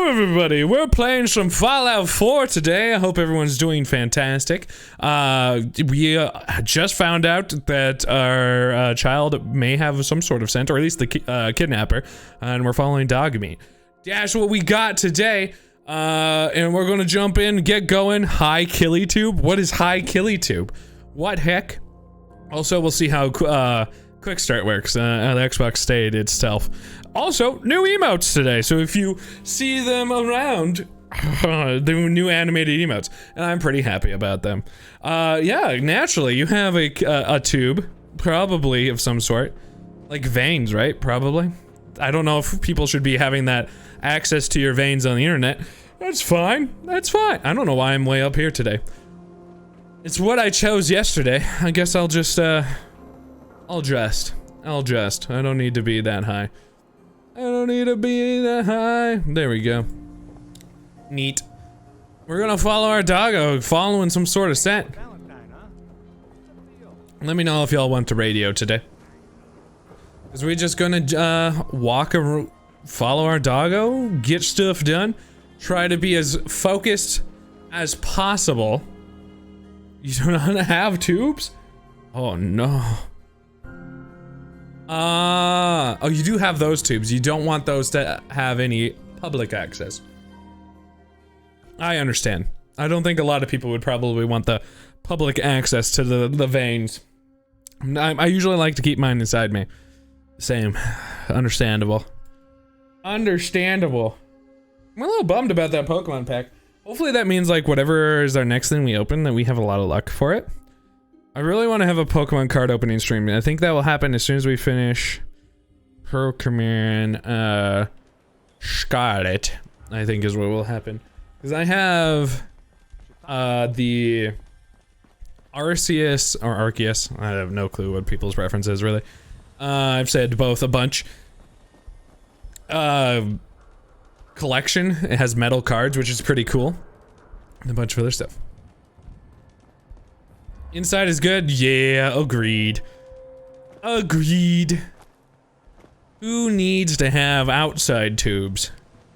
Hello everybody, we're playing some Fallout 4 today. I hope everyone's doing fantastic. We just found out that our child may have some sort of scent, or at least the kidnapper, and we're following Dogmeat. That's what we got today, and we're gonna jump in, get going. Hi KillyTube. What is Hi KillyTube? What heck? Also, we'll see how Quick Start works, how the Xbox stayed itself. Also, new emotes today, so if you see them around, the new animated emotes, and I'm pretty happy about them. Yeah, naturally, you have a tube, probably of some sort, like veins, right? Probably. I don't know if people should be having that access to your veins on the internet. That's fine. That's fine. I don't know why I'm way up here today. It's what I chose yesterday. I guess I'll just, I'll adjust. I don't need to be that high. I don't need to be that high. There we go. Neat. We're gonna follow our doggo, following some sort of scent. Let me know if y'all want to radio today. Is we just gonna, follow our doggo, get stuff done, try to be as focused as possible. You don't want to have tubes? Oh no. Oh, you do have those tubes. You don't want those to have any public access. I understand. I don't think a lot of people would probably want the public access to the veins. I usually like to keep mine inside me. Same. Understandable. Understandable. I'm a little bummed about that Pokemon pack. Hopefully that means like whatever is our next thing we open, that we have a lot of luck for it. I really want to have a Pokemon card opening stream. I think that will happen as soon as we finish Pokemon Scarlet, I think is what will happen. Because I have the Arceus, or Arceus, I have no clue what people's preference is really. I've said both a bunch. Collection, it has metal cards, which is pretty cool. And a bunch of other stuff. Inside is good? Yeah, agreed. Agreed. Who needs to have outside tubes?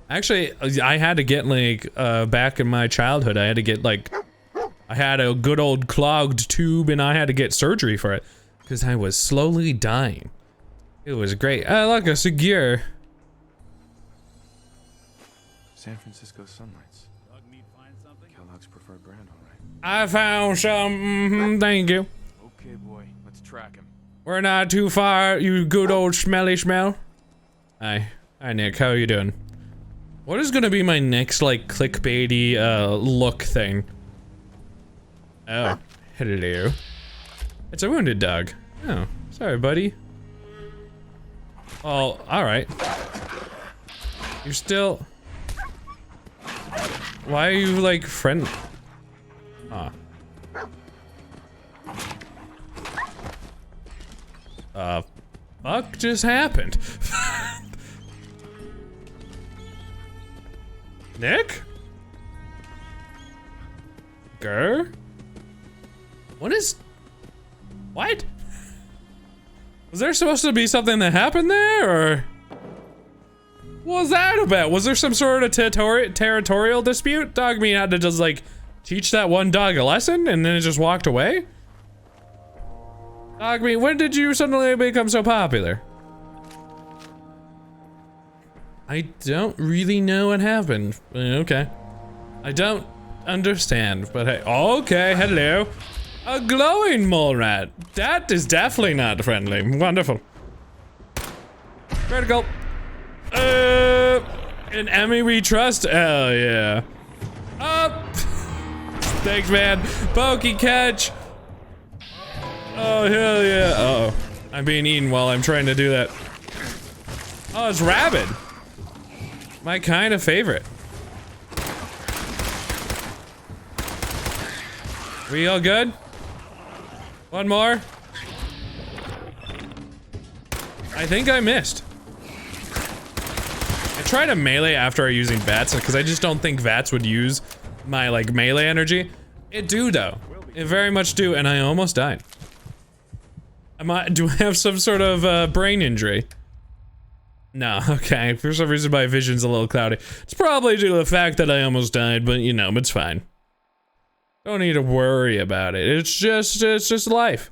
Actually, I had to get like, back in my childhood, I had to get like, I had a good old clogged tube and I had to get surgery for it. Because I was slowly dying. It was great. Look, a Segure. San Francisco Sunlights. Kellogg's preferred brand, all right. I found some, thank you. Okay, boy, let's track him. We're not too far, you good old smelly smell. Hi. Hi, Nick, how are you doing? What is gonna be my next, like, clickbaity, look thing? Oh, hello. It's a wounded dog. Oh, sorry, buddy. Oh, alright. You're still... Why are you, like, friendly? Fuck just happened? Nick? Grr? What is... What? Was there supposed to be something that happened there, or... What was that about? Was there some sort of territorial dispute? Dogmeat had to just, like, teach that one dog a lesson, and then it just walked away? Dogmeat, when did you suddenly become so popular? I don't really know what happened. Okay. I don't understand, but hey, okay, hello. A glowing mole rat. That is definitely not friendly. Wonderful. Critical. An Emmy we trust? Hell yeah. Up. Thanks, man. Pokey catch. Oh, hell yeah. Uh-oh. I'm being eaten while I'm trying to do that. Oh, it's rabid. My kind of favorite. We all good? One more? I think I missed. I tried a melee after using VATS because I just don't think VATS would use my like melee energy. It do though. It very much do, and I almost died. Do I have some sort of brain injury? No, okay. For some reason my vision's a little cloudy. It's probably due to the fact that I almost died, but you know, it's fine. Don't need to worry about it. It's just life.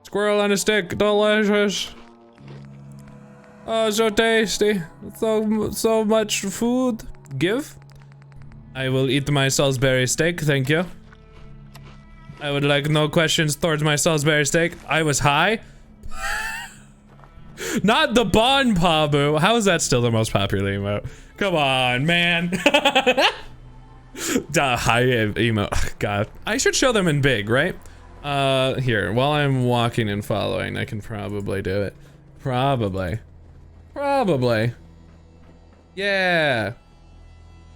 Squirrel on a stick, delicious. Oh, so tasty. So much food. Give. I will eat my Salisbury steak, thank you. I would like no questions towards my Salisbury steak. I was high. Not the Bon Pabu. How is that still the most popular emote? Come on, man. High emote. God. I should show them in big, right? Here, while I'm walking and following, I can probably do it. Probably. Yeah.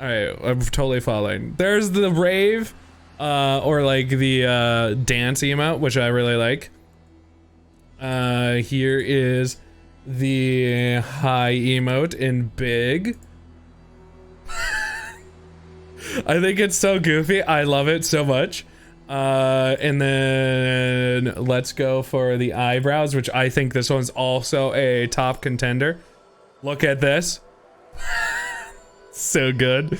Alright, I'm totally following. There's the rave, or like the, dance emote, which I really like. Here is the high emote in big. I think it's so goofy. I love it so much. And then let's go for the eyebrows, which I think this one's also a top contender. Look at this. So good.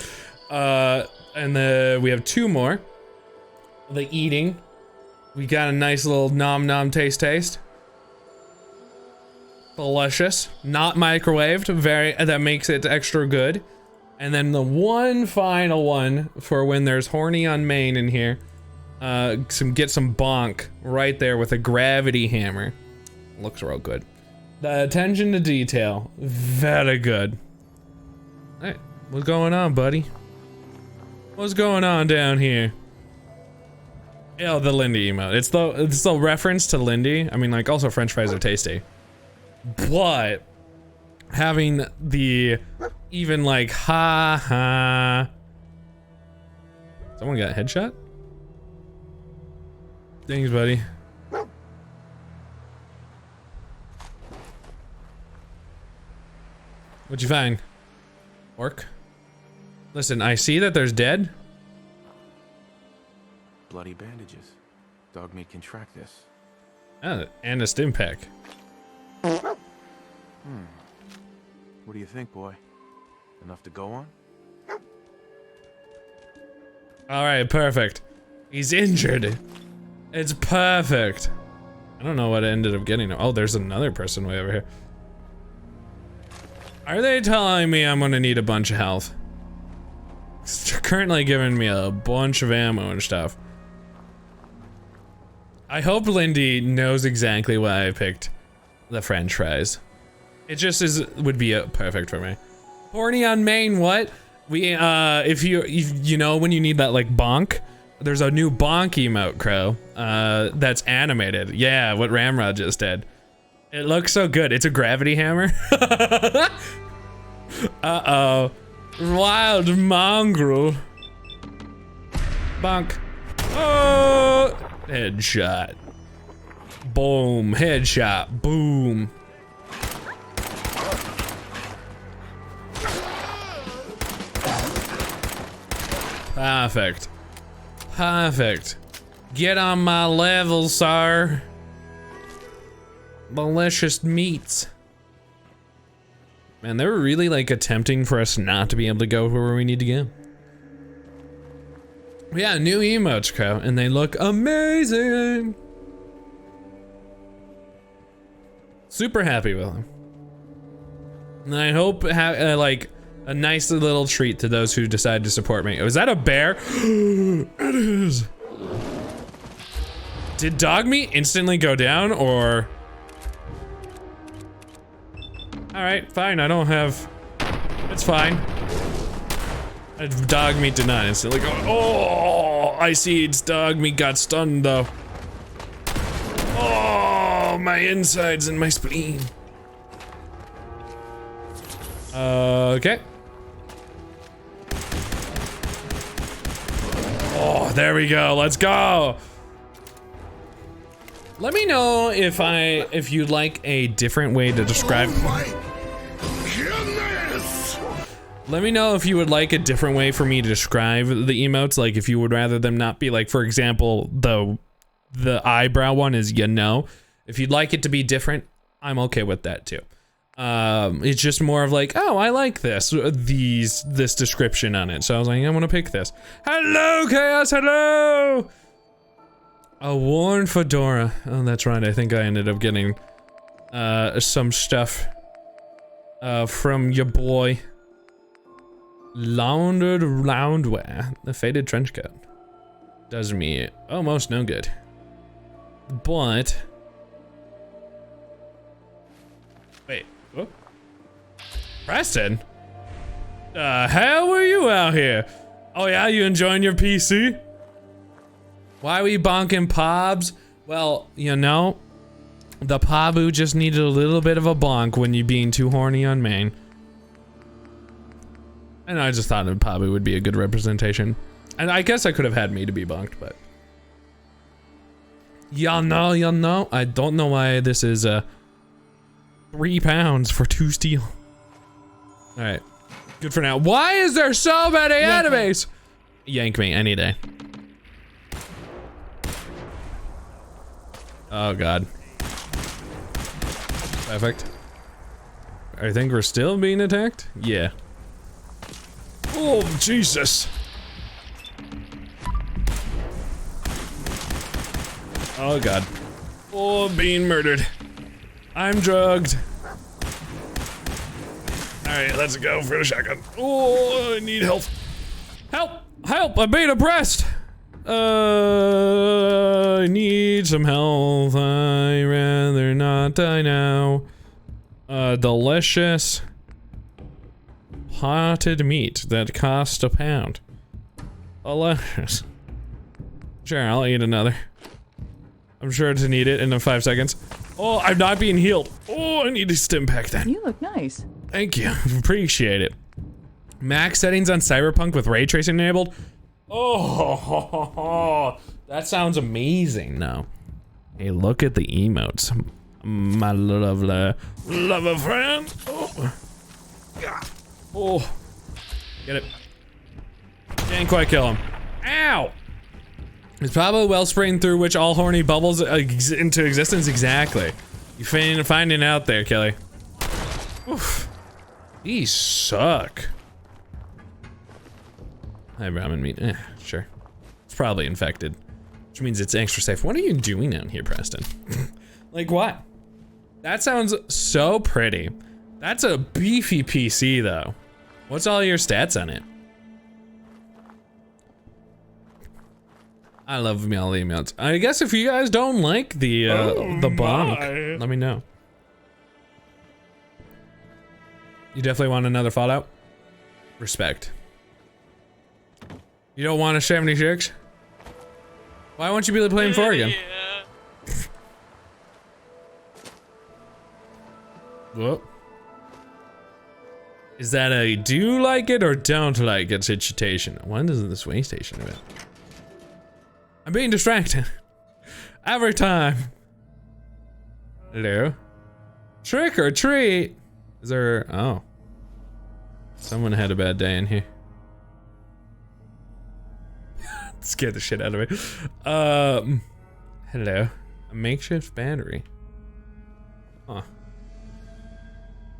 And then we have two more. The eating. We got a nice little nom nom taste. Delicious. Not microwaved. That makes it extra good. And then the one final one for when there's horny on main in here. Get some bonk right there with a gravity hammer. Looks real good. The attention to detail, very good. Hey, what's going on, buddy? What's going on down here? Oh, the Lindy emote. It's the reference to Lindy. I mean, like, also French fries are tasty. But having the even like ha ha. Someone got a headshot? Thanks, buddy. What'd you find? Orc? Listen, I see that there's dead. Bloody bandages. Dog meat can track this. Oh, and a stim pack. What do you think, boy? Enough to go on? Alright, perfect. He's injured. It's perfect. I don't know what I ended up getting. Oh, there's another person way over here. Are they telling me I'm gonna need a bunch of health? They're currently giving me a bunch of ammo and stuff. I hope Lindy knows exactly why I picked the French fries. It just would be perfect for me. Horny on main, what? We, if you know when you need that, like, bonk, there's a new bonk emote, Crow, that's animated. Yeah, what Ramrod just did. It looks so good. It's a gravity hammer. Uh-oh. Wild mongrel. Bonk. Oh! Headshot. Boom. Headshot. Boom. Perfect. Perfect. Get on my level, sir. Delicious meats. Man, they were really like attempting for us not to be able to go where we need to go. Yeah, new emotes, Crow, and they look amazing. Super happy with them. And I hope like a nice little treat to those who decide to support me. Was that a bear? It is. Did dog meat instantly go down, or? All right, fine. I don't have. It's fine. Dog meat did not instantly go. Oh, I see. It's dog meat got stunned though. Oh, my insides and my spleen. Okay. Oh, there we go. Let's go. Let me know if you'd like a different way to describe. Oh my goodness. Let me know if you would like a different way for me to describe the emotes. Like if you would rather them not be like, for example, the eyebrow one is, you know. If you'd like it to be different, I'm okay with that too. It's just more of like, oh, I like this description on it. So I was like, I'm gonna pick this. Hello, Chaos, hello! A worn fedora. Oh, that's right, I think I ended up getting, some stuff, from your boy. Laundered loungewear. The faded trench coat. Does me almost no good. But... Wait, whoop. Preston? Hell were you out here? Oh yeah, you enjoying your PC? Why we bonking pobs? Well, you know, the Pabu just needed a little bit of a bonk when you being too horny on main. And I just thought that Pabu would be a good representation. And I guess I could have had me to be bonked, but... Y'all know, I don't know why this is, 3 pounds for 2 steel. Alright. Good for now. Why is there so many enemies? Yank me any day. Oh god. Perfect. I think we're still being attacked? Yeah. Oh, Jesus. Oh god. Oh, being murdered. I'm drugged. Alright, let's go for a shotgun. Oh, I need help. Help! Help! I'm being oppressed! I need some health. I'd rather not die now. Delicious potted meat that cost £1. Delicious. Sure, I'll eat another. I'm sure to need it in 5 seconds. Oh, I'm not being healed. Oh, I need to stim pack then. You look nice. Thank you. Appreciate it. Max settings on Cyberpunk with ray tracing enabled. Oh, that sounds amazing now. Hey, look at the emotes. My lovely friend. Oh. Oh. Get it. Can't quite kill him. Ow! It's probably a wellspring through which all horny bubbles into existence. Exactly. You finding out there, Kelly. Oof. These suck. Hi, ramen meat. Sure. It's probably infected, which means it's extra safe. What are you doing out here, Preston? Like what? That sounds so pretty. That's a beefy PC, though. What's all your stats on it? I love me all the emails. I guess if you guys don't like the bonk, let me know. You definitely want another Fallout? Respect. You don't want a 76? Why won't you be playing 4 again? Whoa. Is that a do like it or don't like it situation? When is this way station about? I'm being distracted. Every time. Hello? Trick or treat? Is there, oh. Someone had a bad day in here. Scared the shit out of me. Hello. A makeshift battery. Huh.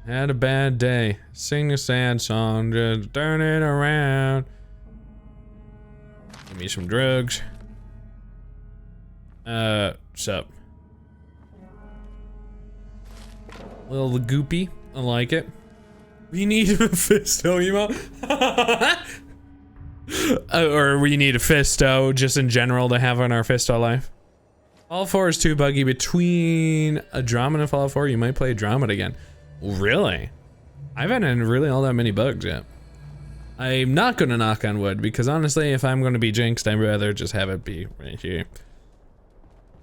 Had a bad day. Sing a sad song, just turn it around. Give me some drugs. Sup? Little goopy. I like it. We need a Fisto emo. Or we need a Fisto just in general to have in our Fisto life. Fallout 4 is too buggy. Between a Andromeda and Fallout 4, you might play Andromeda again. Really? I haven't had really all that many bugs yet. I'm not gonna knock on wood because honestly, if I'm gonna be jinxed, I'd rather just have it be right here.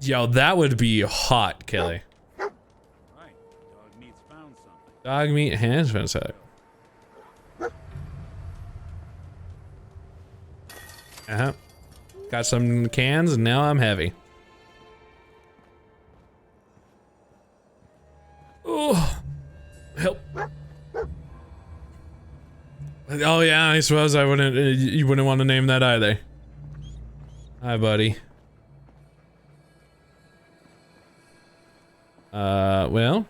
Yo, that would be hot, Kelly. Right. Dog meat's found something. Dog meat has been set. Got some cans and now I'm heavy. Oh, help. Oh yeah, I suppose I wouldn't, you wouldn't want to name that either. Hi, buddy. Well.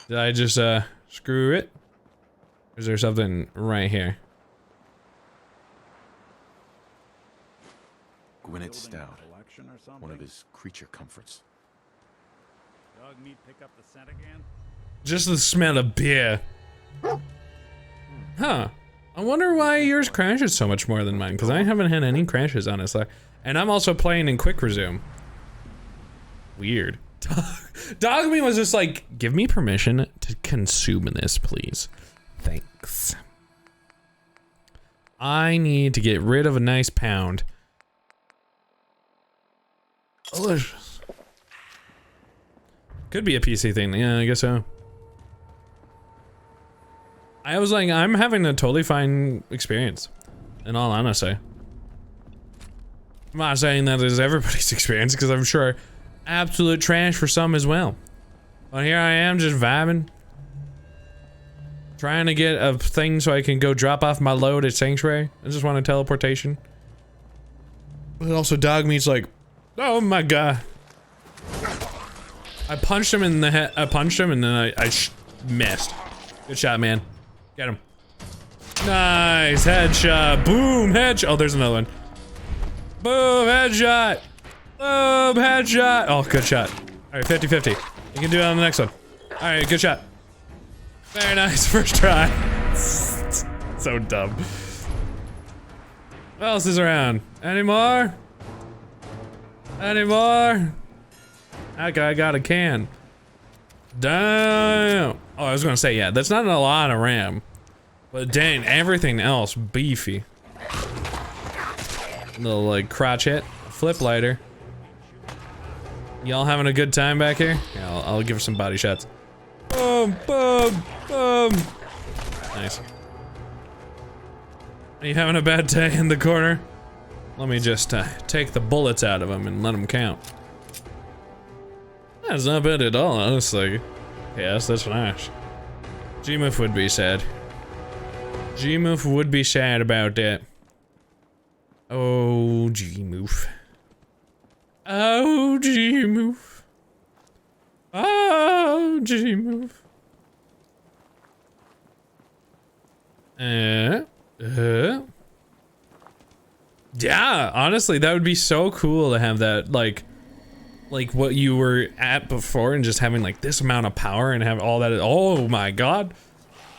Did I just, screw it? Or is there something right here? Gwyneth Stout, Collection or something? one of his creature comforts. Dog meat pick up the scent again? Just the smell of beer. Huh. I wonder why yours crashes so much more than mine, because I haven't had any crashes, honestly. And I'm also playing in quick resume. Weird. Dogmeat was just like, give me permission to consume this, please. Thanks. I need to get rid of a nice pound. Delicious. Could be a PC thing. Yeah, I guess so. I was like, I'm having a totally fine experience. In all honesty. I'm not saying that is everybody's experience, because I'm sure absolute trash for some as well. But here I am, just vibing. Trying to get a thing so I can go drop off my load at Sanctuary. I just want a teleportation. But also Dogmeat's like, oh my god. I punched him in the head. I punched him and then I missed. Good shot, man. Get him. Nice headshot. Boom, headshot. Oh, there's another one. Boom, headshot. Boom, headshot. Oh, good shot. All right, 50-50. You can do it on the next one. All right, good shot. Very nice, first try. So dumb. What else is around? Any more? Any more? Okay, I got a can. Damn. Oh, I was gonna say, yeah, that's not a lot of RAM. But dang, everything else beefy. Little, like, crotch hit. Flip lighter. Y'all having a good time back here? Yeah, I'll give some body shots. Boom, boom, boom. Nice. Are you having a bad day in the corner? Let me just take the bullets out of them and let them count. That's not bad at all, honestly. Yes, that's nice. Gmoof would be sad. Gmoof would be sad about that. Oh, Gmoof. Oh, Gmoof. Oh, Gmoof. Yeah, honestly, that would be so cool to have that, like what you were at before and just having like this amount of power and have all that. Oh my god.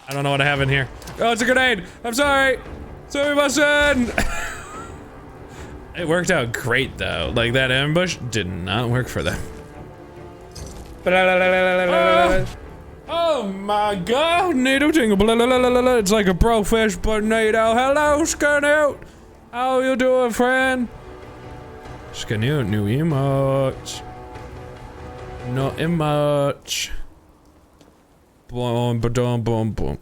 I don't know what I have in here. Oh, it's a grenade. I'm sorry. Sorry, my son. It worked out great though. Like that ambush did not work for them. Oh my god, NATO tingle. It's like a brofish, but NATO. Hello, Skanoot. How you doing, friend? Skanoot, new emotes. Not much. Boom, boom, boom, boom.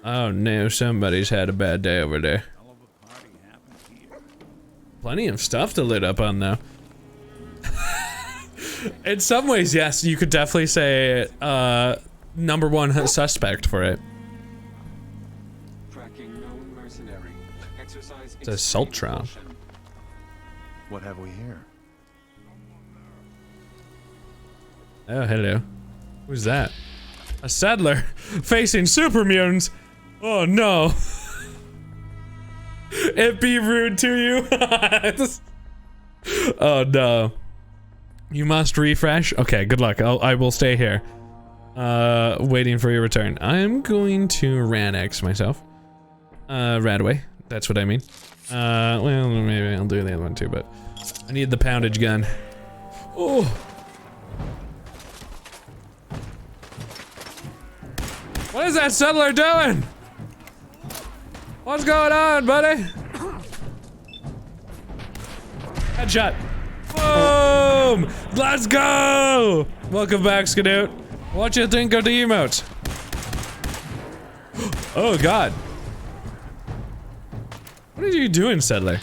Oh no, somebody's had a bad day over there. Plenty of stuff to lit up on though. In some ways, yes, you could definitely say #1 suspect for it. It's a Sultron. What have we here? Oh, hello. Who's that? A settler facing super mutants. Oh no. It be rude to you. Oh no. You must refresh. Okay, good luck. I will stay here. Waiting for your return. I'm going to Ranex myself. Radaway. That's what I mean. Well, maybe I'll do the other one too, but I need the poundage gun. Oh. What is that settler doing? What's going on, buddy? Headshot. Boom! Let's go! Welcome back, Skanoot. What you think of the emotes? Oh god. What are you doing, settler?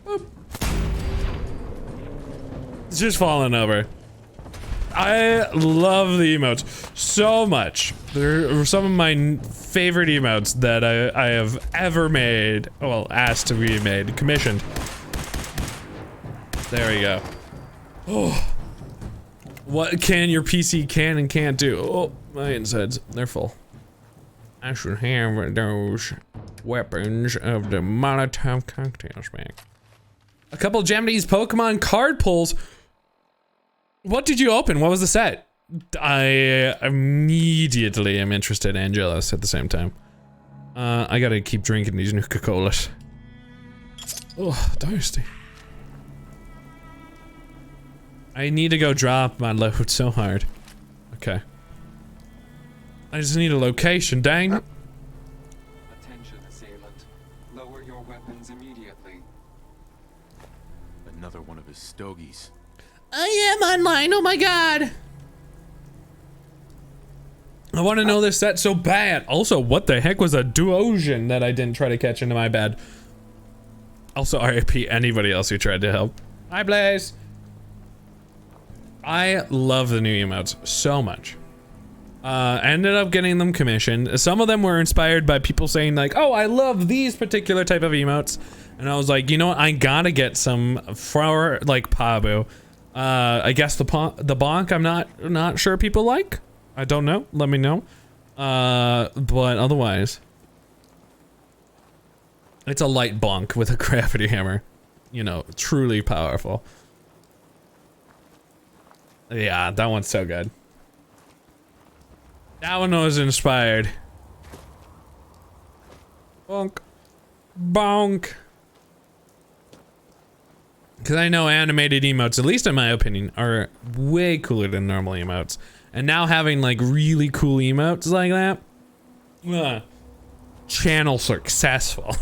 Boop. It's just falling over. I love the emotes so much. They're some of my favorite emotes that I have ever made. Well, asked to be made, commissioned. There we go. Oh. What can your PC can and can't do? Oh, my insides, they're full. I should have those weapons of the Molotov cocktails back. A couple Japanese Pokemon card pulls. What did you open? What was the set? I immediately am interested and jealous at the same time. I gotta keep drinking these Nuka-Colas. Oh, thirsty. I need to go drop my load so hard. Okay. I just need a location, dang. Attention, assailant. Lower your weapons immediately. Another one of his stogies. I am online, oh my god! I want to know this set so bad. Also, what the heck was a Duosion that I didn't try to catch into my bed? Also, RIP anybody else who tried to help. Hi, Blaze! I love the new emotes so much. Ended up getting them commissioned. Some of them were inspired by people saying like, oh, I love these particular type of emotes. And I was like, you know what, I gotta get some for like Pabu. I guess the bonk I'm not sure people like. I don't know, let me know. But otherwise, it's a light bonk with a gravity hammer. You know, truly powerful. Yeah, that one's so good. That one was inspired. Bonk. Bonk. Because I know animated emotes, at least in my opinion, are way cooler than normal emotes. And now having like really cool emotes like that, channel successful.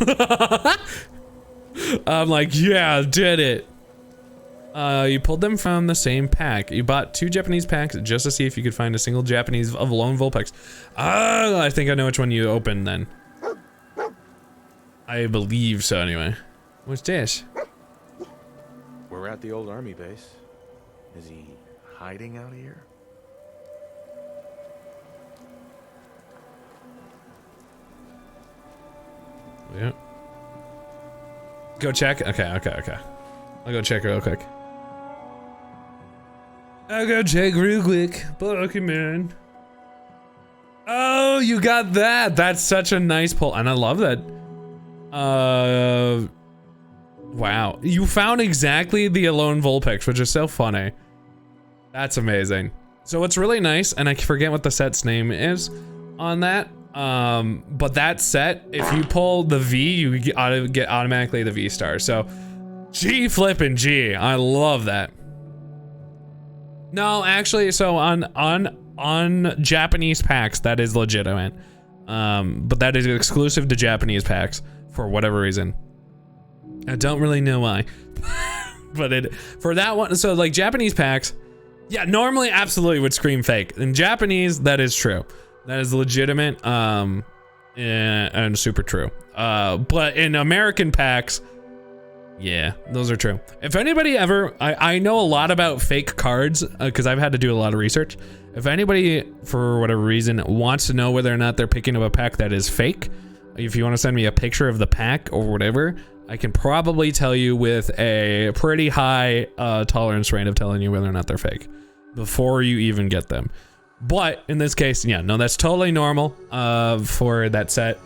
I'm like, yeah, did it. You pulled them from the same pack. You bought 2 Japanese packs just to see if you could find a single Japanese of lone Vulpix. Oh, I think I know which one you opened then. I believe so anyway. What's this? We're at the old army base. Is he hiding out here? Yeah. Go check? Okay. I'll go check real quick. Pokemon. Oh, you got that. That's such a nice pull. And I love that. Wow. You found exactly the Alone Vulpix, which is so funny. That's amazing. So what's really nice, and I forget what the set's name is on that, but that set, if you pull the V, you get automatically the V star. So G flippin' G. I love that. No, actually, so on Japanese packs, that is legitimate. But that is exclusive to Japanese packs for whatever reason. I don't really know why. But for that one, so like Japanese packs, yeah, normally absolutely would scream fake. In Japanese, that is true. That is legitimate, and super true. But in American packs, yeah, those are true. If anybody ever, I know a lot about fake cards because I've had to do a lot of research. If anybody, for whatever reason, wants to know whether or not they're picking up a pack that is fake, if you want to send me a picture of the pack or whatever, I can probably tell you with a pretty high tolerance rate of telling you whether or not they're fake before you even get them. But in this case, yeah, no, that's totally normal for that set.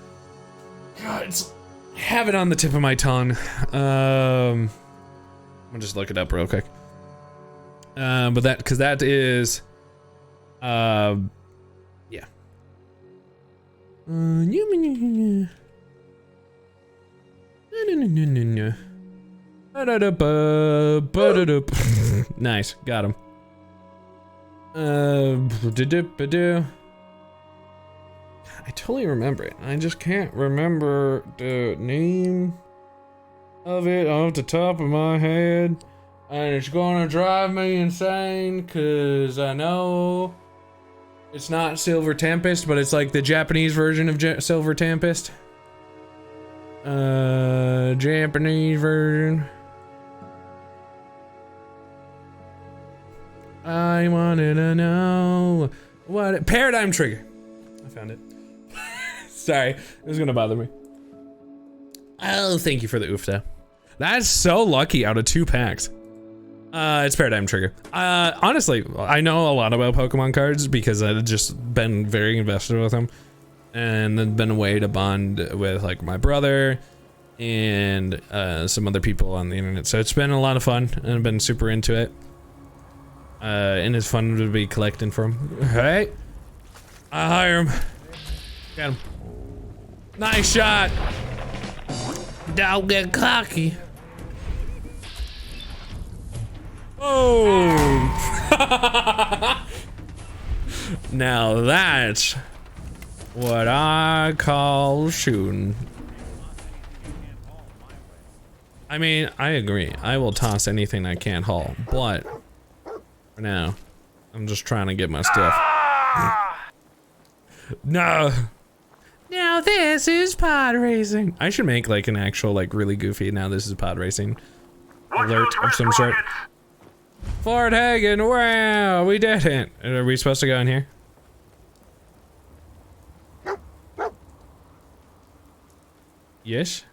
God, it's have it on the tip of my tongue. I'll just look it up real quick. But that, because that is, yeah. Nice, got him. I totally remember it. I just can't remember the name of it off the top of my head. And it's gonna drive me insane because I know it's not Silver Tempest, but it's like the Japanese version of Silver Tempest. Japanese version. I wanted to know what Paradigm Trigger. I found it. Sorry, it was gonna bother me. Oh, thank you for the oofta. That's so lucky out of 2 packs. It's Paradigm Trigger. Honestly, I know a lot about Pokemon cards because I've just been very invested with them, and then been a way to bond with like my brother and some other people on the internet. So it's been a lot of fun, and I've been super into it. And it's fun to be collecting from. Hey, I hire him. Got him. Nice shot. Don't get cocky. Oh! Now that's what I call shooting. I mean, I agree. I will toss anything I can't haul, but for now, I'm just trying to get my stuff. No. Now this is pod racing. I should make like an actual like really goofy now this is pod racing alert of some sort. Fort Hagen, wow, we did it. Are we supposed to go in here? Yes?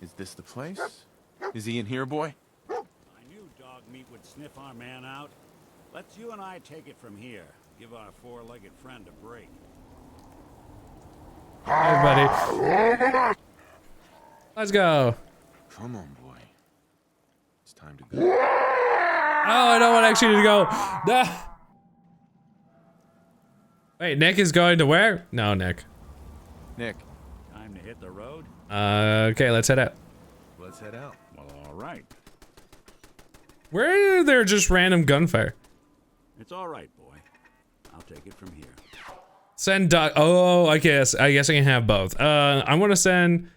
Is this the place? Is he in here, boy? I knew Dogmeat would sniff our man out. Let's you and I take it from here. Give our four-legged friend a break. Hey, buddy. Let's go. Come on, boy. It's time to go. Oh, I don't want actually to go. No. Wait, Nick is going to where? No, Nick. Nick, Time to hit the road? Okay, let's head out. let's head out. Well, all right. Where are there just random gunfire? It's all right, boy. I'll take it from here. Send Doc. Oh, I guess I can have both. I want to send.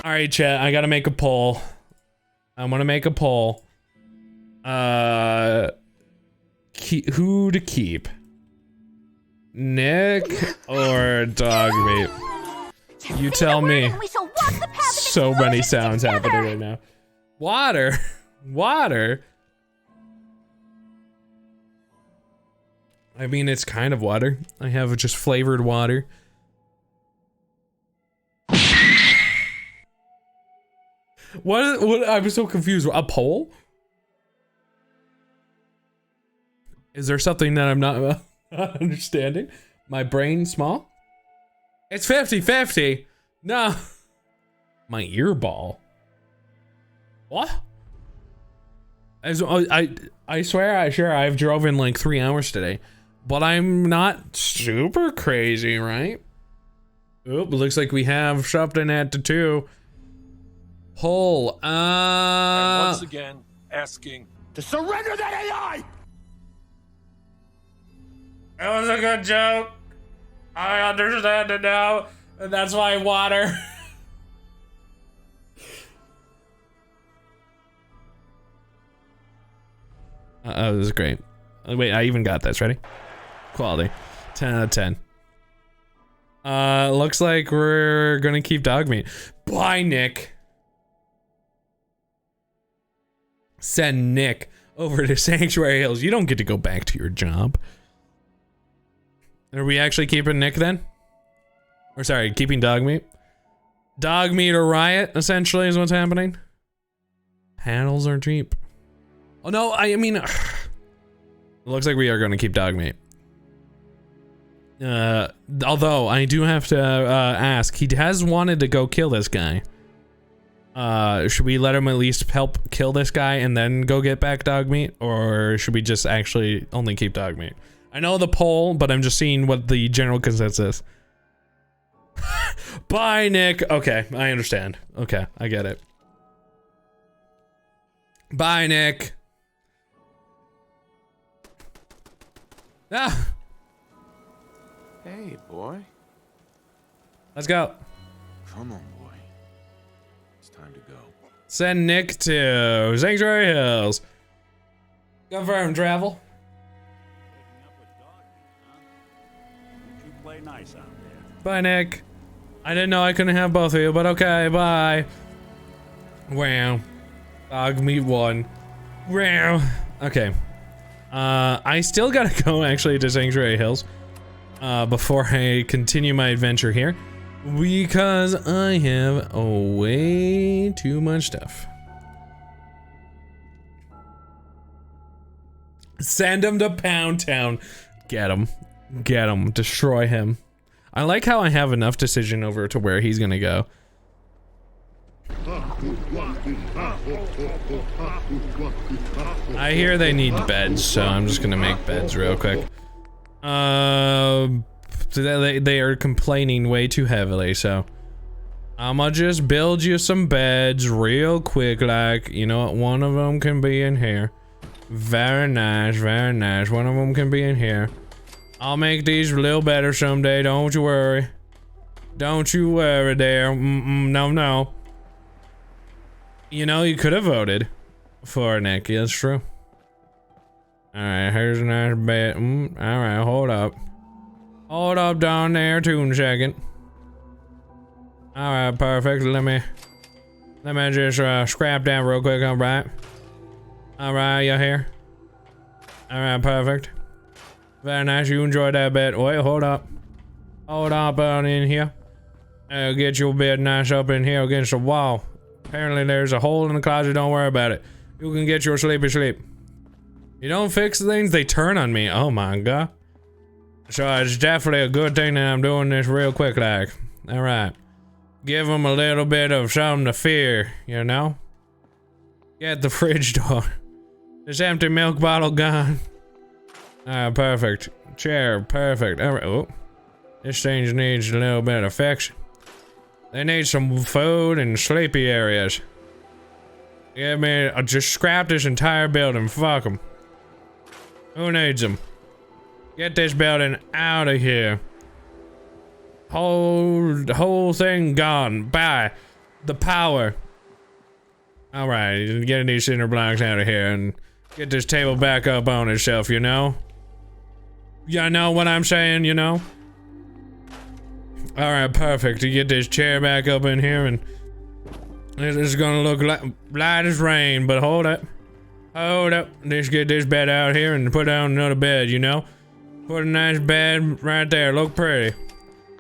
All right, chat. I gotta make a poll. I want to make a poll. Who to keep? Nick or Dogmeat? You tell me. So many sounds happening right now. Water. Water. I mean, it's kind of water. I have just flavored water. What? I'm so confused. A poll? Is there something that I'm not understanding? My brain small? It's 50-50. No. My ear ball. What? I swear I've drove in like 3 hours today, but I'm not super crazy, right? Oop, looks like we have something at the 2. Pull. And once again, asking to surrender that AI! It was a good joke. I understand it now, and that's why water. Oh, this is great. Wait, I even got this. Ready? Quality. 10 out of 10. Looks like we're gonna keep Dogmeat. Bye, Nick. Send Nick over to Sanctuary Hills. You don't get to go back to your job. Are we actually keeping Nick then? Or sorry, keeping Dogmeat? Dogmeat or Riot, essentially, is what's happening. Panels are cheap. Oh no, I mean, it looks like we are going to keep Dogmeat. Although I do have to ask, he has wanted to go kill this guy. Should we let him at least help kill this guy and then go get back Dogmeat, or should we just actually only keep Dogmeat? I know the poll, but I'm just seeing what the general consensus. Bye, Nick. Okay, I understand. Okay, I get it. Bye, Nick. Ah. Hey, boy. Let's go. Come on, boy. It's time to go. Send Nick to Sanctuary Hills. Confirm travel. Taking up with Dogmeat, huh? You play nice out there. Bye, Nick. I didn't know I couldn't have both of you, but okay, bye. Wow. Dogmeat won. Wow. Okay. I still gotta go actually to Sanctuary Hills before I continue my adventure here. Because I have way too much stuff. Send him to Pound Town. Get him. Get him. Destroy him. I like how I have enough decision over to where he's gonna go. I hear they need beds, so I'm just gonna make beds real quick. They are complaining way too heavily, so I'ma just build you some beds real quick, like, you know what, one of them can be in here. Very nice, very nice. One of them can be in here. I'll make these a little better someday, don't you worry. Don't you worry there. No, no. You know, you could have voted for Nicky, that's true. Alright, here's a nice bed. Alright, hold up. Hold up down there, 2 seconds. Alright, perfect. Let me just scrap that real quick, alright? Alright, you here? Alright, perfect. Very nice, you enjoyed that bed. Wait, hold up. Hold up on in here. I'll get your bed nice up in here against the wall. Apparently there's a hole in the closet, don't worry about it. You can get your sleepy sleep. You don't fix things, they turn on me. Oh my god. So it's definitely a good thing that I'm doing this real quick, like. Alright. Give them a little bit of something to fear, you know? Get the fridge door. This empty milk bottle gone. Alright, perfect. Chair, perfect. Alright, oh. This thing needs a little bit of fix. They need some food and sleepy areas. Yeah, man, I'll just scrap this entire building. Fuck them. Who needs them? Get this building out of here. Whole thing gone. Bye. The power. Alright, get these cinder blocks out of here and get this table back up on itself, you know? You know what I'm saying, you know? Alright, perfect. You get this chair back up in here and this is gonna look like light as rain, but hold up. Hold up. Let's get this bed out here and put down another bed, you know? Put a nice bed right there. Look pretty.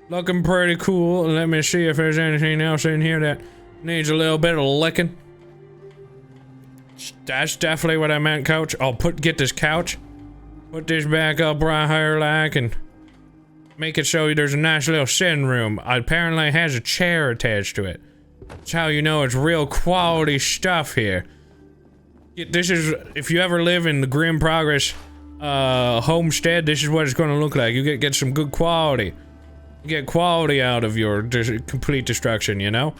Looking pretty cool. Let me see if there's anything else in here that needs a little bit of licking. That's definitely what I meant, coach. I'll get this couch. Put this back up right here, like, and make it so there's a nice little sitting room. Apparently it has a chair attached to it. That's how you know it's real quality stuff here. This is, if you ever live in the Grim Progress homestead, this is what it's gonna look like. You get some good quality. You get quality out of your complete destruction, you know?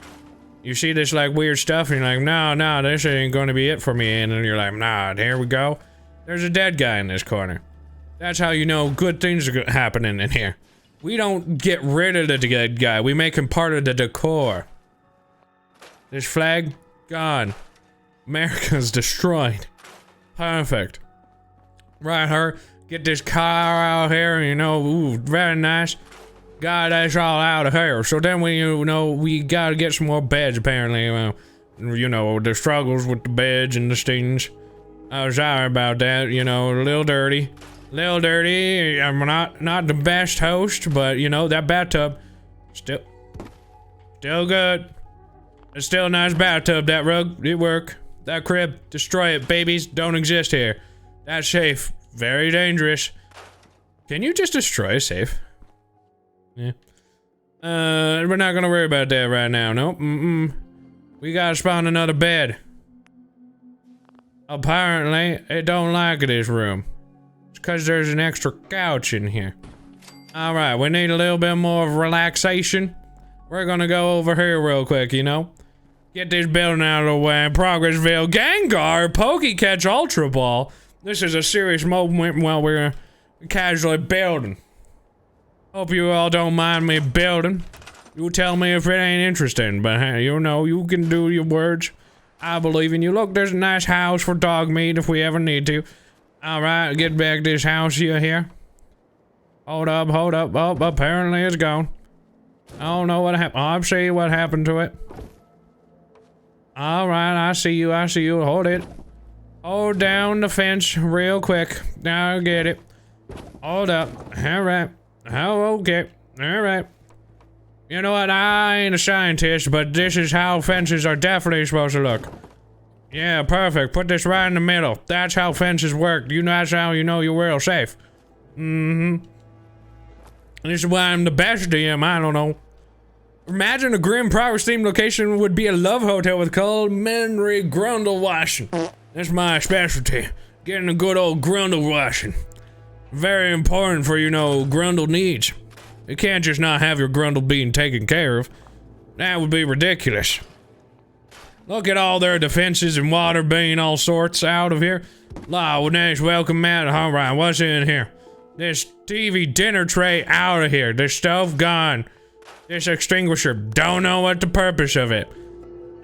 You see this like weird stuff and you're like, no, this ain't gonna be it for me. And then you're like, nah, here we go. There's a dead guy in this corner. That's how you know good things are happening in here. We don't get rid of the dead guy. We make him part of the decor. This flag, gone. America's destroyed. Perfect. Right here. Get this car out here, you know, ooh, very nice. Got us all out of here. So then we gotta get some more beds, apparently. You know, the struggles with the beds and the things. I'm sorry about that, you know, a little dirty. Little dirty. I'm not the best host, but you know, that bathtub, still good. It's still a nice bathtub. That rug, it work. That crib, destroy it. Babies don't exist here. That's safe. Very dangerous. Can you just destroy a safe? Yeah. We're not gonna worry about that right now. Nope. We gotta spawn another bed. Apparently, it don't like this room. It's because there's an extra couch in here. Alright, we need a little bit more of relaxation. We're gonna go over here real quick, you know? Get this building out of the way. Progressville Gengar Pokecatch Ultra Ball. This is a serious moment while we're casually building. Hope you all don't mind me building. You tell me if it ain't interesting, but hey, you know, you can do your words. I believe in you. Look, there's a nice house for dog meat if we ever need to. Alright, get back this house here. Hold up. Oh, apparently it's gone. I don't know what happened. I'll see what happened to it. Alright, I see you. Hold it. Hold down the fence real quick. I'll get it. Hold up. Alright. Oh, okay. Alright. You know what? I ain't a scientist, but this is how fences are definitely supposed to look. Yeah, perfect. Put this right in the middle. That's how fences work. You know, that's how you know you're real safe. Mm-hmm. This is why I'm the best DM, I don't know. Imagine a grim private themed location would be a love hotel with culinary grundle washing. That's my specialty. Getting a good old grundle washing. Very important for, you know, grundle needs. You can't just not have your grundle being taken care of. That would be ridiculous. Look at all their defenses and water being all sorts out of here. Oh, nice, welcome, Matt. Alright, what's in here? This TV dinner tray out of here. This stove gone. This extinguisher, don't know what the purpose of it.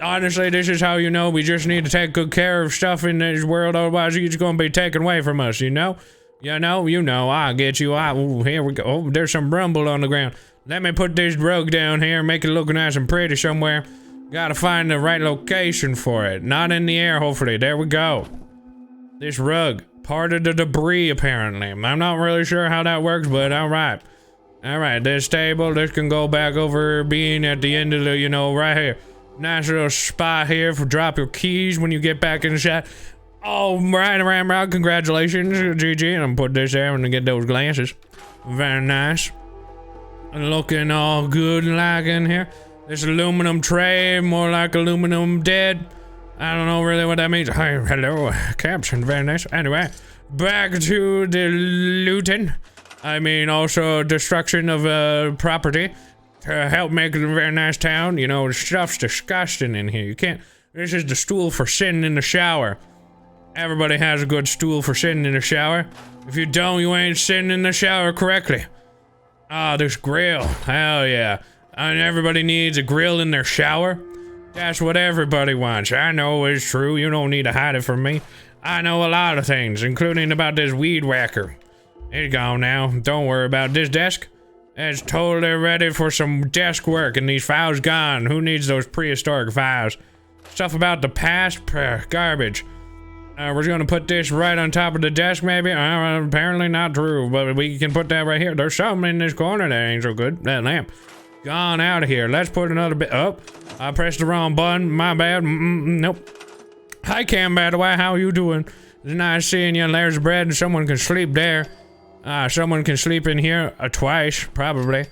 Honestly, this is how you know we just need to take good care of stuff in this world, otherwise it's gonna be taken away from us, you know? You know, I get you. Ooh, here we go. Oh, there's some rumble on the ground. Let me put this rug down here, make it look nice and pretty somewhere. Gotta find the right location for it. Not in the air, hopefully. There we go. This rug. Part of the debris, apparently. I'm not really sure how that works, but alright. Alright, this table, this can go back over being at the end of the, you know, right here. Nice little spot here for drop your keys when you get back in the shot. Oh, right, congratulations, GG. And I'm put this there and get those glasses. Very nice. Looking all good like in here. This aluminum tray, more like aluminum dead. I don't know really what that means. Hi, hello, caption, very nice. Anyway, back to the looting. I mean, also destruction of property to help make it a very nice town. You know, the stuff's disgusting in here. You can't. This is the stool for sitting in the shower. Everybody has a good stool for sitting in the shower. If you don't, you ain't sitting in the shower correctly. Ah, this grill. Hell yeah. And everybody needs a grill in their shower. That's what everybody wants. I know it's true. You don't need to hide it from me. I know a lot of things, including about this weed whacker. It's gone now. Don't worry about this desk. It's totally ready for some desk work, and these files gone. Who needs those prehistoric files? Stuff about the past? Garbage. We're gonna put this right on top of the desk, maybe? Apparently not true, but we can put that right here. There's something in this corner that ain't so good. That lamp. Gone out of here. Let's put another bit up. I pressed the wrong button. My bad. Nope. Hi, Cam, by the way. How you doing? It's nice seeing you. There's bread, and someone can sleep there. Someone can sleep in here twice, probably.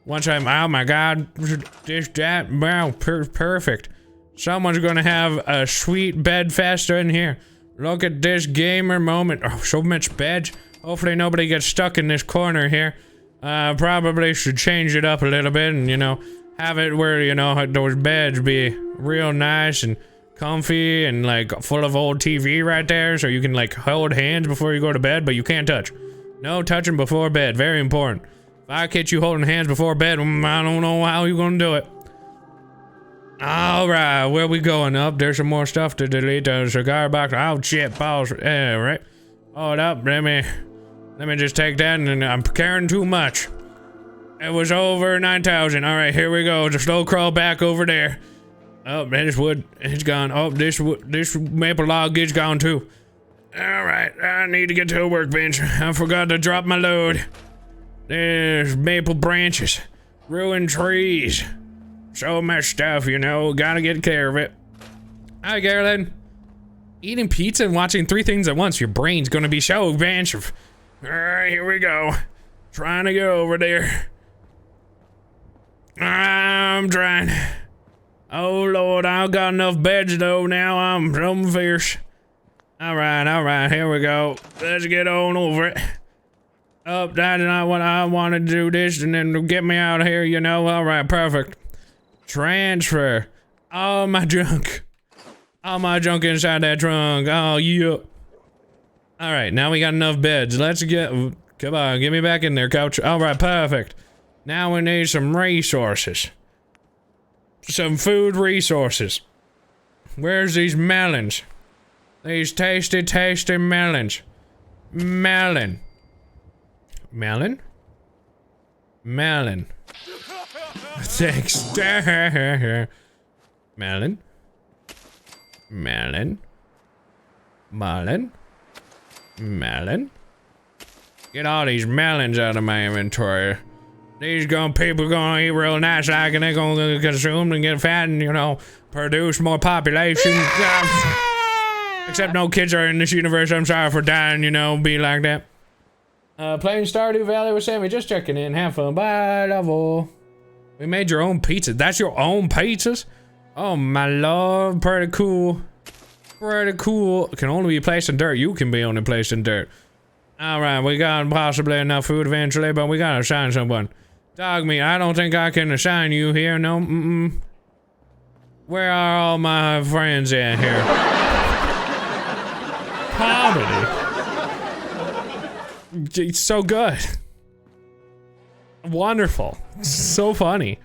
Once I'm, oh my god. Wow, perfect. Someone's gonna have a sweet bed faster in here. Look at this gamer moment. Oh, so much bed. Hopefully nobody gets stuck in this corner here. Probably should change it up a little bit and, you know, have it where, you know, those beds be real nice and comfy and, like, full of old TV right there so you can, like, hold hands before you go to bed, but you can't touch. No touching before bed. Very important. If I catch you holding hands before bed, I don't know how you're gonna do it. Alright, where we going up? There's some more stuff to delete. The cigar box. Oh, shit, pause. Yeah, right. Hold up, let me just take that, and I'm carrying too much. It was over 9,000. Alright, here we go. Just slow crawl back over there. Oh, this wood, it's gone. Oh, this maple log is gone too. Alright, I need to get to a workbench. I forgot to drop my load. There's maple branches. Ruined trees. So much stuff, you know. Gotta get care of it. Hi, Carolyn. Eating pizza and watching 3 things at once. Your brain's gonna be so expansive. Alright, here we go. Trying to get over there. I'm trying. Oh lord, I got enough beds though. Now I'm fierce. Alright, here we go. Let's get on over it. Oh, that's not what I wanted to do this and then get me out of here, you know. Alright, perfect. Transfer. All my junk. All my junk inside that trunk. Oh, yeah. Alright, now we got enough beds. Let's get... Come on, get me back in there, coach. Alright, perfect. Now we need some resources. Some food resources. Where's these melons? These tasty, tasty melons. Melon. Melon? Melon. Thanks. Melon. Melon. Melon. Melon. Get all these melons out of my inventory. These people gonna eat real nice, like, and they're gonna consume and get fat and, you know, produce more population. Except no kids are in this universe. I'm sorry for dying, you know, be like that. Playing Stardew Valley with Sammy, just checking in. Have fun. Bye, love. We made your own pizza. That's your own pizzas? Oh my lord, pretty cool. Pretty cool. Can only be placed in dirt. You can be only placed in dirt. Alright, we got possibly enough food eventually, but we gotta assign someone. Dog meat, I don't think I can assign you here, no, Where are all my friends at here? Comedy. It's so good. Wonderful. So funny.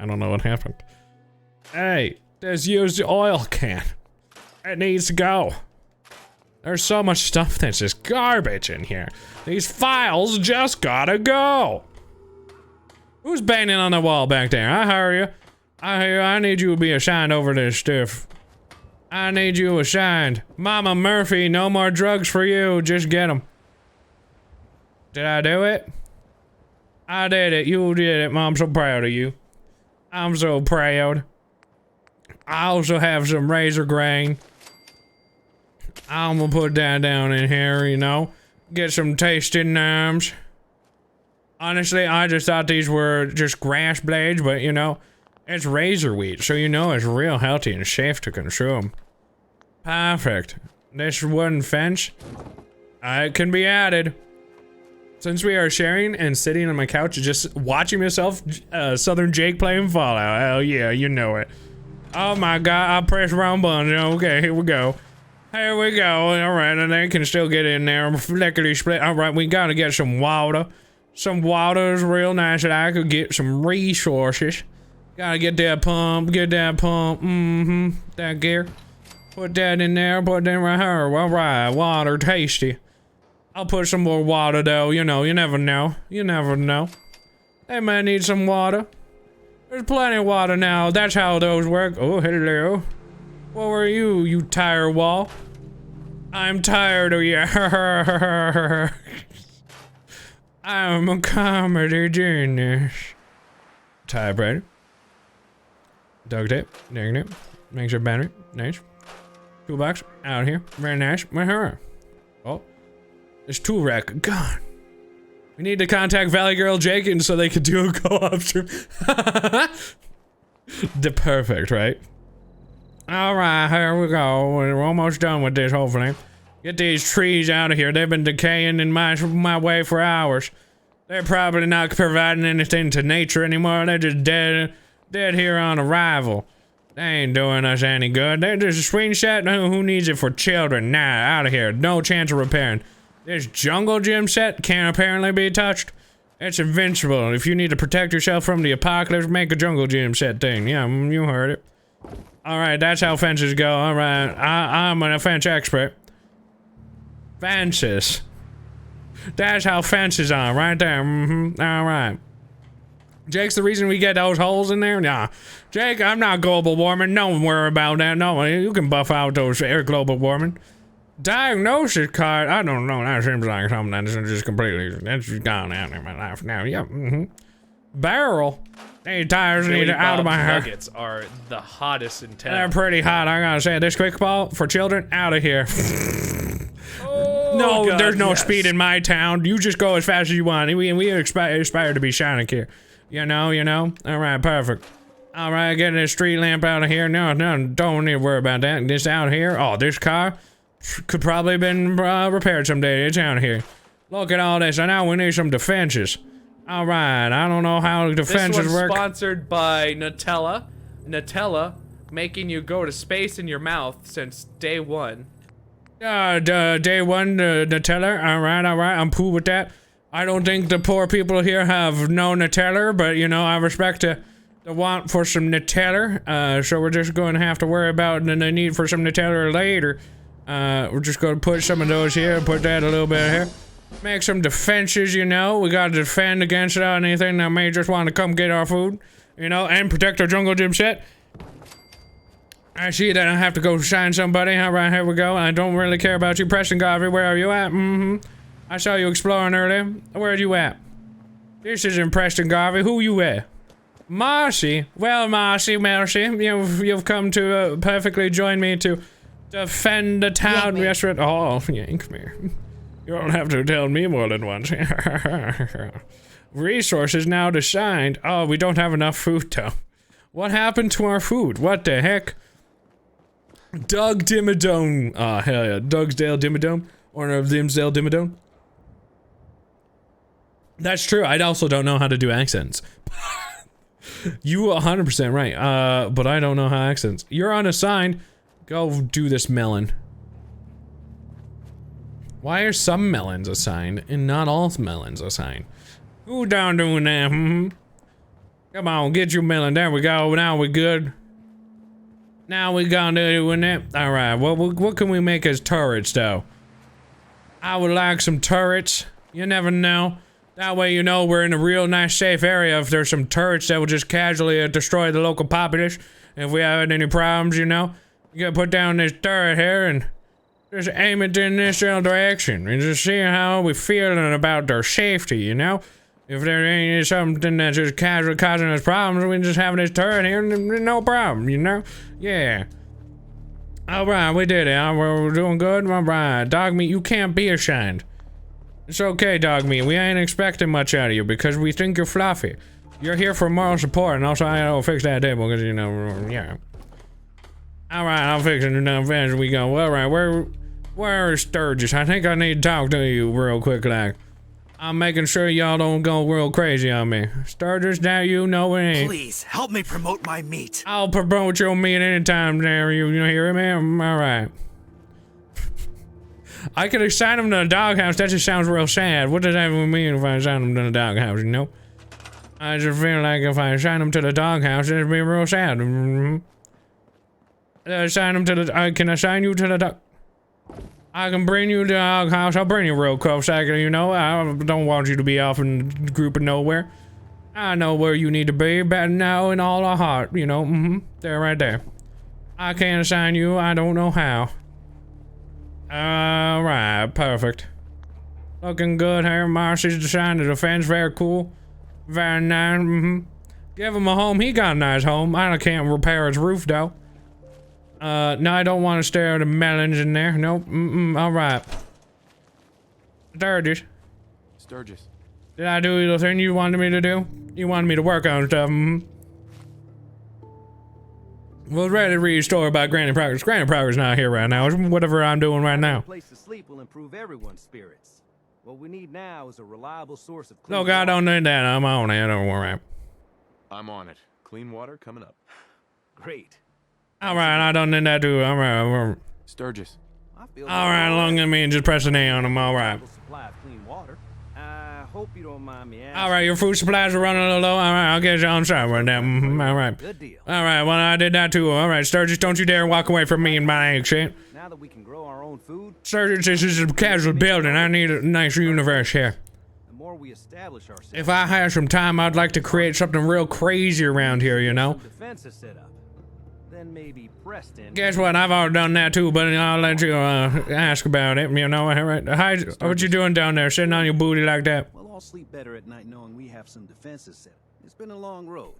I don't know what happened. Hey, this used oil can. It needs to go. There's so much stuff that's just garbage in here. These files just gotta go. Who's banging on the wall back there? I hear you. I need you to be assigned over this stuff. I need you assigned. Mama Murphy, no more drugs for you. Just get them. Did I do it? I did it. You did it, Mom. I'm so proud of you. I'm so proud. I also have some razor grain. I'm gonna put that down in here, you know. Get some tasting names. Honestly, I just thought these were just grass blades, but you know, it's razor wheat, so you know it's real healthy and safe to consume. Perfect. This wooden fence, it can be added. Since we are sharing and sitting on my couch just watching myself, Southern Jake playing Fallout. Hell yeah, you know it. Oh my god, I pressed the wrong button. Okay, here we go. Here we go. Alright, and they can still get in there. Lickety split. Alright, we gotta get some water. Some water is real nice that I could get some resources. Gotta get that pump, that gear. Put that in there, put that right here. Alright, water, tasty. I'll put some more water though, you know, you never know. You never know. They might need some water. There's plenty of water now, that's how those work. Oh, hello. What were you, you tire wall? I'm tired of you. I'm a comedy genius. Typewriter. Duct tape. Dang it. Makes your battery. Nice. Toolbox. Out here. Very nice. Oh. There's tool rack. God. We need to contact Valley Girl Jenkins so they could do a co-op stream. The perfect, right? Alright, here we go. We're almost done with this, hopefully. Get these trees out of here. They've been decaying in my way for hours. They're probably not providing anything to nature anymore. They're just dead here on arrival. They ain't doing us any good. They're just a swing set. Who needs it for children? Nah, out of here. No chance of repairing. This jungle gym set can't apparently be touched. It's invincible. If you need to protect yourself from the apocalypse, make a jungle gym set thing. Yeah, you heard it. Alright, that's how fences go. Alright, I'm a fence expert. Fences. That's how fences are, right there. Alright. Jake's the reason we get those holes in there? Nah. Jake, I'm not global warming. Don't worry about that. No, you can buff out those air global warming. Diagnosis card. I don't know. That seems like something that's just completely, that's just gone out in my life now. Yep. Barrel. These tires need out of my hair. Nuggets are the hottest in town. They're pretty hot, I gotta say. This quick ball for children, out of here. No, God, there's no speed in my town. You just go as fast as you want. We aspire to be shining here. You know? Alright, perfect. Alright, get this street lamp out of here. No, don't need to worry about that. This out here. Oh, this car could probably have been repaired someday. It's out here. Look at all this. And now we need some defenses. Alright, I don't know how defenses work. This one's sponsored by Nutella. Nutella making you go to space in your mouth since day one. Day one, Nutella. Alright, I'm cool with that. I don't think the poor people here have no Nutella, but you know, I respect the want for some Nutella. So we're just going to have to worry about the need for some Nutella later. We're just going to put some of those here, put that a little bit here. Make some defenses, you know. We gotta defend against anything that may just want to come get our food, you know, and protect our jungle gym set. I see that I have to go shine somebody. Alright, here we go. I don't really care about you, Preston Garvey. Where are you at? I saw you exploring earlier. Where are you at? This isn't Preston Garvey. Who you with? Marcy? Well, Marcy, you've come to perfectly join me to defend the town. Yes, right. Oh, yank me. You don't have to tell me more than once. Resources now assigned. Oh, we don't have enough food, though. What happened to our food? What the heck? Doug Dimmadome. Oh, hell yeah. Dougsdale Dimmadome. Or Dimsdale Dimmadome. That's true. I also don't know how to do accents. You 100% right. But I don't know how accents. You're unassigned. Go do this melon. Why are some melons assigned and not all melons assigned? Who down doing that? Come on, get your melon. There we go. Now we're good. Now we gonna doing that. All right. What can we make as turrets though? I would like some turrets. You never know. That way you know we're in a real nice safe area if there's some turrets that will just casually destroy the local populace. If we have any problems, you know, you gotta put down this turret here and just aim it in this direction and just see how we feeling about their safety, you know? If there ain't something that's just casually causing us problems, we just have this turret here and no problem, you know? Yeah. Alright, we did it. We're doing good. Alright, dog meat, you can't be ashamed. It's okay, dog meat. We ain't expecting much out of you because we think you're fluffy. You're here for moral support, and also I'll fix that table because, you know, yeah. Alright, I'll fix it enough as we go. Alright, where is Sturgis? I think I need to talk to you real quick, like. I'm making sure y'all don't go real crazy on me. Sturgis, now you know it ain't. Please, help me promote my meat. I'll promote your meat anytime there, you hear me? Alright. I could assign him to a doghouse. That just sounds real sad. What does that even mean if I assign him to the doghouse, you know? I just feel like if I assign him to the doghouse, it'd be real sad. Assign him to the... I can assign you to the dog... I can bring you to the doghouse. I'll bring you real close, you know? I don't want you to be off in the group of nowhere. I know where you need to be, but now in all our heart, you know? There, right there. I can't assign you. I don't know how. Alright, perfect. Looking good here. Marcy's assigned to defense. Very cool. Very nice. Give him a home. He got a nice home. I can't repair his roof, though. No, I don't want to stare at the melons in there. Nope. Alright. Sturgis. Sturgis. Did I do the thing you wanted me to do? You wanted me to work on stuff. Well, ready to read a story about Granny Progress. Granny Progress not here right now. It's whatever I'm doing right now. A place to sleep will improve everyone's spirits. What we need now is a reliable source of clean Look, I don't need that. I'm on it. Don't worry. I'm on it. Clean water coming up. Great. Alright, I don't need that too. Alright. Sturgis. Alright, long as me just press an A on him. Alright. Supply of clean water. I hope you don't mind me asking. Alright, your food supplies are running a little low. Alright, I'll get you on side right now. Alright. Good deal. Alright, well, I did that too. Alright, Sturgis, don't you dare walk away from me and my egg shit. Now that we can grow our own food, Sturgis, this is a casual building. I need a nice universe here. the more we establish ourselves. If I had some time, I'd like to create something real crazy around here, you know? Defenses set up. Then maybe Preston. Guess what? I've already done that too, but I'll let you ask about it. You know, alright. Hi, what you doing down there, sitting on your booty like that? We'll all sleep better at night knowing we have some defenses set up. It's been a long road.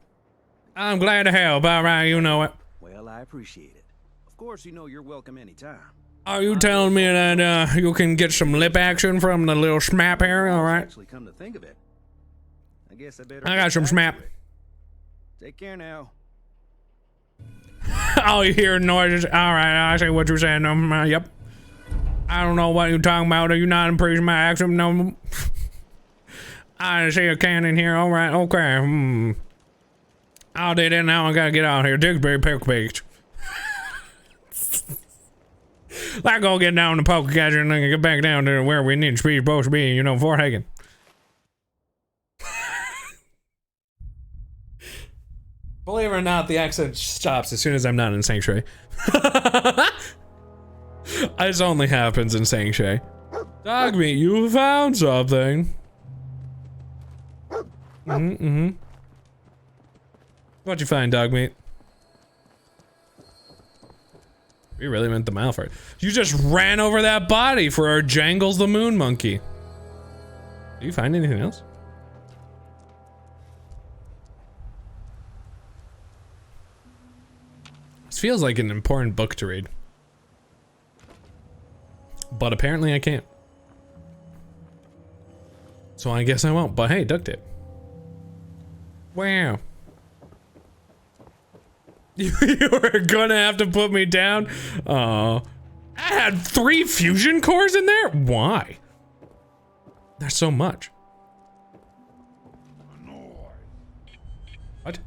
I'm glad to help. Alright, you know it. Well, I appreciate it. Of course, you know you're welcome anytime. Are you telling me that you can get some lip action from the little smap here? Alright. Actually, come to think of it, I guess I better. I got some smap. Take care now. All you hear noise. Alright, I see what you're saying. Yep. I don't know what you're talking about. Are you not impressing my accent? No. I see a cannon here. Alright, okay. I did it. Now I gotta get out here. Digsbury Pick Beach. Let's go get down to Poke Gadget and then get back down to where we need to be supposed to be, you know, Fort Hagen. Believe it or not, the accent stops as soon as I'm not in Sanctuary. This only happens in Sanctuary. Dog meat, you found something. What'd you find, dog meat? We really meant the mouth right. You just ran over that body for our Jangles the Moon Monkey. Do you find anything else? feels like an important book to read. But apparently I can't. So I guess I won't, but hey, duct tape. Wow. You were gonna have to put me down? I had 3 fusion cores in there? Why? That's so much. What?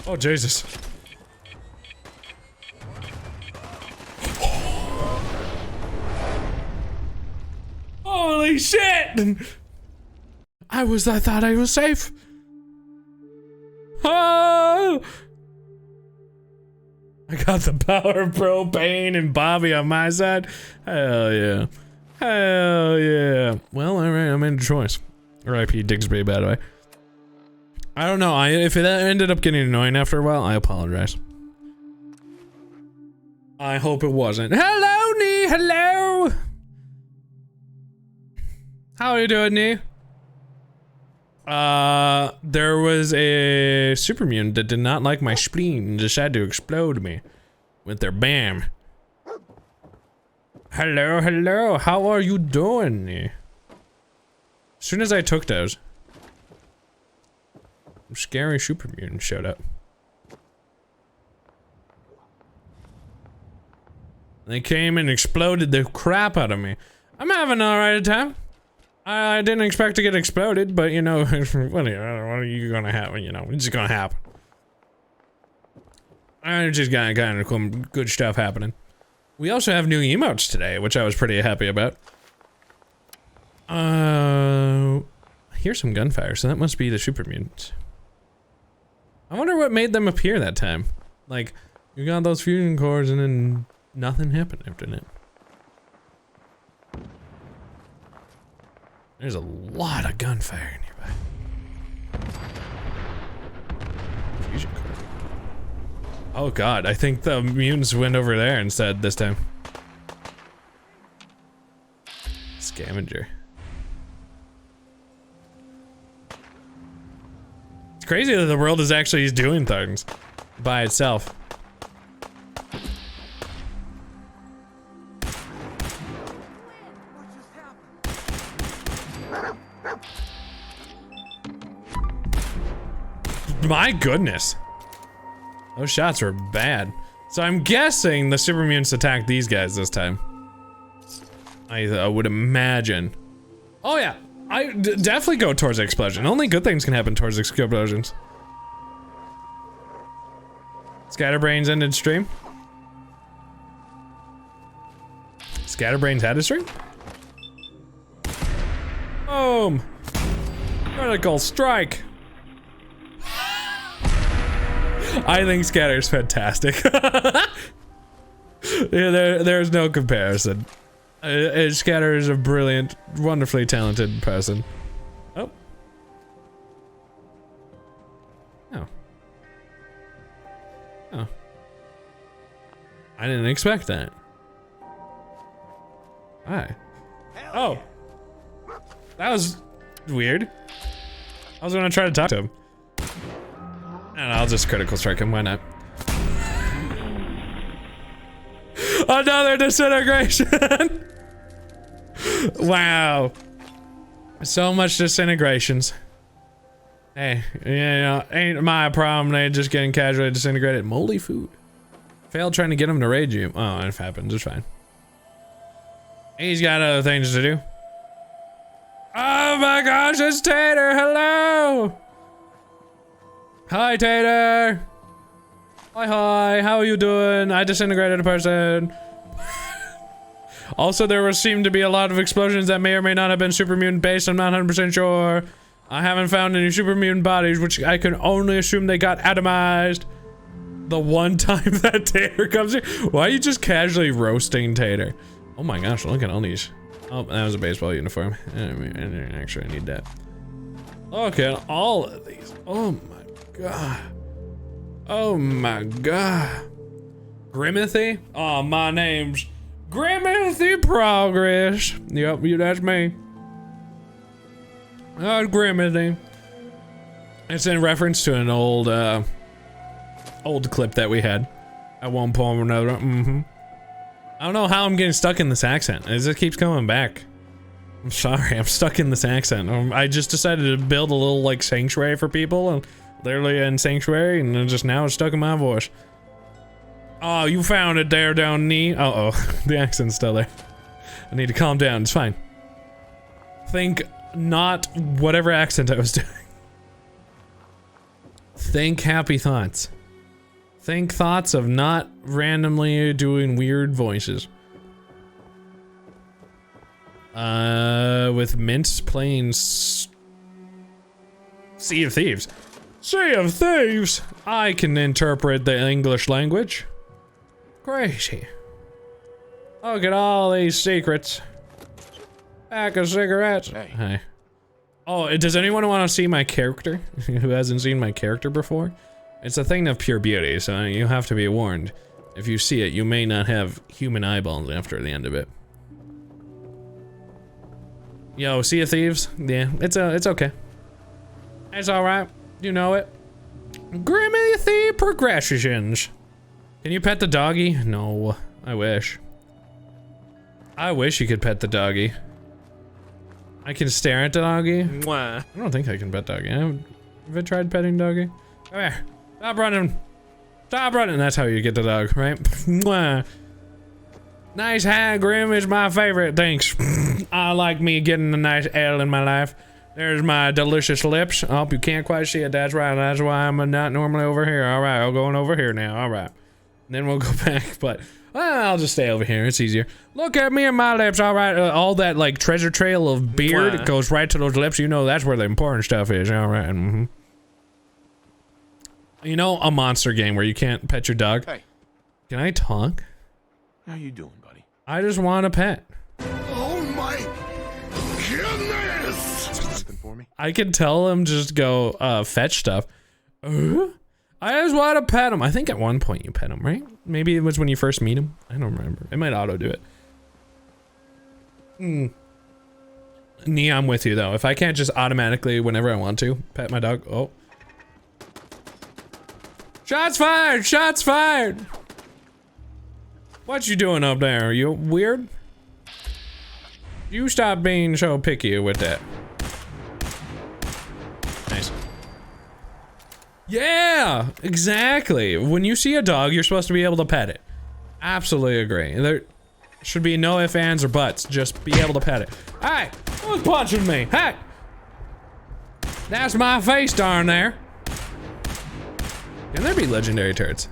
Oh, Jesus. Holy shit! I thought I was safe. Oh! I got the power of propane and Bobby on my side. Hell yeah. Hell yeah. Well, alright, I made a choice. R.I.P. Digsby, by the way. I don't know, if it ended up getting annoying after a while, I apologize. I hope it wasn't. Hello, Nee! Hello! How are you doing, Nee? There was a super mutant that did not like my spleen and decided to explode me with their BAM. Hello, hello, how are you doing, Nee? As soon as I took those, a scary super mutant showed up. They came and exploded the crap out of me. I'm having an alright time. I didn't expect to get exploded, but you know, what are you gonna happen? You know, it's just gonna happen. I just got kind of cool, good stuff happening. We also have new emotes today, which I was pretty happy about. Here's some gunfire, so that must be the super mutants. I wonder what made them appear that time. Like, you got those fusion cores and then nothing happened after that. There's a lot of gunfire nearby. Fusion core. Oh god, I think the mutants went over there instead this time. Scavenger. It's crazy that the world is actually doing things by itself. My goodness. Those shots were bad. So I'm guessing the super mutants attacked these guys this time. I would imagine. Oh yeah, I definitely go towards the explosion. Only good things can happen towards explosions. Scatterbrains ended stream. Scatterbrains had a stream? Boom! Vertical strike! I think Scatter's fantastic. Yeah, there's no comparison. Scatter is a brilliant, wonderfully talented person. Oh. Oh. Oh. I didn't expect that. Hi. Oh. That was weird. I was gonna try to talk to him. And I'll just critical strike him, why not? Another disintegration! Wow. So much disintegrations. Hey, you know, ain't my problem, they just getting casually disintegrated. Moldy food. Failed trying to get him to raid you. Oh, it happens, it's fine. He's got other things to do. Oh my gosh, it's Tater, hello! Hi, Tater! Hi, how are you doing? I disintegrated a person. Also, there seemed to be a lot of explosions that may or may not have been super mutant based, I'm not 100% sure. I haven't found any super mutant bodies, which I can only assume they got atomized. The one time that Tater comes in. Why are you just casually roasting Tater? Oh my gosh, look at all these. Oh, that was a baseball uniform. I didn't actually need that. Look at all of these. Oh my god. Oh my god. Grimothy? Oh, my name's Grimothy Progress. Yep, that's me. Oh, Grimmy. It's in reference to an old clip that we had at one point or another. I don't know how I'm getting stuck in this accent. It just keeps coming back. I'm sorry, I'm stuck in this accent. I just decided to build a little, like, sanctuary for people, and literally in sanctuary, and just now it's stuck in my voice. Oh, you found it there, down knee. Uh-oh, the accent's still there. I need to calm down, it's fine. Think not whatever accent I was doing. Think happy thoughts. Think thoughts of not randomly doing weird voices. With Mint playing Sea of Thieves. Sea of Thieves! I can interpret the English language. Crazy. Look at all these secrets. Pack of cigarettes. Hey. Hi. Oh, does anyone want to see my character? Who hasn't seen my character before? It's a thing of pure beauty, so you have to be warned. If you see it, you may not have human eyeballs after the end of it. Yo, Sea of Thieves? Yeah, it's okay. It's alright. You know it. Grimmy Thief progressions. Can you pet the doggy? No, I wish. I wish you could pet the doggy. I can stare at the doggy. Mwah. I don't think I can pet doggy. Have I tried petting doggy? Come here. Stop running. Stop running. That's how you get the dog, right? Mwah. Nice hand, Grim is my favorite. Thanks. I like me getting a nice L in my life. There's my delicious lips. Oh, you can't quite see it. That's right. That's why I'm not normally over here. All right, I'm going over here now. All right. Then we'll go back, but I'll just stay over here. It's easier. Look at me and my lips. All right. All that like treasure trail of beard goes right to those lips. You know that's where the important stuff is. All right. You know, a monster game where you can't pet your dog. Hey. Can I talk? How you doing, buddy? I just want a pet. Oh my goodness! Something for me? I can tell him just go fetch stuff. I just want to pet him. I think at one point you pet him, right? Maybe it was when you first meet him. I don't remember. It might auto do it. Nee, I'm with you though. If I can't just automatically, whenever I want to, pet my dog. Oh. Shots fired! Shots fired! What you doing up there? Are you weird? You stop being so picky with that. Nice. Yeah, exactly. When you see a dog, you're supposed to be able to pet it. Absolutely agree. There should be no ifs, ands, or buts. Just be able to pet it. Hey, who's punching me? Hey! That's my face down there. Can there be legendary turrets?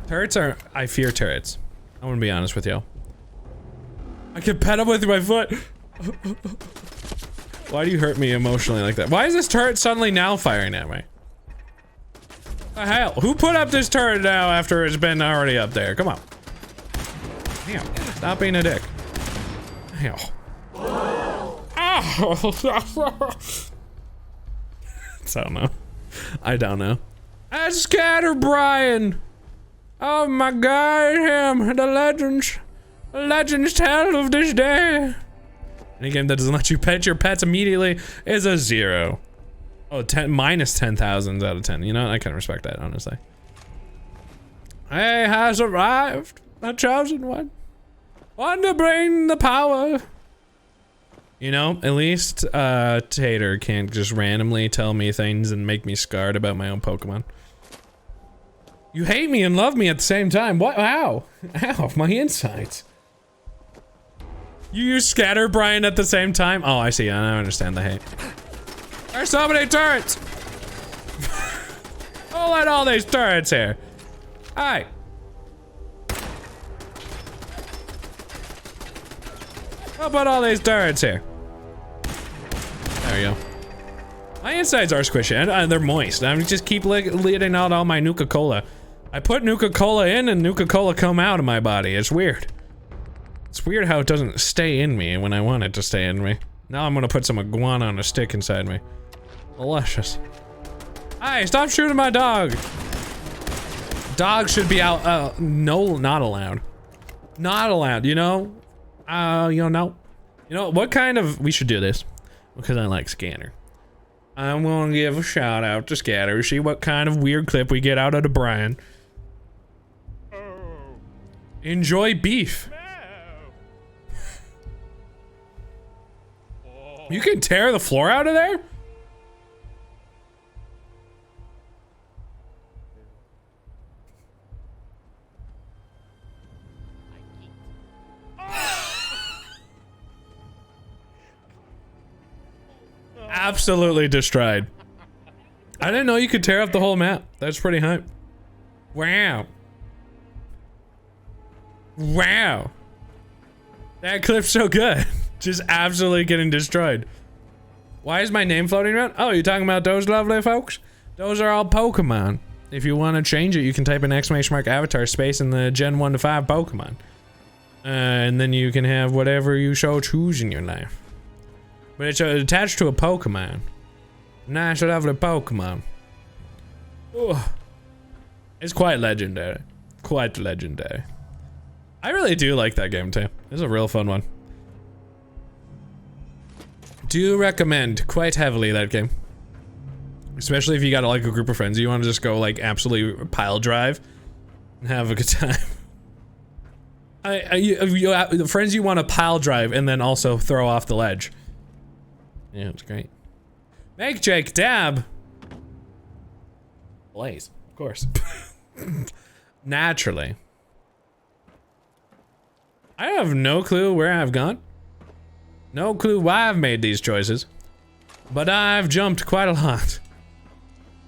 Turrets are... I fear turrets. I want to be honest with you. I can pet him with my foot. Why do you hurt me emotionally like that? Why is this turret suddenly now firing at me? The hell? Who put up this turret now after it's been already up there? Come on. Damn. Stop being a dick. Damn. I don't know. I don't know. Scatter Brian. Oh my god, him. The legends tell of this day. Any game that doesn't let you pet your pets immediately is a 0. Oh, minus 10,000 out of 10. You know, I can respect that, honestly. Hey, has arrived. A chosen one. One to bring the power. You know, at least Tater can't just randomly tell me things and make me scarred about my own Pokemon. You hate me and love me at the same time. What? Ow. Ow, my insides. You use Scatter Brian at the same time? Oh, I see. I understand the hate. There's so many turrets. Don't let all these turrets here. Hi. How about all these turrets here? There you go. My insides are squishy and they're moist. I just keep letting out all my Nuka-Cola. I put Nuka-Cola in and Nuka-Cola come out of my body. It's weird. It's weird how it doesn't stay in me when I want it to stay in me. Now I'm gonna put some iguana on a stick inside me. Delicious. Hey, stop shooting my dog. Dogs should be out, no, not allowed. Not allowed, you know? You know, what kind of, we should do this. Because I like Scanner. I'm gonna give a shout out to Scatter, see what kind of weird clip we get out of the Brian. Enjoy beef. You can tear the floor out of there? Absolutely destroyed. I didn't know you could tear up the whole map. That's pretty hype. Wow. Wow. That clip's so good. Just absolutely getting destroyed. Why is my name floating around? Oh, you're talking about those lovely folks? Those are all Pokemon. If you want to change it, you can type in ! avatar space in the Gen 1 to 5 Pokemon. And then you can have whatever you so choose in your life. But it's attached to a Pokemon. Nice, lovely Pokemon. Ooh. It's quite legendary. Quite legendary. I really do like that game too. It's a real fun one. Do recommend quite heavily that game. Especially if you got like a group of friends. You want to just go like absolutely pile drive and have a good time. The friends you want to pile drive and then also throw off the ledge. Yeah, it's great. Make Jake dab. Blaze, of course. Naturally. I have no clue where I've gone. No clue why I've made these choices. But I've jumped quite a lot.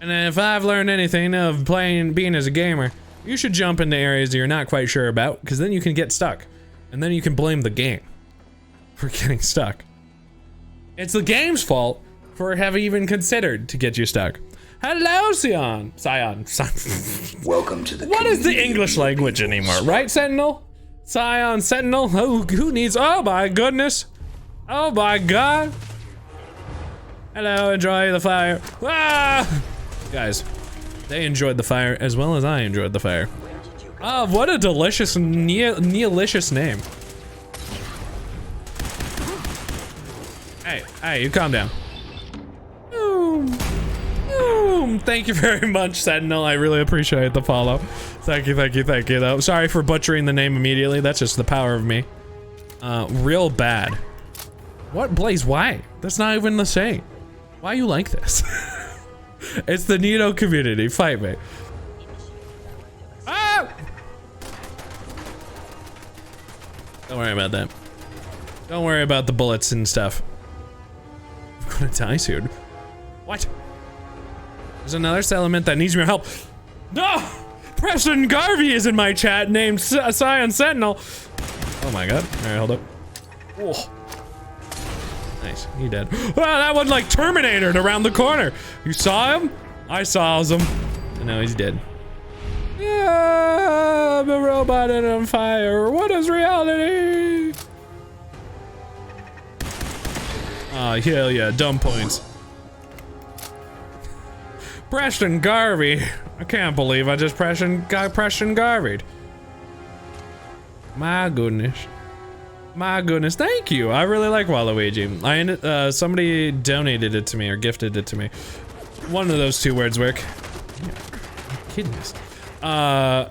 And if I've learned anything of being as a gamer, you should jump into areas that you're not quite sure about, because then you can get stuck. And then you can blame the game for getting stuck. It's the game's fault for having even considered to get you stuck. Hello, Sion. Welcome to the What is the English language anymore, right, Sentinel? Sion, Sentinel, who needs, oh my goodness. Oh my god. Hello, enjoy the fire. Ah! Guys, they enjoyed the fire as well as I enjoyed the fire. Oh, what a delicious, neolicious name. Hey, you calm down. Thank you very much, Sentinel. I really appreciate the follow. Thank you, though. Sorry for butchering the name immediately. That's just the power of me. Real bad. What, Blaze, why? That's not even the same. Why you like this? It's the Nito community. Fight me. Ah! Don't worry about that. Don't worry about the bullets and stuff. I'm gonna die soon. What? There's another settlement that needs your help. No! Preston Garvey is in my chat named Sion Sentinel. Oh my god. Alright, hold up. Oh. Nice, he dead. Oh, that one like Terminatored around the corner. You saw him? I saw him. And now he's dead. Yeah, I'm a robot and on fire. What is reality? Oh, hell yeah, dumb points. Preston Garvey. I can't believe I just got Preston Garvey'd. My goodness. My goodness, thank you. I really like Waluigi. Somebody donated it to me or gifted it to me. One of those two words work. Goodness. And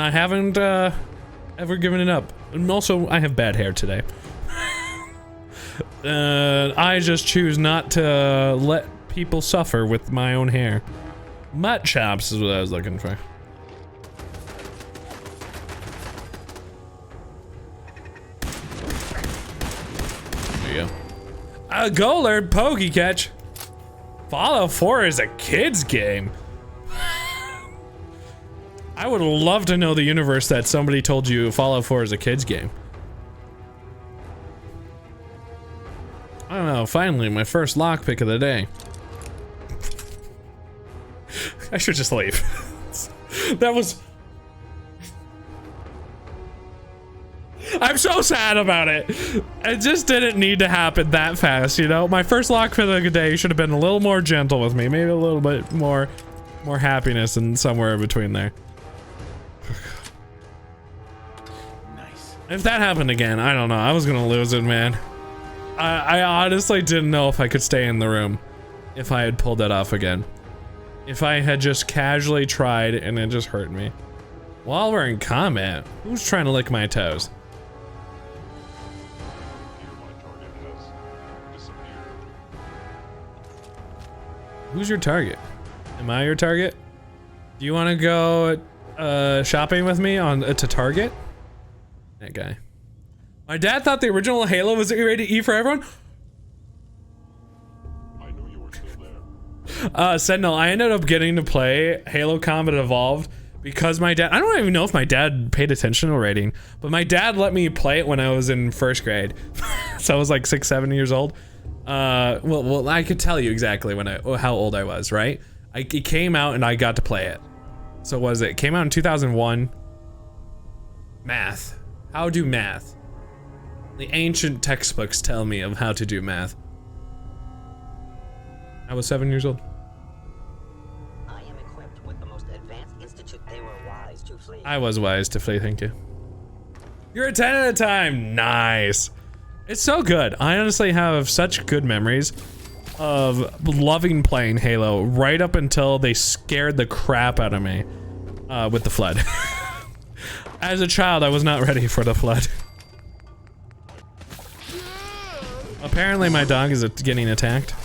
I haven't ever given it up. And also, I have bad hair today. I just choose not to let people suffer with my own hair. Mutt chops is what I was looking for. There you go. A Golard Pokey Catch. Fallout 4 is a kid's game. I would love to know the universe that somebody told you Fallout 4 is a kid's game. I don't know, finally, my first lockpick of the day. I should just leave. That was... I'm so sad about it. It just didn't need to happen that fast, you know? My first lockpick of the day should have been a little more gentle with me. Maybe a little bit more happiness and somewhere in between there. Nice. If that happened again, I don't know. I was gonna lose it, man. I honestly didn't know if I could stay in the room. if I had pulled that off again. If I had just casually tried and it just hurt me. While we're in combat, who's trying to lick my toes? Who's your target? Am I your target? Do you want to go shopping with me on to Target? That guy. My dad thought the original Halo was rated E for everyone. I knew you were still there. Sentinel, I ended up getting to play Halo Combat Evolved because my dad, I don't even know if my dad paid attention to rating, but my dad let me play it when I was in 1st grade. So I was like 6, 7 years old. Well, I could tell you exactly how old I was, right? It came out and I got to play it. So was it came out in 2001? Math. How do math? The ancient textbooks tell me of how to do math. I was 7 years old. I am equipped with the most advanced institute. They were wise to flee. I was wise to flee, thank you. You're a 10 at a time. Nice. It's so good. I honestly have such good memories of loving playing Halo right up until they scared the crap out of me with the flood. As a child, I was not ready for the flood. Apparently my dog is getting attacked.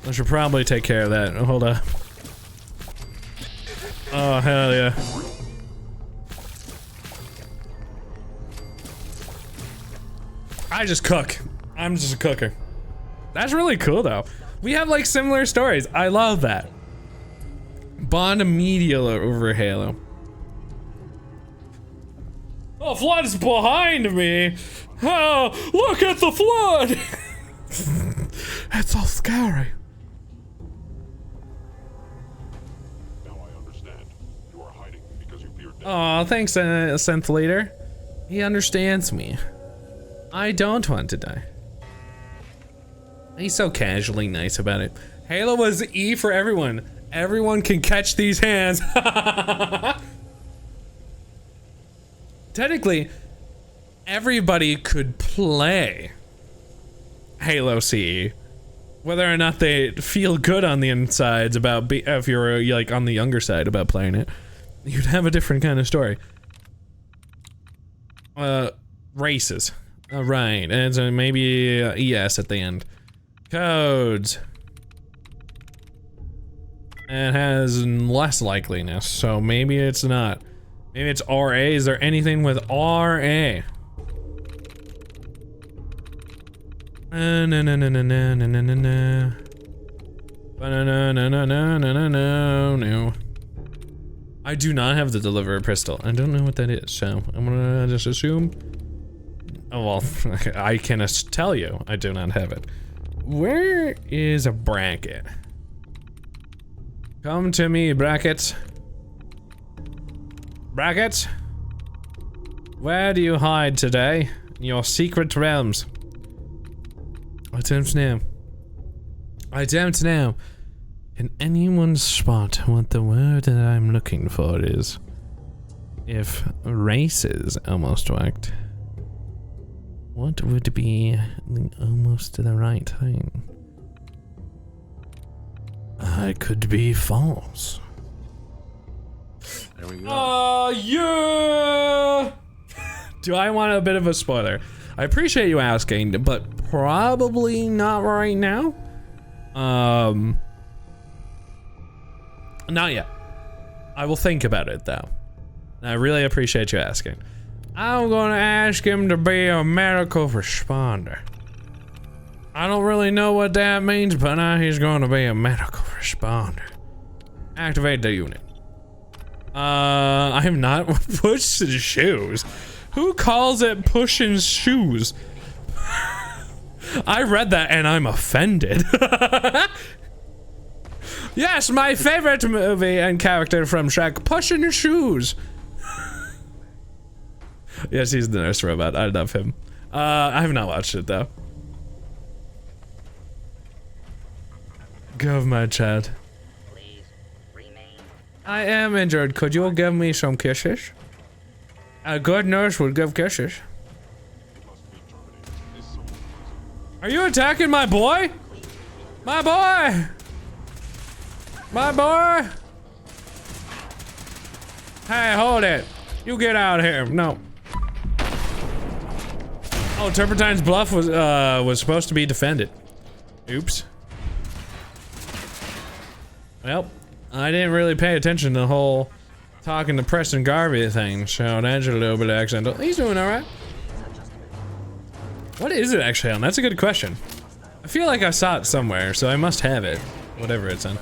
I should probably take care of that. Hold up. Oh, hell yeah. I just cook. I'm just a cooker. That's really cool though. We have like similar stories. I love that. Bond immediately over Halo. Oh, flood's behind me. Oh, look at the flood. It's so scary. Now I understand. You are hiding because you fear death. Aw, thanks, Synth Leader. He understands me. I don't want to die. He's so casually nice about it. Halo was E for everyone. Everyone can catch these hands. Technically, everybody could play Halo CE. Whether or not they feel good on the insides about if you're like on the younger side about playing it, you'd have a different kind of story. Races. Right, and so maybe ES at the end. Codes. It has less likeliness, so maybe it's not. Maybe it's RA. Is there anything with RA? No, no, no, no, no, no, no, no, no, no. No, no, no, no, no, no, no. I do not have the Deliverer Pistol. I don't know what that is, so I'm gonna just assume. Oh, well, I can tell you I do not have it. Where is a bracket? Come to me, brackets. Brackets? Where do you hide today? In your secret realms. I don't know. I don't know. Can anyone spot what the word that I'm looking for is? If races almost worked. What would be almost the right thing? I could be false. There we go. Oh, yeah! Do I want a bit of a spoiler? I appreciate you asking, but probably not right now. Not yet. I will think about it though. I really appreciate you asking. I'm gonna ask him to be a medical responder. I don't really know what that means, but now he's gonna be a medical responder. Activate the unit. I have not pushed the shoes. Who calls it pushing shoes? I read that and I'm offended. Yes, my favorite movie and character from Shrek, pushing shoes. Yes, he's the nurse robot. I love him. I have not watched it though. Give my child. Please remain. I am injured. Could you give me some kisses? A good nurse would give kisses. Are you attacking my boy? My boy! Bye, boy. Hey, hold it. You get out of here. No. Oh, Turpentine's Bluff was supposed to be defended. Oops. Well, I didn't really pay attention to the whole talking to Preston Garvey thing, so that's a little bit accidental. He's doing all right. What is it actually on? That's a good question. I feel like I saw it somewhere, so I must have it. Whatever it's on.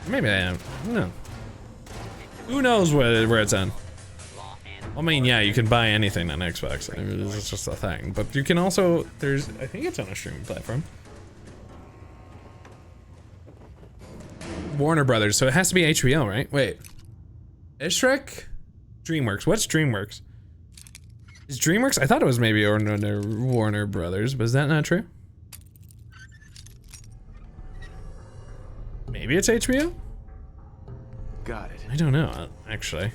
Maybe I am. I don't know. Who knows where it's on? I mean, yeah, you can buy anything on Xbox. It's just a thing. But you can also, I think it's on a streaming platform. Warner Brothers, so it has to be HBO, right? Wait. Is Shrek? DreamWorks. What's DreamWorks? Is DreamWorks? I thought it was maybe Warner Brothers, but is that not true? Maybe it's HBO? Got it. I don't know, actually.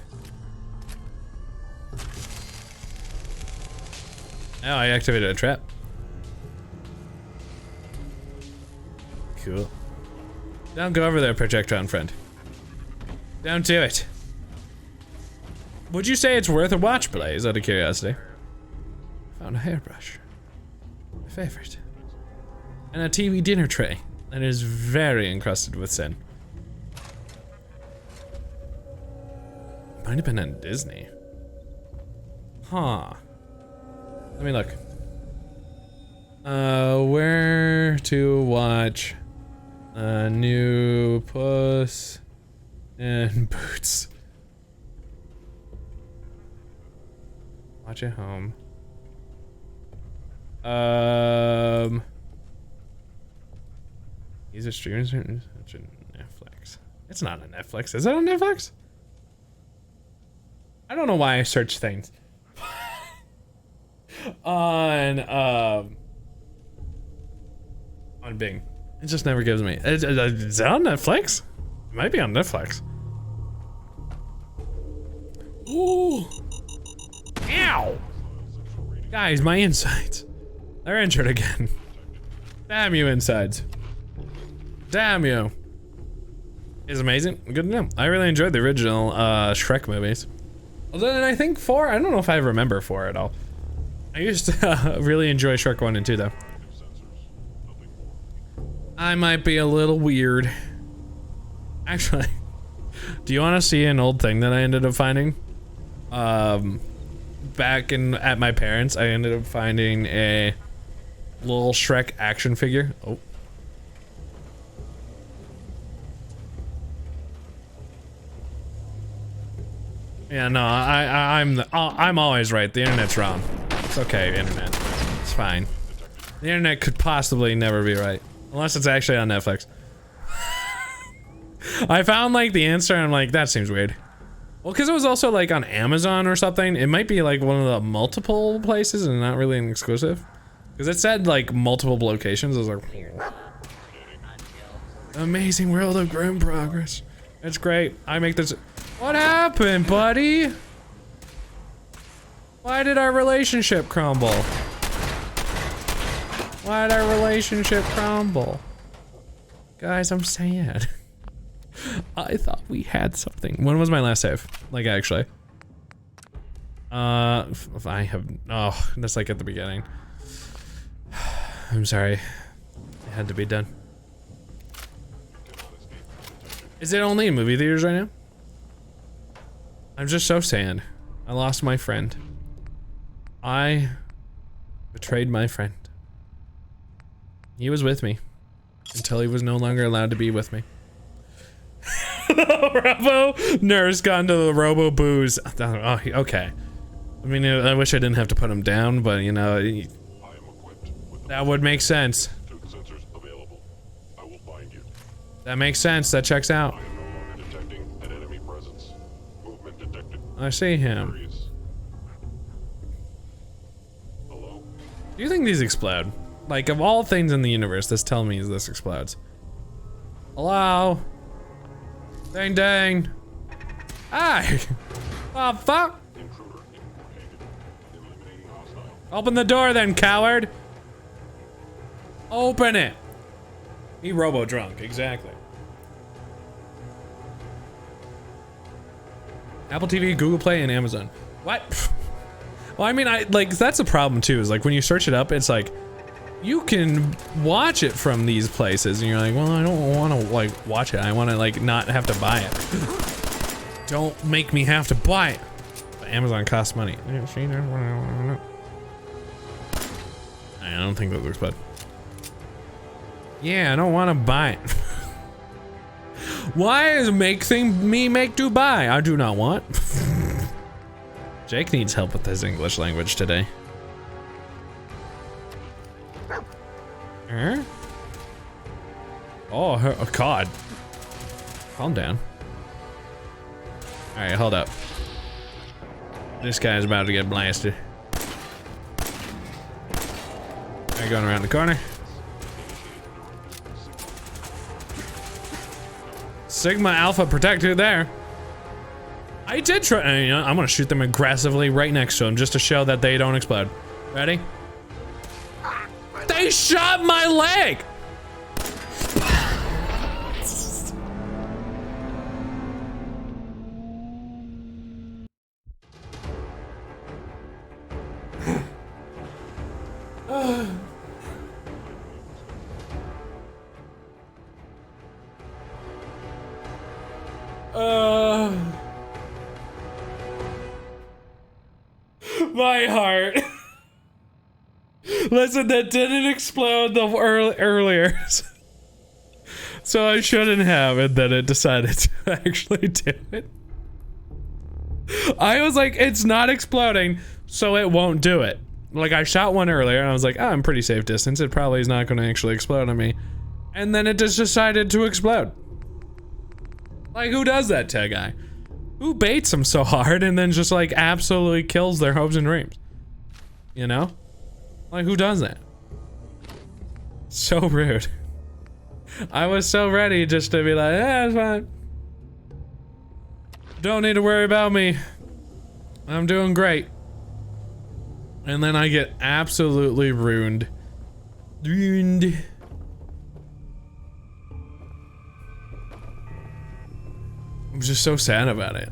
Oh, I activated a trap. Cool. Don't go over there, Projectron friend. Don't do it. Would you say it's worth a watch, Blaze, out of curiosity? Found a hairbrush. My favorite. And a TV dinner tray that is very encrusted with sin. Might have been on Disney. Huh. Let me look. Where to watch new Puss in Boots. Watch at home. These are streamers. Netflix. It's not on Netflix. Is it on Netflix? I don't know why I search things on Bing. It just never gives me. Is it on Netflix? It might be on Netflix. Ooh. Ow! Guys, my insides. They're injured again. Damn you, insides. Damn you. Is amazing. Good to know. I really enjoyed the original Shrek movies. Although then I think 4, I don't know if I remember 4 at all. I used to really enjoy Shrek 1 and 2 though. I might be a little weird. Actually, do you want to see an old thing that I ended up finding? Back at my parents', I ended up finding a little Shrek action figure. Oh. Yeah, no, I'm always right. The internet's wrong. It's okay, internet. It's fine. The internet could possibly never be right. Unless it's actually on Netflix. I found like the answer and I'm like, that seems weird. Well, because it was also like on Amazon or something. It might be like one of the multiple places and not really an exclusive. Because it said like multiple locations. I was like, amazing world of grim progress. It's great. I make this. What happened, buddy? Why did our relationship crumble? Why did our relationship crumble? Guys, I'm sad. I thought we had something. When was my last save? Like, actually. I have, oh, that's like at the beginning. I'm sorry. It had to be done. Is it only in movie theaters right now? I'm just so sad. I lost my friend. I betrayed my friend. He was with me until he was no longer allowed to be with me. Robo nurse got into the Robo booze. Oh, okay. I mean, I wish I didn't have to put him down, but you know, that would make sense. That makes sense. That checks out. I see him. Do you think these explode? Like, of all things in the universe, this tells me this explodes. Hello? Dang dang. Hey! Oh, fuck! Open the door then, coward! Open it! He robo-drunk, exactly. Apple TV, Google Play, and Amazon. What? Well, I mean, that's a problem too, is like when you search it up, it's like, you can watch it from these places, and you're like, well, I don't want to like watch it. I want to like not have to buy it. Don't make me have to buy it. But Amazon costs money. I don't think that looks bad. Yeah, I don't want to buy it. Why is me make do buy? I do not want. Jake needs help with his English language today. Oh God. Calm down. All right, hold up. This guy's about to get blasted. All right, going around the corner. Sigma Alpha protected there. I did try. You know, I'm gonna shoot them aggressively right next to them just to show that they don't explode. Ready? They shot my leg! My heart. Listen, that didn't explode the earlier. So I shouldn't have, and then it decided to actually do it. I was like, it's not exploding, so it won't do it. Like, I shot one earlier, and I was like, oh, I'm pretty safe distance. It probably is not going to actually explode on me. And then it just decided to explode. Like, who does that to a guy? Who baits them so hard and then just, like, absolutely kills their hopes and dreams? You know? Like, who does that? So rude. I was so ready just to be like, yeah, it's fine. Don't need to worry about me. I'm doing great. And then I get absolutely ruined. Ruined. I'm just so sad about it.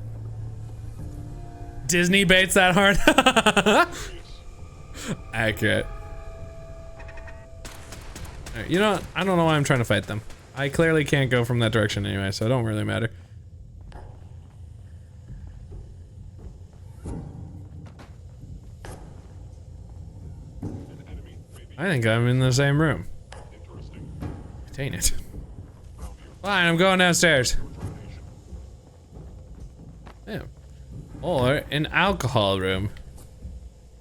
Disney baits that hard? Accurate. Right, you know what? I don't know why I'm trying to fight them. I clearly can't go from that direction anyway, so it don't really matter. I think I'm in the same room. Dang it. Fine, I'm going downstairs. Yeah. Or an alcohol room.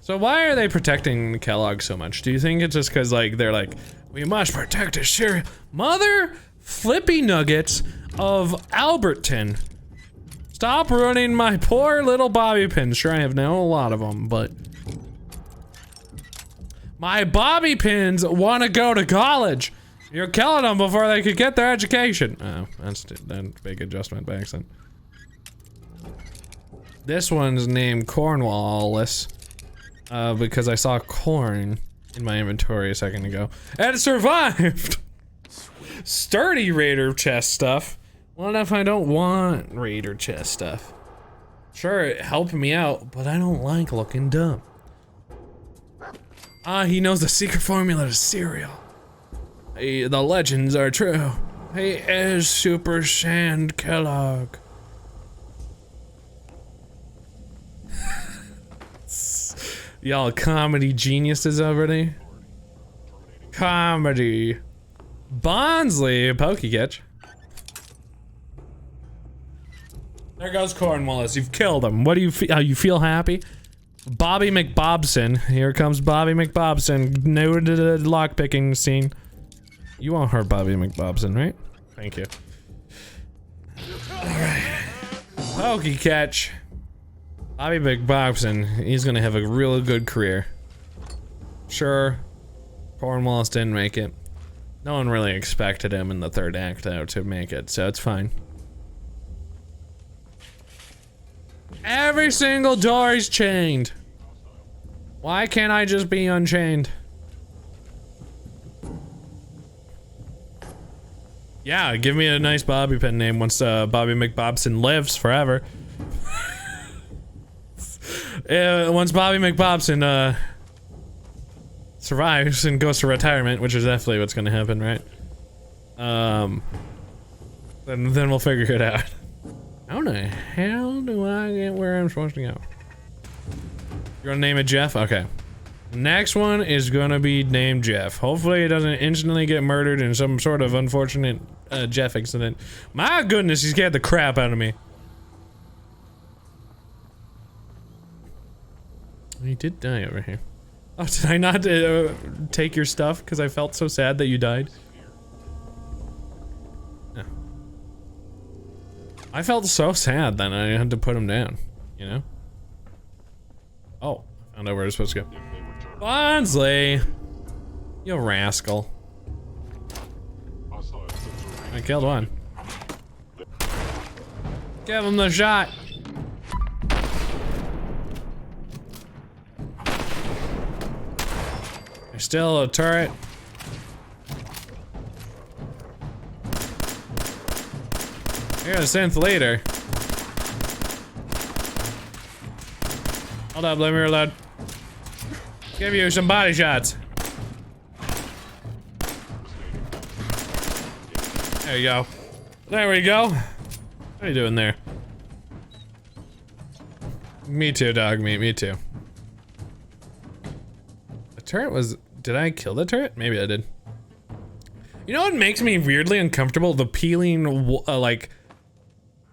So why are they protecting Kellogg so much? Do you think it's just because, like, they're like, we must protect a cereal. Mother flippy nuggets of Alberton. Stop ruining my poor little bobby pins. Sure, I have now a lot of them, but my bobby pins want to go to college. You're killing them before they could get their education. Oh, that's a big adjustment by accident. This one's named Cornwallis, because I saw corn in my inventory a second ago, and it survived. Sturdy Raider chest stuff. What if I don't want Raider chest stuff? Sure, it helped me out, but I don't like looking dumb. Ah, he knows the secret formula to cereal. Hey, the legends are true. He is Super Sand Kellogg. Y'all comedy geniuses already? Comedy. Bonsley, Pokecatch. There goes Cornwallis. You've killed him. What do you feel? You feel happy? Bobby McBobson. Here comes Bobby McBobson. New to the lockpicking scene. You won't hurt Bobby McBobson, right? Thank you. Alright. Pokecatch. Bobby McBobson. He's gonna have a real good career. Sure. Cornwallis didn't make it. No one really expected him in the third act, though, to make it, so it's fine. Every single door is chained. Why can't I just be unchained? Yeah, give me a nice bobby pin name once Bobby McBobson lives forever. Once Bobby McBobson survives and goes to retirement, which is definitely what's gonna happen, right? Then we'll figure it out. How the hell do I get where I'm supposed to go? You wanna name it Jeff? Okay. Next one is gonna be named Jeff. Hopefully he doesn't instantly get murdered in some sort of unfortunate Jeff incident. My goodness, he scared the crap out of me. He did die over here. Oh, did I not take your stuff because I felt so sad that you died? No. I felt so sad that I had to put him down, you know? Oh, I found out where I was supposed to go. Bonsley! You rascal. I killed one. Give him the shot! There's still a turret. You're a synth leader. Hold up, let me reload. Give you some body shots. There you go. There we go. What are you doing there? Me too, dog meat, me too. The turret was... Did I kill the turret? Maybe I did. You know what makes me weirdly uncomfortable? The peeling, like...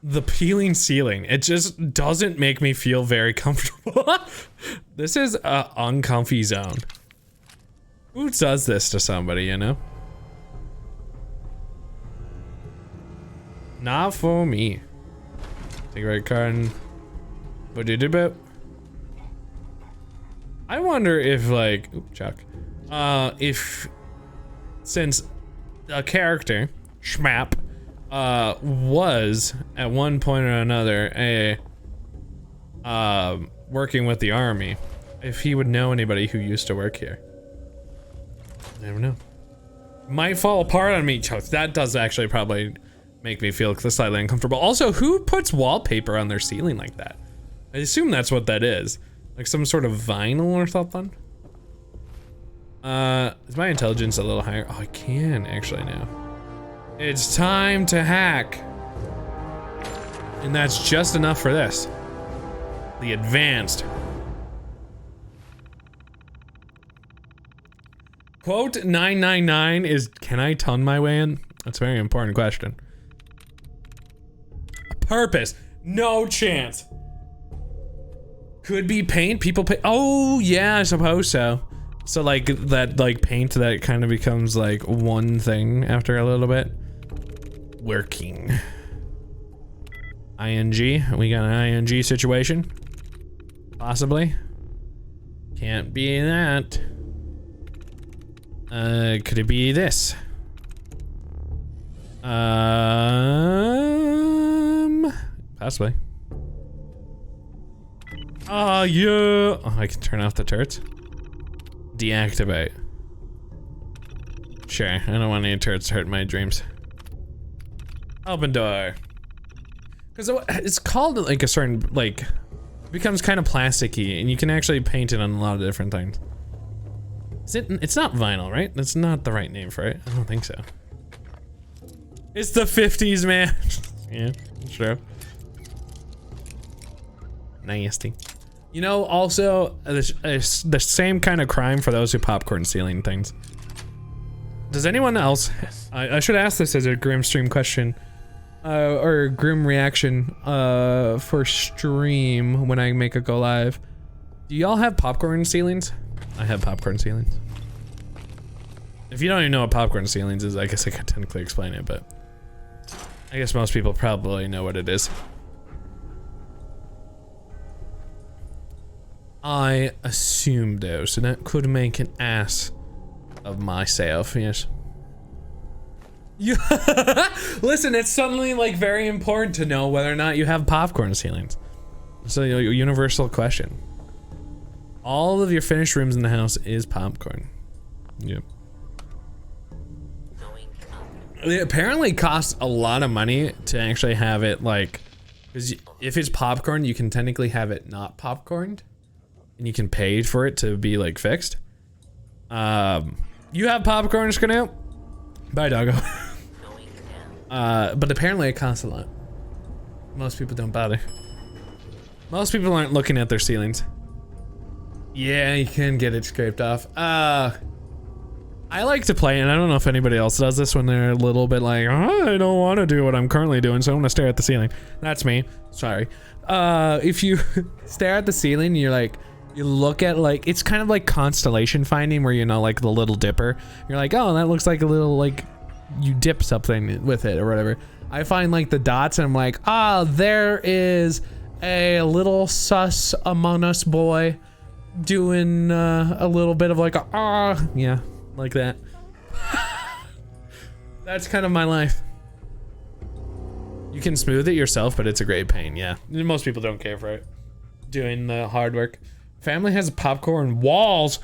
The peeling ceiling. It just doesn't make me feel very comfortable. This is a uncomfy zone. Who does this to somebody, you know? Not for me. Take a red card and... What did you do about? I wonder if, like... Oop, Chuck. If... Since a character, Schmap, was at one point or another working with the army, if he would know anybody who used to work here. I never know. Might fall apart on me. That does actually probably make me feel slightly uncomfortable. Also, who puts wallpaper on their ceiling like that? I assume that's what that is. Like some sort of vinyl or something? Is my intelligence a little higher? Oh, I can actually now. It's time to hack. And that's just enough for this. The advanced. Quote 999 is, can I ton my way in? That's a very important question. Purpose. No chance. Could be paint. People pay. Oh, yeah, I suppose so. So like that, like paint that kind of becomes like one thing after a little bit. Working. ING. We got an ING situation. Possibly. Can't be that. Could it be this? Possibly. Oh, yeah. Oh, I can turn off the turrets. Deactivate. Sure, I don't want any turrets to hurt my dreams. Open door. Because it's called like a certain, like, it becomes kind of plasticky and you can actually paint it on a lot of different things. Is it? It's not vinyl, right? That's not the right name for it. I don't think so. It's the 50s, man. Yeah, sure. Nasty. You know, also, the same kind of crime for those who popcorn stealing things. Does anyone else, I should ask this as a Grim stream question, or Grim reaction, for stream when I make a go live. Do y'all have popcorn ceilings? I have popcorn ceilings. If you don't even know what popcorn ceilings is, I guess I could technically explain it, but I guess most people probably know what it is. I assume though, so that could make an ass of myself, yes. Listen, it's suddenly like very important to know whether or not you have popcorn ceilings. It's a universal question. All of your finished rooms in the house is popcorn. Yep. It apparently costs a lot of money to actually have it like, because if it's popcorn, you can technically have it not popcorned. and you can pay for it to be like fixed. You have popcorn, Scanel? Bye, doggo. But apparently it costs a lot. Most people don't bother. Most people aren't looking at their ceilings. Yeah, you can get it scraped off. I like to play, and I don't know if anybody else does this when they're a little bit like, oh, I don't want to do what I'm currently doing, so I'm gonna stare at the ceiling. That's me. Sorry. If you stare at the ceiling, you're like, you look at like, it's kind of like constellation finding where you know like the Little Dipper. You're like, oh, that looks like a little like, you dip something with it or whatever. I find like the dots and I'm like, ah, there is a little sus Among Us boy doing a little bit of like a, yeah, like that. That's kind of my life. You can smooth it yourself, but it's a great pain, yeah. Most people don't care for it. Doing the hard work. Family has popcorn walls.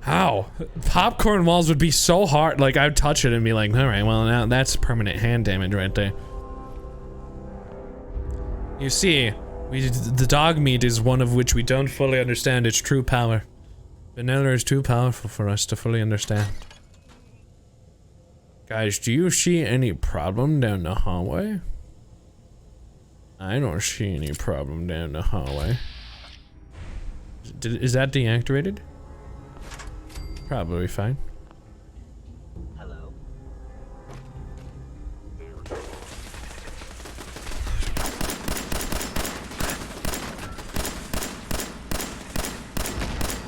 How? Popcorn walls would be so hard. Like, I'd touch it and be like, all right, well, now that's permanent hand damage right there. You see, the dog meat is one of which we don't fully understand its true power. Vanilla is too powerful for us to fully understand. Guys, do you see any problem down the hallway? I don't see any problem down the hallway. Is that deactivated? Probably fine. Hello.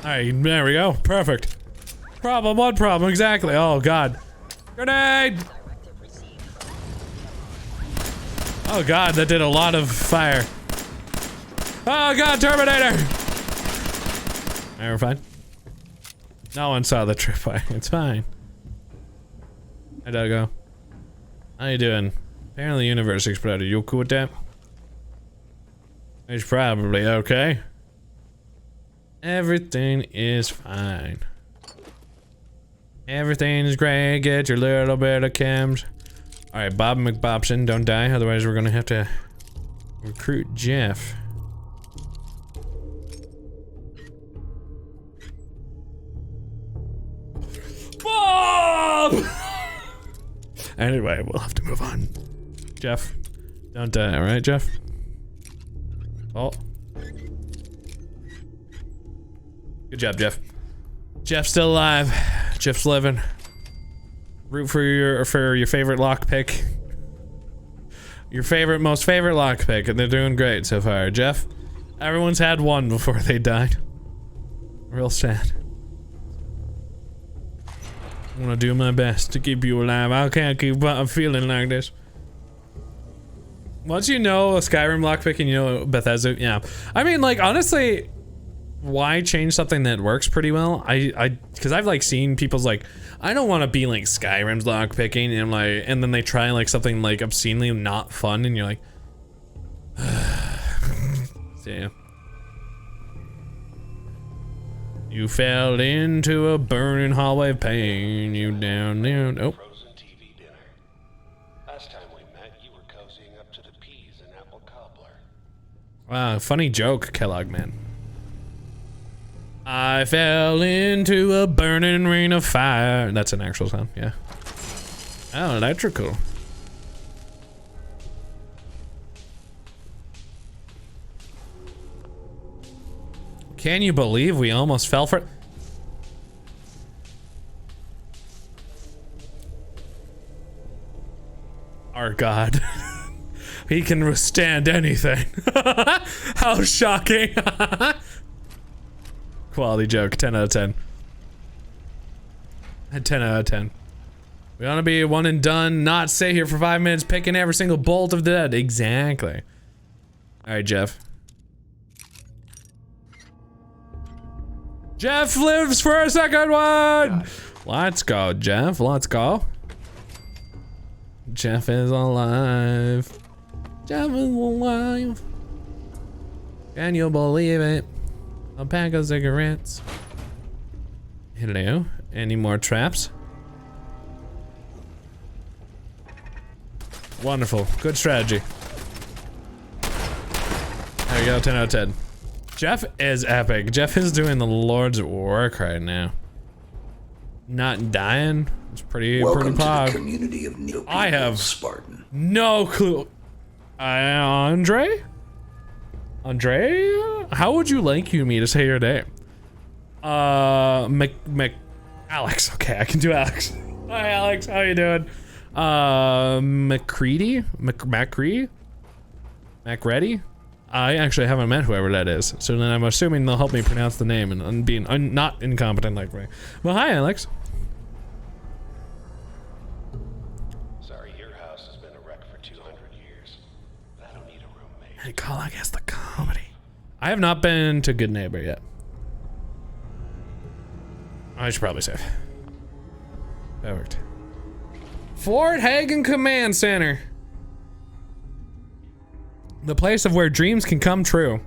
Alright, there we go. Perfect. Problem, what problem? Exactly. Oh, God. Grenade! Oh, God, that did a lot of fire. Oh, God, Terminator! Alright, we're fine. No one saw the tripwire. It's fine. Hi, Doggo. How you doing? Apparently the universe exploded. You cool with that? It's probably okay. Everything is fine. Everything is great. Get your little bit of chems. Alright, Bob McBobson, don't die. Otherwise we're gonna have to recruit Jeff. Bob! Anyway, we'll have to move on. Jeff, don't die, alright, Jeff? Oh. Good job, Jeff. Jeff's still alive. Jeff's living. Root for your favorite lockpick. Your most favorite lockpick, and they're doing great so far. Jeff, everyone's had one before they died. Real sad. I'm gonna do my best to keep you alive. I can't keep feeling like this. Once you know a Skyrim lockpick and you know Bethesda, yeah. I mean, like, honestly, why change something that works pretty well? Because I've like seen people's like, I don't want to be like Skyrim's lockpicking, and like, and then they try like something like obscenely not fun, and you're like, yeah. You fell into a burning hallway of pain. You down there. Oh. Frozen TV dinner. Last time we met, you were cozying up to the peas and apple cobbler. Wow, funny joke, Kellogg man. I fell into a burning ring of fire. That's an actual sound, yeah. Oh, electrical. Can you believe we almost fell for it? Our God. He can withstand anything. How shocking. Quality joke, 10 out of 10. 10 out of 10. We want to be one and done, not stay here for 5 minutes picking every single bolt of the dead. Exactly. Alright, Jeff. Jeff lives for a second one! Let's go, Jeff. Let's go. Jeff is alive. Jeff is alive. Can you believe it? A pack of cigarettes. Hello. Any more traps? Wonderful. Good strategy. There you go, 10 out of 10. Jeff is epic. Jeff is doing the Lord's work right now. Not dying. It's pretty pog. Community of Needle I have Spartan. No clue. Andre? Andre? How would you like me to say your name? Alex. Okay, I can do Alex. Hi, Alex. How you doing? McCready? MacReady? I actually haven't met whoever that is, so then I'm assuming they'll help me pronounce the name and being not incompetent like me. Well, hi, Alex. Sorry, your house has been a wreck for 200 years. I don't need a roommate. Hey, call, I guess, the comedy. I have not been to Good Neighbor yet. I should probably save. That worked. Fort Hagen Command Center. The place of where dreams can come true.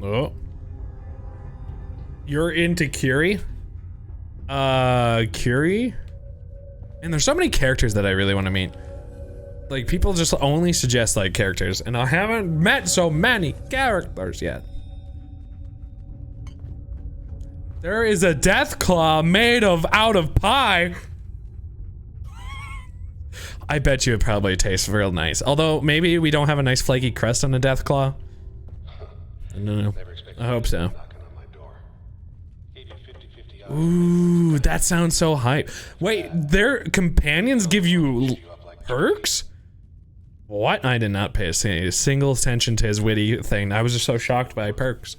Oh. You're into Curie? Curie? And there's so many characters that I really want to meet. Like, people just only suggest, like, characters, and I haven't met so many characters yet. There is a death claw made out of pie. I bet you it probably tastes real nice. Although, maybe we don't have a nice flaky crust on a death claw. I don't know. I hope so. Ooh, that sounds so hype. Wait, their companions give you perks? What? I did not pay a single attention to his witty thing. I was just so shocked by perks.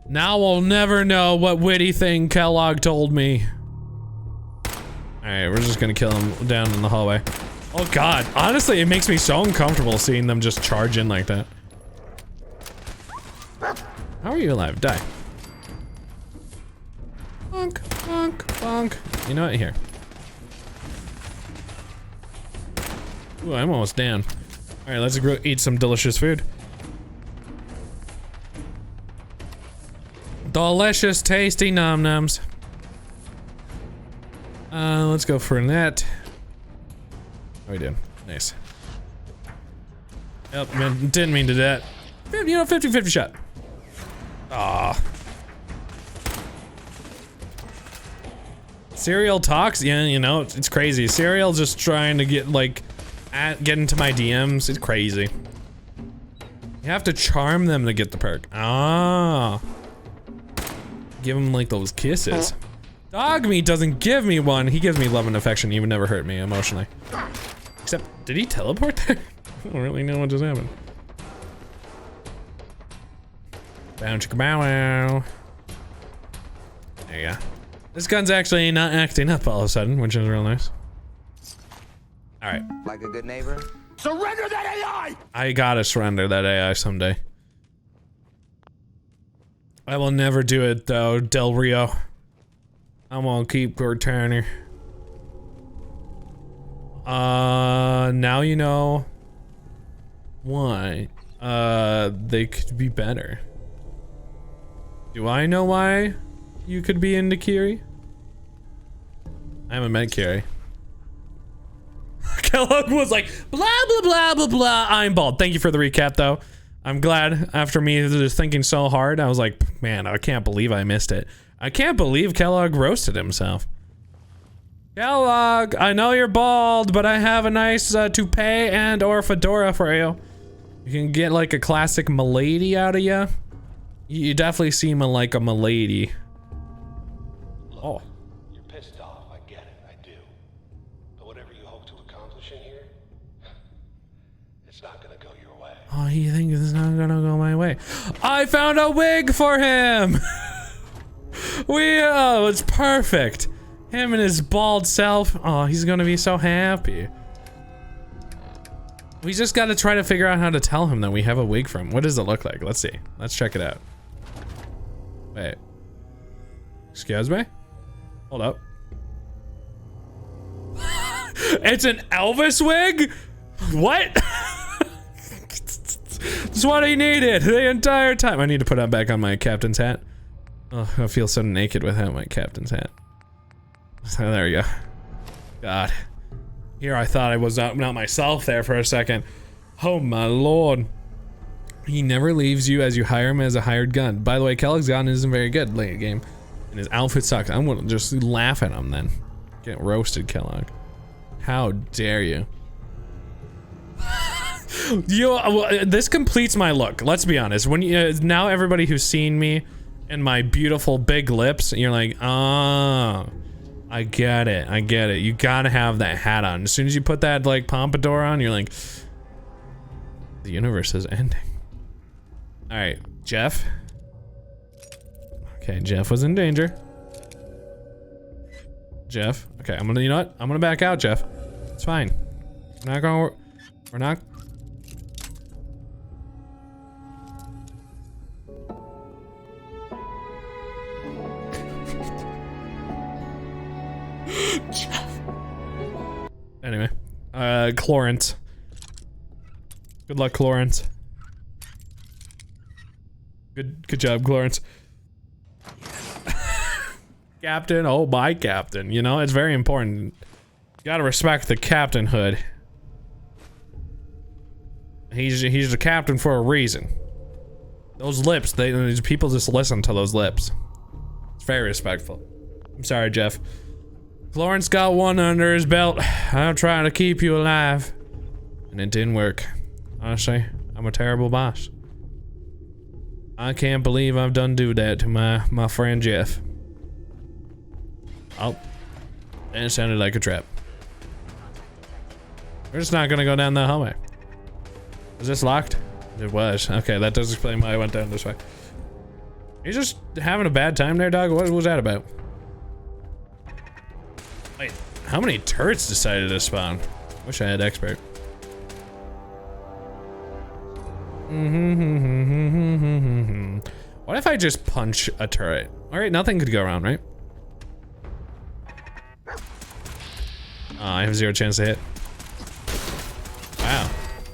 Now we'll never know what witty thing Kellogg told me. Alright, we're just gonna kill him down in the hallway. Oh god, honestly, it makes me so uncomfortable seeing them just charge in like that. How are you alive? Die. Bonk, bonk, bonk. You know what? Here. Ooh, I'm almost down. Alright, let's go eat some delicious food. Delicious, tasty nom-noms. Let's go for that. How we doing? Nice. Yep, man, didn't mean to do that. You know, 50-50 shot. Aw. Serial talks? Yeah, you know, it's crazy. Serial just trying to get, like, get into my DMs. It's crazy. You have to charm them to get the perk. Ah. Give them, like, those kisses. Dog meat doesn't give me one. He gives me love and affection. He would never hurt me emotionally. Except, did he teleport there? I don't really know what just happened. Bow chicka bow wow. There you go. This gun's actually not acting up all of a sudden, which is real nice. Alright. Like a good neighbor? Surrender that AI! I gotta surrender that AI someday. I will never do it though, Del Rio. I'm gonna keep returning. Now you know why they could be better. Do I know why you could be into Kiri? I haven't met Kiri. Kellogg was like, blah, blah, blah, blah, blah. I'm bald. Thank you for the recap, though. I'm glad after me just thinking so hard, I was like, man, I can't believe I missed it. I can't believe Kellogg roasted himself. Kellogg, I know you're bald, but I have a nice toupee and or fedora for you. You can get like a classic milady out of you. You definitely seem like a milady. Oh. You're pissed off, I get it, I do. But whatever you hope to accomplish in here, it's not gonna go your way. Oh, you think it's not gonna go my way? I found a wig for him! Oh, it's perfect. Him and his bald self. Oh, he's gonna be so happy. We just gotta try to figure out how to tell him that we have a wig for him. What does it look like? Let's see. Let's check it out. Wait. Excuse me? Hold up. It's an Elvis wig? What? That's what he needed the entire time. I need to put that back on my captain's hat. Oh, I feel so naked without my captain's hat. So there we go. God. Here I thought I was not myself there for a second. Oh my lord. He never leaves you as you hire him as a hired gun. By the way, Kellogg's gun isn't very good late game. And his outfit sucks. I'm gonna just laugh at him then. Get roasted, Kellogg. How dare you. This completes my look. Let's be honest. When you, now everybody who's seen me and my beautiful big lips, you're like, oh, I get it. I get it. You gotta have that hat on. As soon as you put that like pompadour on, you're like, the universe is ending. All right, Jeff. Okay, Jeff was in danger. Jeff. Okay, I'm gonna, you know what? I'm gonna back out, Jeff. It's fine. We're not gonna, we're not. Anyway, Clorence. Good luck, Clorence. Good job, Clorence. Captain, oh my captain. You know, it's very important. You gotta respect the captainhood. He's the captain for a reason. Those lips, these people just listen to those lips. It's very respectful. I'm sorry, Jeff. Lawrence got one under his belt. I'm trying to keep you alive. And it didn't work. Honestly, I'm a terrible boss. I can't believe I've done do that to my friend Jeff. Oh, and it sounded like a trap. We're just not gonna go down that hallway. Was this locked? It was. Okay, that does explain why I went down this way. You just having a bad time there, dog? What was that about? Wait, how many turrets decided to spawn? Wish I had expert. What if I just punch a turret? Alright, nothing could go wrong, right? Oh, I have 0 chance to hit. Wow.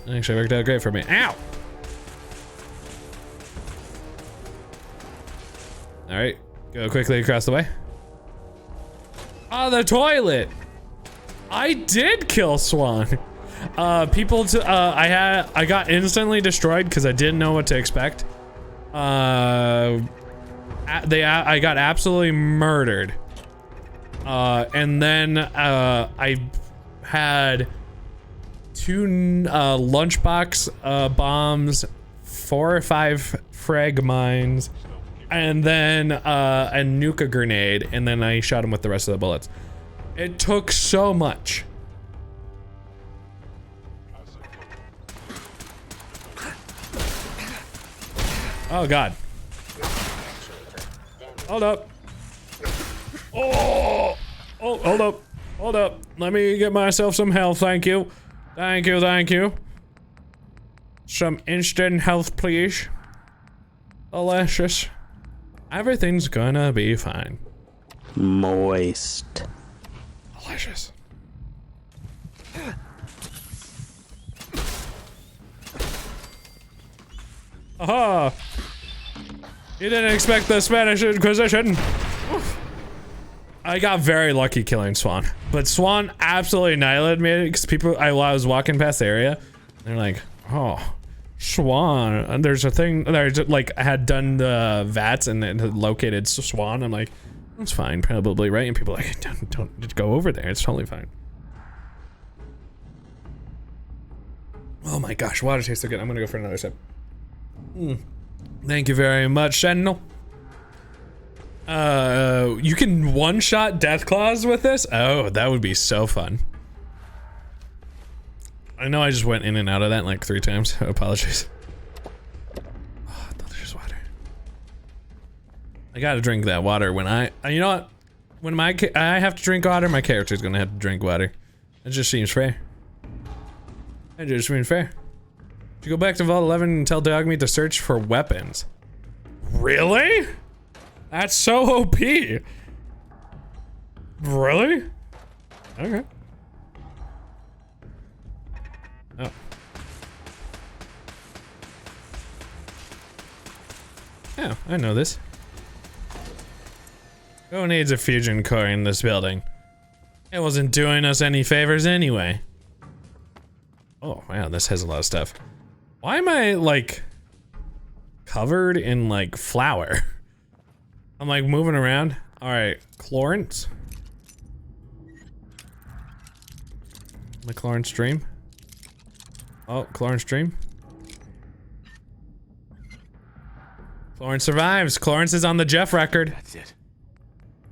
That actually worked out great for me. Ow! Alright, go quickly across the way. Oh, the toilet! I did kill Swan. I got instantly destroyed because I didn't know what to expect. I got absolutely murdered. And then I had 2 lunchbox bombs, 4 or 5 frag mines, and then a nuka grenade, and then I shot him with the rest of the bullets. It took so much. Oh god. Hold up. Oh, hold up. Hold up. Let me get myself some health, thank you. Thank you, thank you. Some instant health, please. Delicious. Everything's gonna be fine. Moist. Delicious. Aha! You didn't expect the Spanish Inquisition. Oof. I got very lucky killing Swan, but Swan absolutely annihilated me because people, I was walking past the area, and they're like, oh, Swan, and there's a thing, there's like, I had done the VATS and it had located Swan. I'm like, that's fine, probably, right? And people are like, don't just go over there, it's totally fine. Oh my gosh, water tastes so good. I'm gonna go for another sip. Thank you very much, Sentinel. You can one-shot Deathclaws with this? Oh, that would be so fun. I know I just went in and out of that like 3 times. Apologies. Oh, delicious water. I gotta drink that water when you know what? When I have to drink water, my character's gonna have to drink water. It just seems fair. It just seems fair. You go back to Vault 11 and tell Dogmeat to search for weapons. Really? That's so OP. Really? Okay. Oh. Yeah, I know this. Who needs a fusion core in this building? It wasn't doing us any favors anyway. Oh, wow, this has a lot of stuff. Why am I, like, covered in, like, flour? I'm, like, moving around. Alright, Chlorence. The Chlorence stream. Oh, Chlorence stream. Chlorence survives. Chlorence is on the Jeff record. That's it.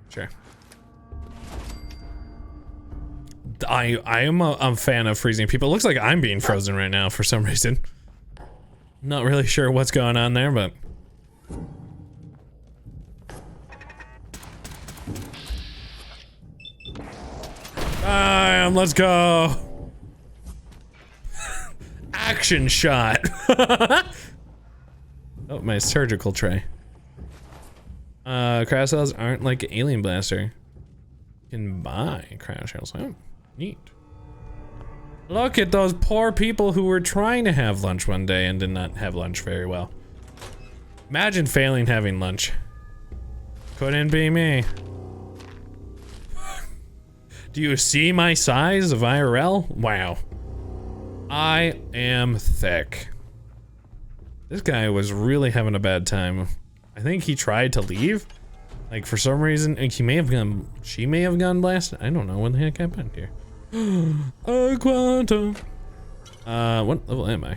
Sure. I am a fan of freezing people. It looks like I'm being frozen right now for some reason. Not really sure what's going on there, but... Let's go. Action shot. Oh, my surgical tray. Cryo cells aren't like Alien Blaster. You can buy cryo shells. Oh, neat. Look at those poor people who were trying to have lunch one day and did not have lunch very well. Imagine failing having lunch. Couldn't be me. Do you see my size of IRL? Wow. I am thick. This guy was really having a bad time. I think he tried to leave. Like, for some reason, she may have gone blasted. I don't know what the heck happened here. Quantum. What level am I?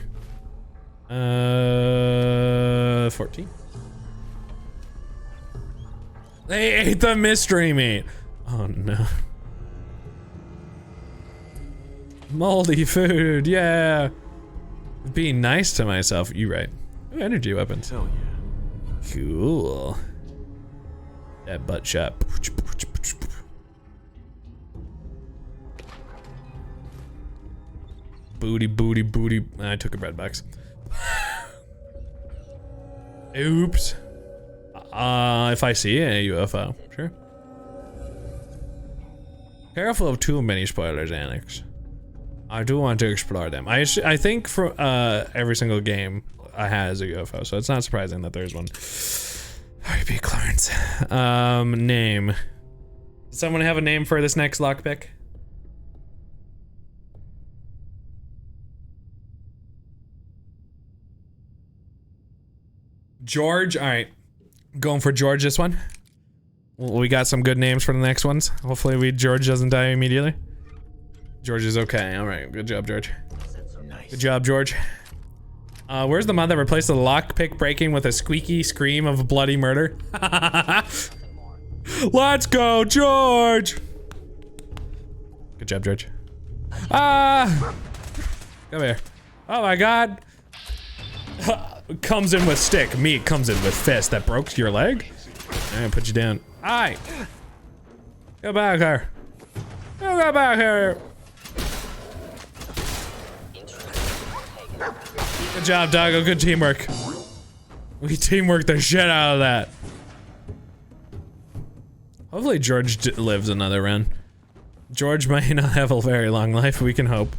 14. They ate the mystery meat. Oh no. Moldy food, yeah. Being nice to myself. You right. Ooh, energy weapons. Hell yeah. Cool. That butt shot. Booty, booty, booty. I took a bread box. Oops. If I see a UFO, sure. Careful of too many spoilers, Alex. I do want to explore them. I think for every single game has a UFO, so it's not surprising that there's one. R.I.P. Clarence. Name. Does someone have a name for this next lockpick? George. All right, going for George this one. We got some good names for the next ones. Hopefully, George doesn't die immediately. George is okay. All right, good job, George. Nice. Good job, George. Where's the mod that replaced the lockpick breaking with a squeaky scream of bloody murder? Let's go, George! Good job, George. Ah! Come here. Oh my god. Comes in with stick. Me comes in with fist. That broke your leg? I'm gonna put you down. Aye! Go back here. Go back here. Good job, Doggo. Good teamwork. We teamworked the shit out of that. Hopefully George lives another run. George might not have a very long life. We can hope.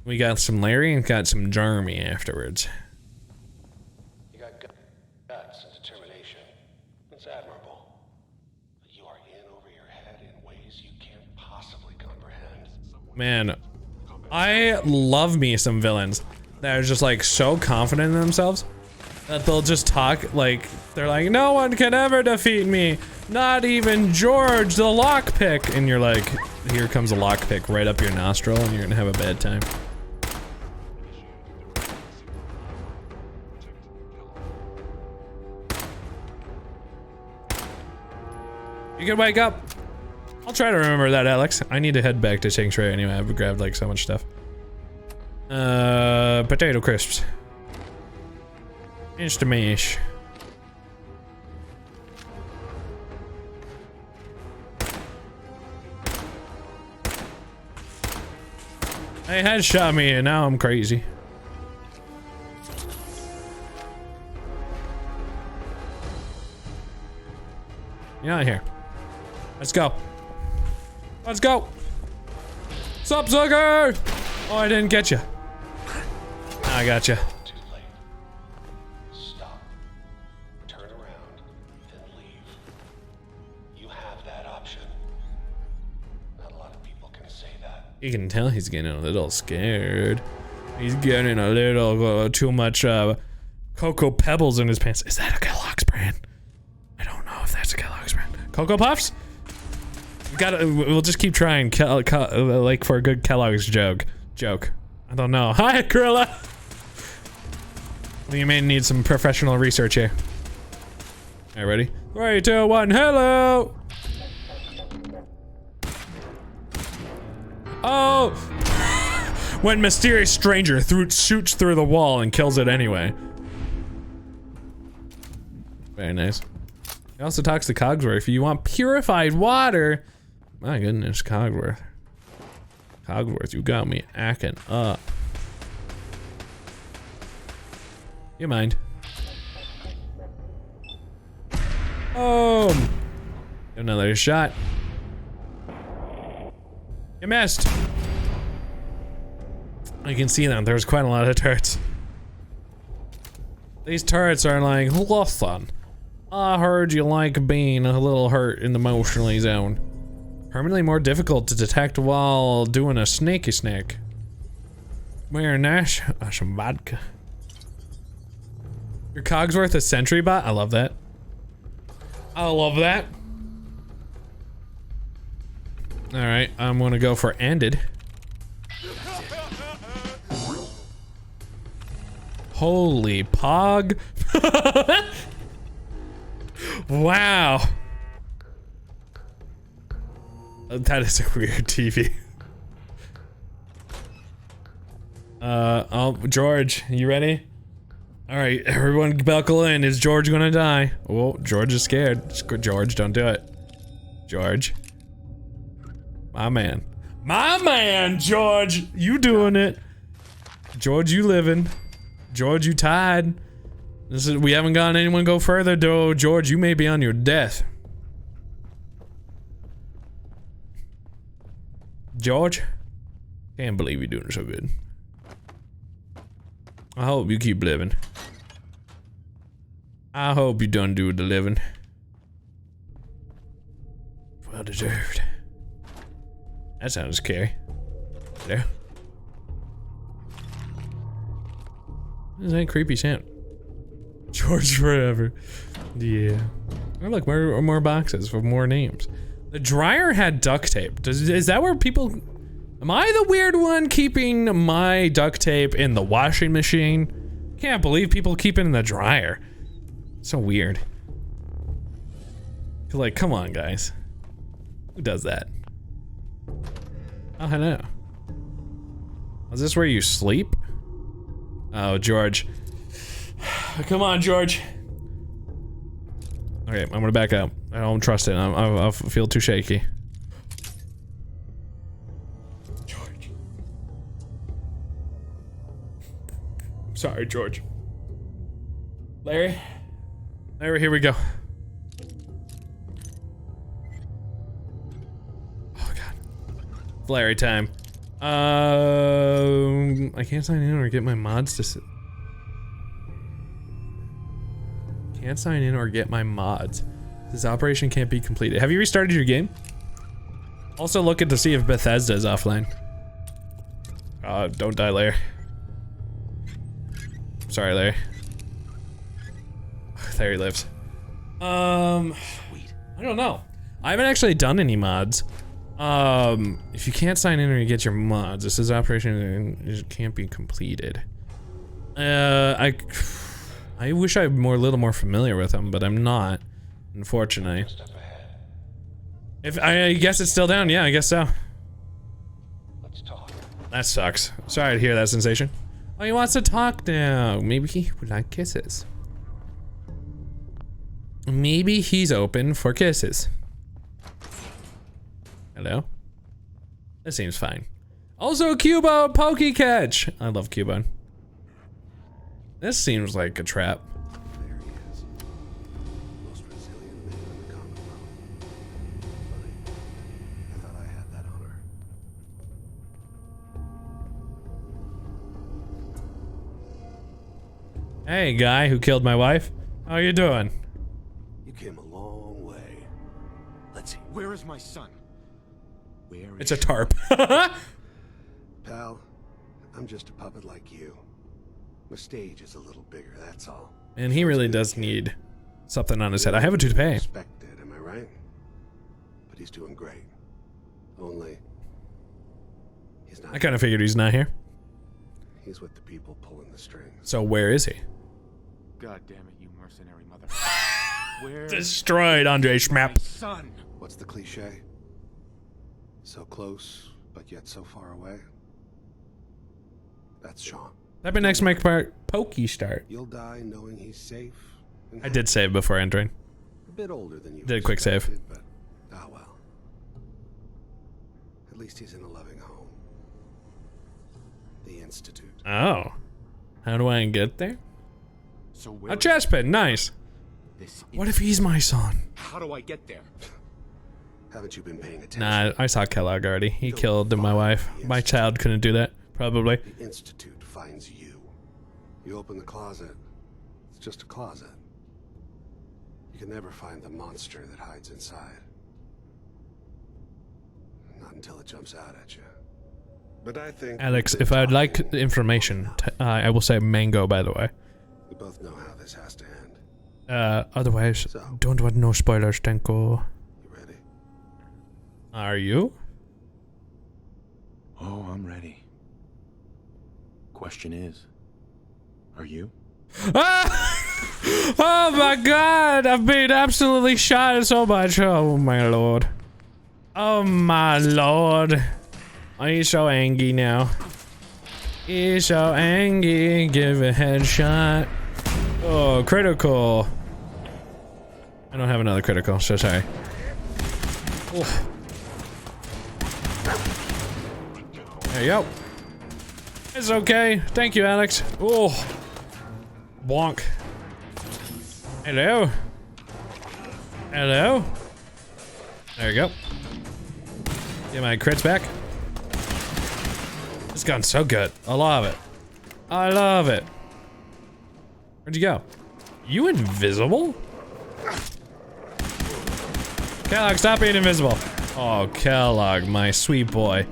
We got some Larry and got some Jeremy afterwards. You got guts and determination. It's admirable. But you are in over your head in ways you can't possibly comprehend. Man, I love me some villains that are just like so confident in themselves that they'll just talk like they're like, no one can ever defeat me, not even George the lockpick, and you're like, here comes a lockpick right up your nostril and you're gonna have a bad time. You can wake up. I'll try to remember that, Alex. I need to head back to Sanctuary anyway. I've grabbed like so much stuff. Potato crisps. Instamash. They had shot me and now I'm crazy. You're not here. Let's go. Let's go. Sup, sucker? Oh, I didn't get you. I got you. Too late. Stop. Turn around and leave. You have that option. Not You can tell he's getting a little scared. He's getting a little too much Cocoa Pebbles in his pants. Is that a Kellogg's brand? I don't know if that's a Kellogg's brand. Cocoa Puffs? We'll just keep trying like for a good Kellogg's joke. I don't know. Hi, Gorilla. You may need some professional research here. Alright, ready? 3, 2, 1, hello! Oh! When mysterious stranger shoots through the wall and kills it anyway. Very nice. He also talks to Cogsworth. If you want purified water... My goodness, Cogsworth. Cogsworth, you got me acting up. You mind? Oh! Another shot. You missed. I can see them. There's quite a lot of turrets. These turrets are like, listen, I heard you like being a little hurt in the emotionally zone. Permanently more difficult to detect while doing a snaky snake. Mayor Nash, some vodka. Your Cogsworth a sentry bot? I love that. I love that. Alright, I'm gonna go for ended. Holy pog. Wow. That is a weird TV. Oh, George, you ready? Alright, everyone buckle in. Is George gonna die? Oh, George is scared. George, don't do it. George. My man. My man, George! You doing it. George, you living. George, you tied. We haven't gotten anyone go further, though. George, you may be on your death. George? Can't believe you're doing so good. I hope you keep living. I hope you done do the living. Well deserved. That sounds scary. Hello? What is that creepy sound? George forever. Yeah. Oh look, more boxes with more names. The dryer had duct tape. Is that where people... Am I the weird one keeping my duct tape in the washing machine? Can't believe people keep it in the dryer. So weird. Like, come on, guys. Who does that? Oh, hello. Is this where you sleep? Oh, George. Come on, George. Okay, I'm gonna back up. I don't trust it. I feel too shaky. George. Sorry, George. Larry? Larry, here we go. Oh, God. Larry time. I can't sign in or get my mods to... Can't sign in or get my mods. This operation can't be completed. Have you restarted your game? Also looking to see if Bethesda is offline. Don't die, Larry. Sorry, Larry. There he lives. I don't know. I haven't actually done any mods. If you can't sign in or you get your mods, this is operation can't be completed. I wish I'm a little more familiar with them, but I'm not, unfortunately. If I guess it's still down, yeah, I guess so. Let's talk. That sucks. Sorry to hear that sensation. Oh, he wants to talk now. Maybe he would like kisses. Maybe he's open for kisses. Hello? This seems fine. Also, Cubone Pokecatch! I love Cubone. This seems like a trap. There he is. Most resilient man in the Commonwealth. Funny. I thought I had that honor. Hey, guy who killed my wife. How you doing? You came a long way. Let's see. Where is my son? Where is It's a tarp. pal. I'm just a puppet like you. My stage is a little bigger, that's all. And he really does need something on his head. I have a toupee. Expected, am I right? But he's doing great. Only he's not. I kind of figured he's not here. He's with the people pulling the strings. So where is he? God damn it, you mercenary mother. Where? Destroyed, Andre Schmapp. Son. What's the cliche? So close, but yet so far away. That's Sean. Type in next make part pokey start. You'll die knowing he's safe. I did save before entering. A bit older than you. Did a quick save. But ah well. At least he's in a loving home. The Institute. Oh. How do I get there? So where? A chest pin, nice. What if he's my son? How do I get there? Haven't you been paying attention? Nah, I saw Kellogg already. He killed my wife. My child couldn't do that, probably. The Institute finds you. You open the closet. It's just a closet. You can never find the monster that hides inside. Not until it jumps out at you. But I think... Alex, if I'd like information, I will say mango, by the way. We both know how this has to end. Otherwise, don't want no spoilers, thank you. You ready? Are you? Oh, I'm ready. Question is, are you? Ah! Oh my god! I've been absolutely shot so much. Oh my lord. Oh my lord. He's so angry now. He's so angry. Give a headshot. Oh, critical. I don't have another critical, so sorry. Oh. There you go. It's okay. Thank you, Alex. Oh. Bonk. Hello. Hello. There you go. Get my crits back. This gun's so good. I love it. I love it. Where'd you go? You invisible? Kellogg, stop being invisible. Oh, Kellogg, my sweet boy.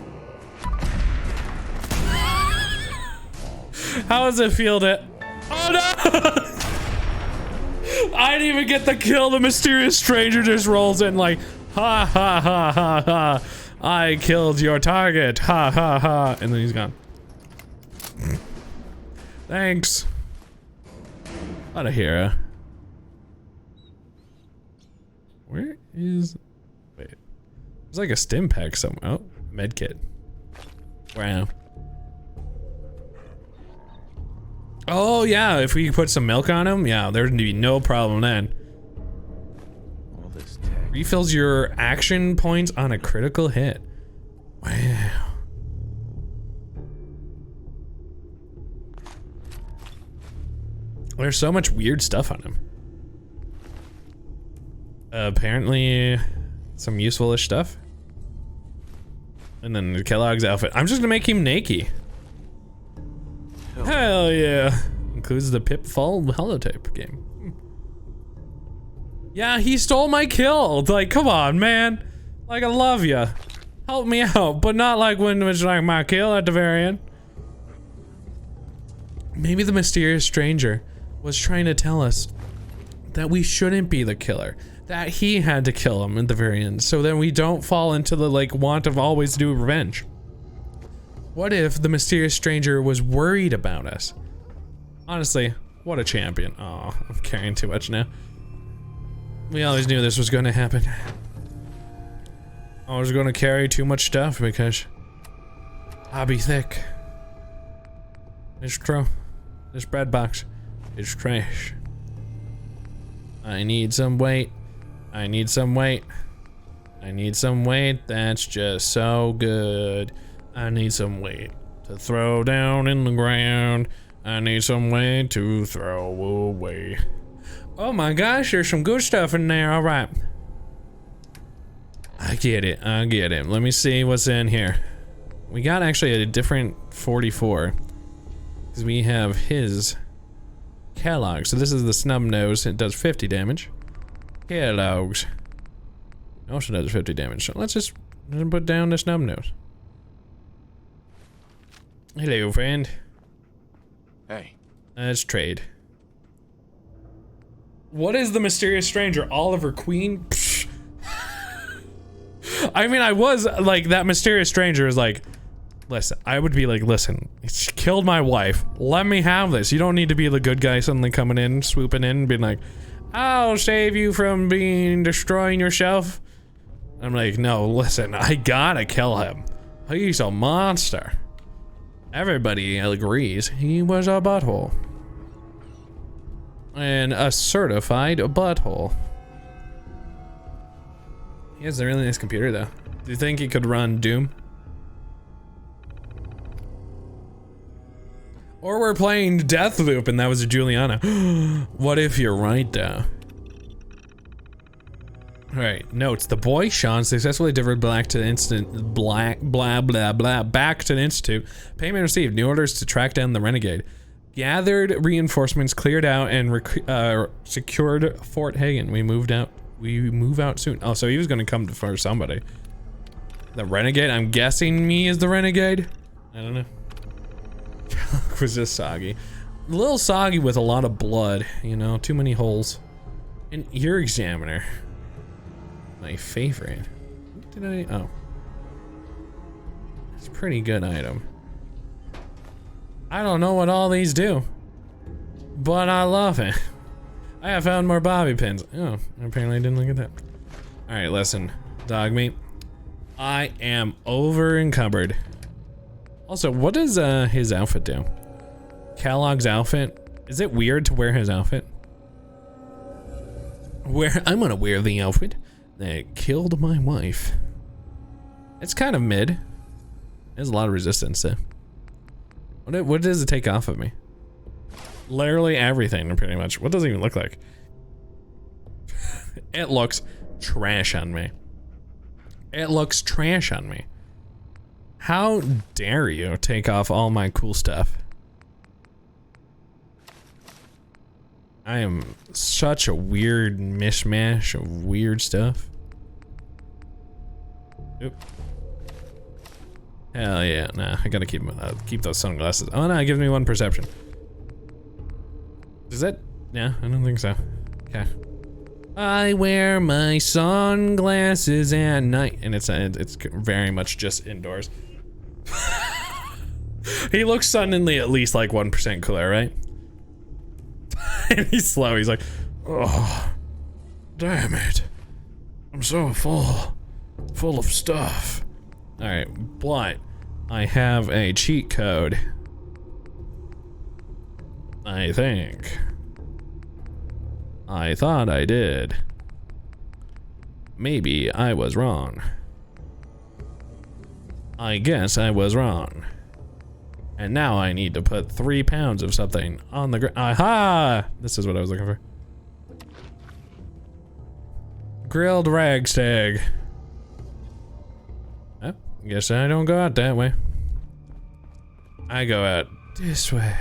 How does it feel to... Oh no! I didn't even get the kill. The mysterious stranger just rolls in like, ha ha ha ha ha. I killed your target. Ha ha ha. And then he's gone. Thanks. What a hero. Where is... Wait. There's like a stim pack somewhere. Oh, medkit. Wow. Oh yeah, if we put some milk on him, yeah, there'd be no problem then. All this tech. Refills your action points on a critical hit. Wow. There's so much weird stuff on him. Apparently, some useful-ish stuff. And then the Kellogg's outfit. I'm just gonna make him naked. Hell yeah. Includes the Pitfall holotape game. Yeah, he stole my kill. Like, come on, man. Like, I love you. Help me out, but not like when it's like my kill at the very end. Maybe the mysterious stranger was trying to tell us that we shouldn't be the killer. That he had to kill him at the very end, so that we don't fall into the, like, want of always do revenge. What if the mysterious stranger was worried about us? Honestly, what a champion. Oh, I'm carrying too much now. We always knew this was going to happen. I was going to carry too much stuff because I'll be thick. It's true. This bread box is trash. I need some weight. I need some weight. I need some weight. That's just so good. I need some weight to throw down in the ground. I need some weight to throw away. Oh my gosh, there's some good stuff in there. All right. I get it. I get it. Let me see what's in here. We got actually a different 44. Because we have his Kellogg. So this is the snub nose. It does 50 damage. Kellogg's also does 50 damage. So let's just put down the snub nose. Hello, friend. Hey. Let's trade. What is the mysterious stranger? Oliver Queen? Psh. I mean, I was like, that mysterious stranger is like, listen, I would be like, listen, she killed my wife. Let me have this. You don't need to be the good guy suddenly coming in, swooping in, and being like, I'll save you from destroying yourself. I'm like, no, listen, I gotta kill him. He's a monster. Everybody agrees he was a butthole. And a certified butthole. He has a really nice computer though. Do you think he could run Doom? Or we're playing Deathloop and that was a Juliana. What if you're right though? Alright, notes. The boy Sean successfully delivered back to the Institute. Back to the Institute. Payment received. New orders to track down the renegade. Gathered reinforcements, cleared out, and secured Fort Hagen. We moved out. We move out soon. Oh, so he was gonna come for somebody. The renegade? I'm guessing me is the renegade? I don't know. Was just soggy. A little soggy with a lot of blood, you know, too many holes. An ear examiner. My favorite. What did I? Oh. It's a pretty good item. I don't know what all these do, but I love it. I have found more bobby pins. Oh, apparently I didn't look at that. Alright, listen, dog meat. I am over encumbered. Also, what does his outfit do? Kellogg's outfit? Is it weird to wear his outfit? I'm gonna wear the outfit that killed my wife. It's kind of mid. There's a lot of resistance though. What does it take off of me? Literally everything, pretty much. What does it even look like? It looks trash on me. It looks trash on me. How dare you take off all my cool stuff? I am such a weird mishmash of weird stuff. Oop. Hell yeah, nah, I gotta keep those sunglasses. Oh no, it gives me 1 perception. Is that? Yeah, I don't think so. Okay. I wear my sunglasses at night, and it's very much just indoors. He looks suddenly at least like 1% cooler, right? And he's slow. He's like, oh, damn it! I'm so full of stuff. All right, but I have a cheat code. I think. I thought I did. Maybe I was wrong. I guess I was wrong. And now I need to put 3 pounds of something on the ground. Aha! This is what I was looking for. Grilled ragstag. Oh, guess I don't go out that way. I go out this way.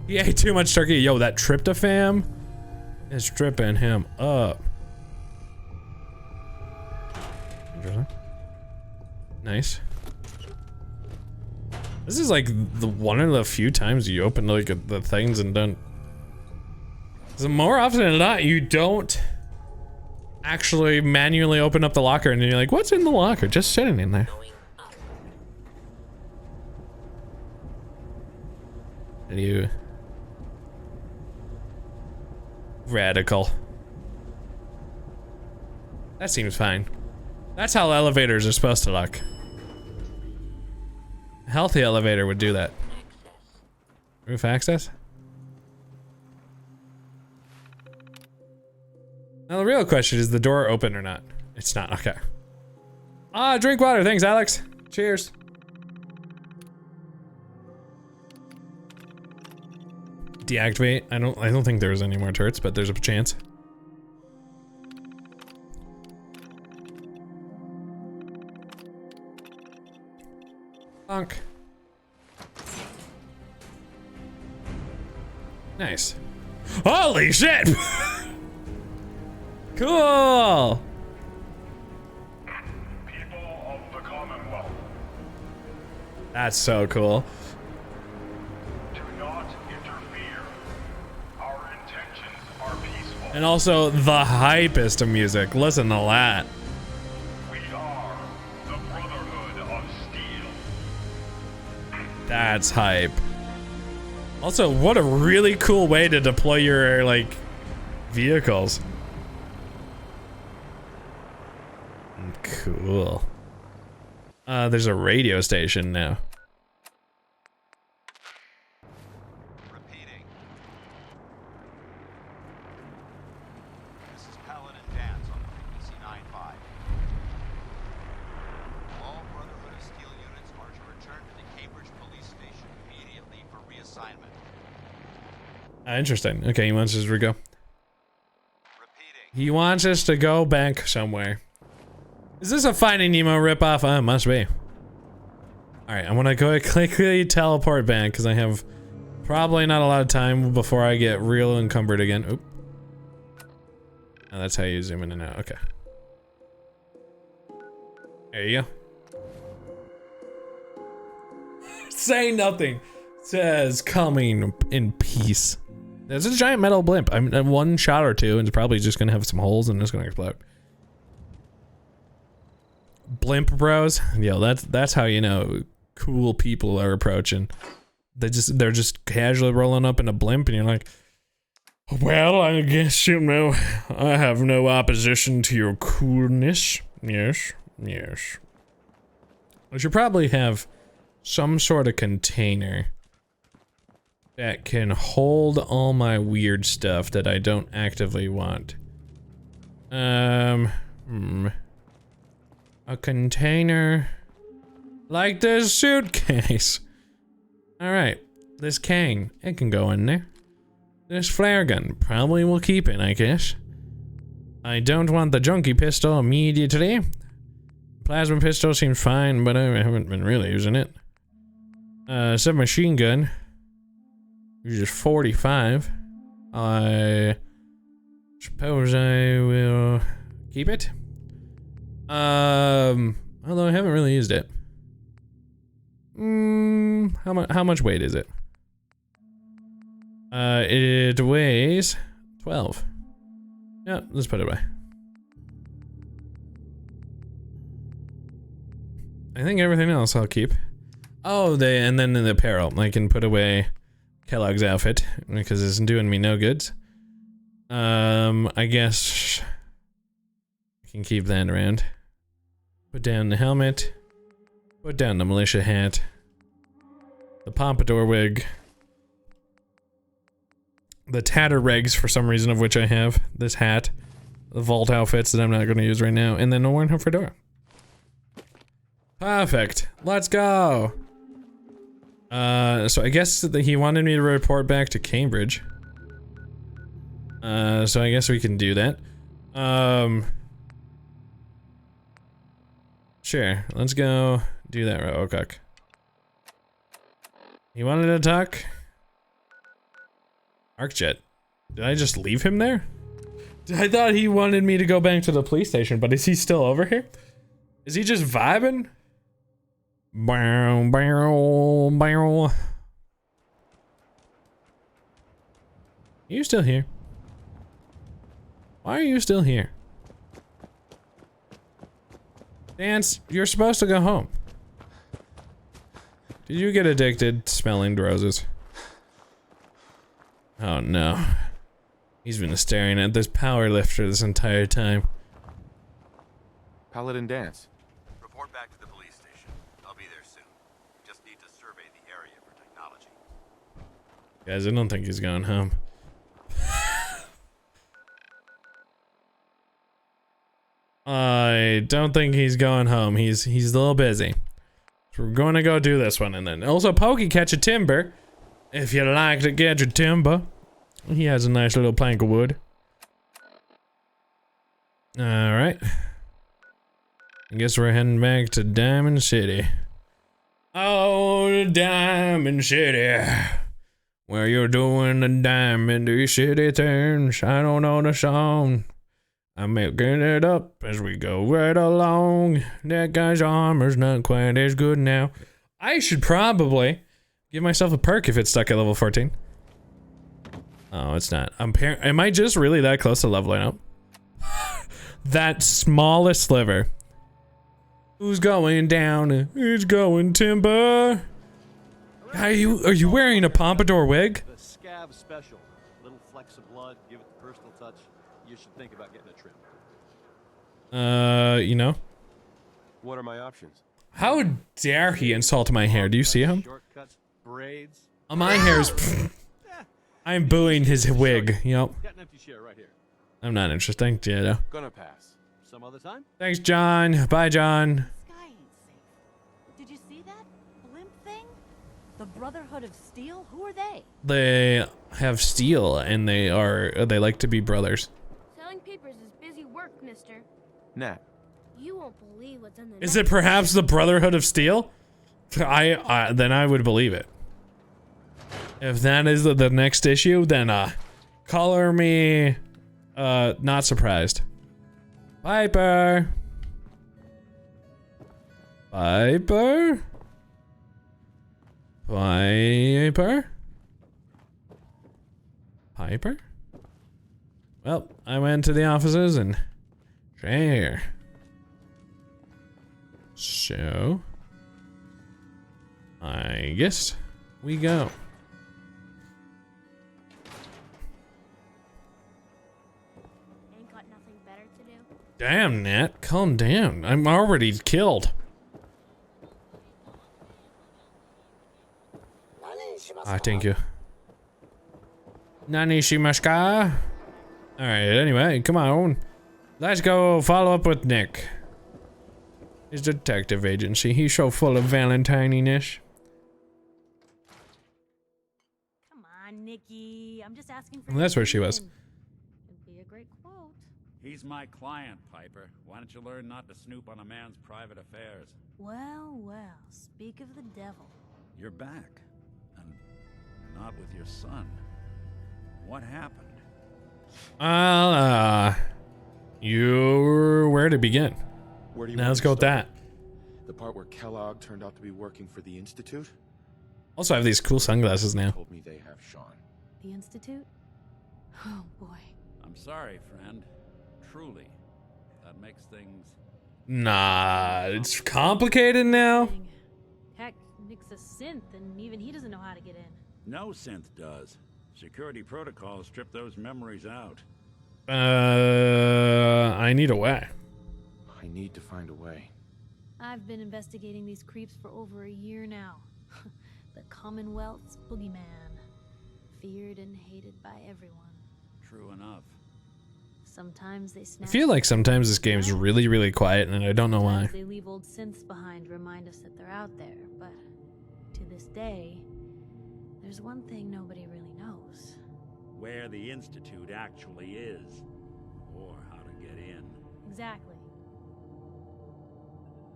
He ate too much turkey. Yo, that tryptophan is tripping him up. Interesting. Nice. This is like one of the few times you open like the things and don't. So more often than not, you don't actually manually open up the locker and then you're like, what's in the locker? Just sitting in there. And you radical. That seems fine. That's how elevators are supposed to look. A healthy elevator would do that. Roof access? Now the real question is the door open or not? It's not, okay. Ah, drink water, thanks Alex. Cheers. Deactivate. I don't think there's any more turrets, but there's a chance. Bonk. Nice. Holy shit! Cool! People of the Commonwealth, That's so cool. Do not interfere. Our intentions are peaceful. And also the hypest of music. Listen to that. We are the Brotherhood of Steel. That's hype. Also, what a really cool way to deploy your, like, vehicles. Cool. There's a radio station now. Repeating. This is Paladin Dance on frequency 95. All Brotherhood of Steel units are to return to the Cambridge Police Station immediately for reassignment. Interesting. Okay, he wants us to go. He wants us to go back somewhere. Is this a Finding Nemo ripoff? It must be. Alright, I'm gonna go quickly teleport back because I have probably not a lot of time before I get real encumbered again. Oop. Oh, that's how you zoom in and out. Okay. There you go. Say nothing. Says coming in peace. There's a giant metal blimp. I'm one shot or two and it's probably just gonna have some holes and it's gonna explode. Blimp bros, yo, that's how you know cool people are approaching. They're just casually rolling up in a blimp, and you're like, well, I guess you know I have no opposition to your coolness. Yes, yes. I should probably have some sort of container that can hold all my weird stuff that I don't actively want. A container like this suitcase. Alright, this cane, it can go in there. This flare gun, probably will keep it, I guess. I don't want the junkie pistol immediately. Plasma pistol seems fine, but I haven't been really using it. Submachine gun. Uses 45. I suppose I will keep it. Although I haven't really used it. How much weight is it? It weighs 12. Yeah, let's put it away. I think everything else I'll keep. Oh, and then in the apparel, I can put away Kellogg's outfit because it's doing me no goods. I guess I can keep that around. Put down the helmet. Put down the militia hat. The pompadour wig. The tatter regs for some reason of which I have. This hat. The vault outfits that I'm not going to use right now. And then the Warren fedora. Perfect. Let's go. So I guess that he wanted me to report back to Cambridge. So I guess we can do that. Sure, let's go do that real quick. He wanted to talk? ArcJet. Did I just leave him there? I thought he wanted me to go back to the police station, but is he still over here? Is he just vibing? Bow, bow, bow. Are you still here? Why are you still here? Dance, you're supposed to go home. Did you get addicted to smelling roses? Oh no. He's been staring at this power lifter this entire time. Paladin Dance. Report back to the police station. I'll be there soon. Just need to survey the area for technology. Guys, I don't think he's going home. I don't think he's going home. He's a little busy. So we're going to go do this one, and then also Pokey catch a timber. If you like to catch a timber. He has a nice little plank of wood. Alright. I guess we're heading back to Diamond City. Oh, Diamond City. Where you're doing the Diamond City things. I don't know the song. I'm making it up as we go right along. That guy's armor's not quite as good now. I should probably give myself a perk if it's stuck at level 14. Oh, it's not. Am I just really that close to leveling up? That smallest sliver. Who's going down? Who's going timber? Are you wearing a pompadour wig? The scab special. Little flecks of blood, give it the personal touch. You should think about getting a trim. You know? What are my options? How dare he insult my hair? Do you see him? Shortcuts, braids. My hair's. I'm booing his wig. Yep. Got an empty chair right here. I'm not interested. Yeah. Gonna pass. Some other time? Thanks, John. Bye, John. Sky ain't safe. Did you see that blimp thing? The Brotherhood of Steel? Who are they? They have steel, and they like to be brothers. Selling papers is busy work, mister. Nat. You won't believe what's in the Is it perhaps the Brotherhood of Steel? Then I would believe it. If that is the next issue, then color me not surprised. Piper. Piper. Piper. Piper. Well, I went to the offices and here. So I guess we go. Ain't got nothing better to do. Damn, Nat, calm down. I'm already killed. Thank you. Nani Shimashka. Alright, anyway, come on. Let's go follow up with Nick. His detective agency. He's so full of Valentine-ness. Come on, Nikki. I'm just asking for. Well, that's where she was. It'd be a great quote. He's my client, Piper. Why don't you learn not to snoop on a man's private affairs? Well, well. Speak of the devil. You're back. And not with your son. What happened? Where to begin? Where do you Now want let's to go with start? that. The part where Kellogg turned out to be working for the Institute? Also, I have these cool sunglasses now. Told me they have Sean. The Institute? Oh, boy. I'm sorry, friend. Truly. That makes things... Nah, it's complicated now. Heck, Nick's a synth, and even he doesn't know how to get in. No synth does. Security protocols strip those memories out. I need a way. I need to find a way. I've been investigating these creeps for over a year now. The Commonwealth's boogeyman. Feared and hated by everyone. True enough. Sometimes they I snatch. feel like sometimes this game's really, really quiet, and I don't know why. They leave old synths behind to remind us that they're out there, but to this day, there's one thing nobody really knows. Where the Institute actually is. Or how to get in. Exactly.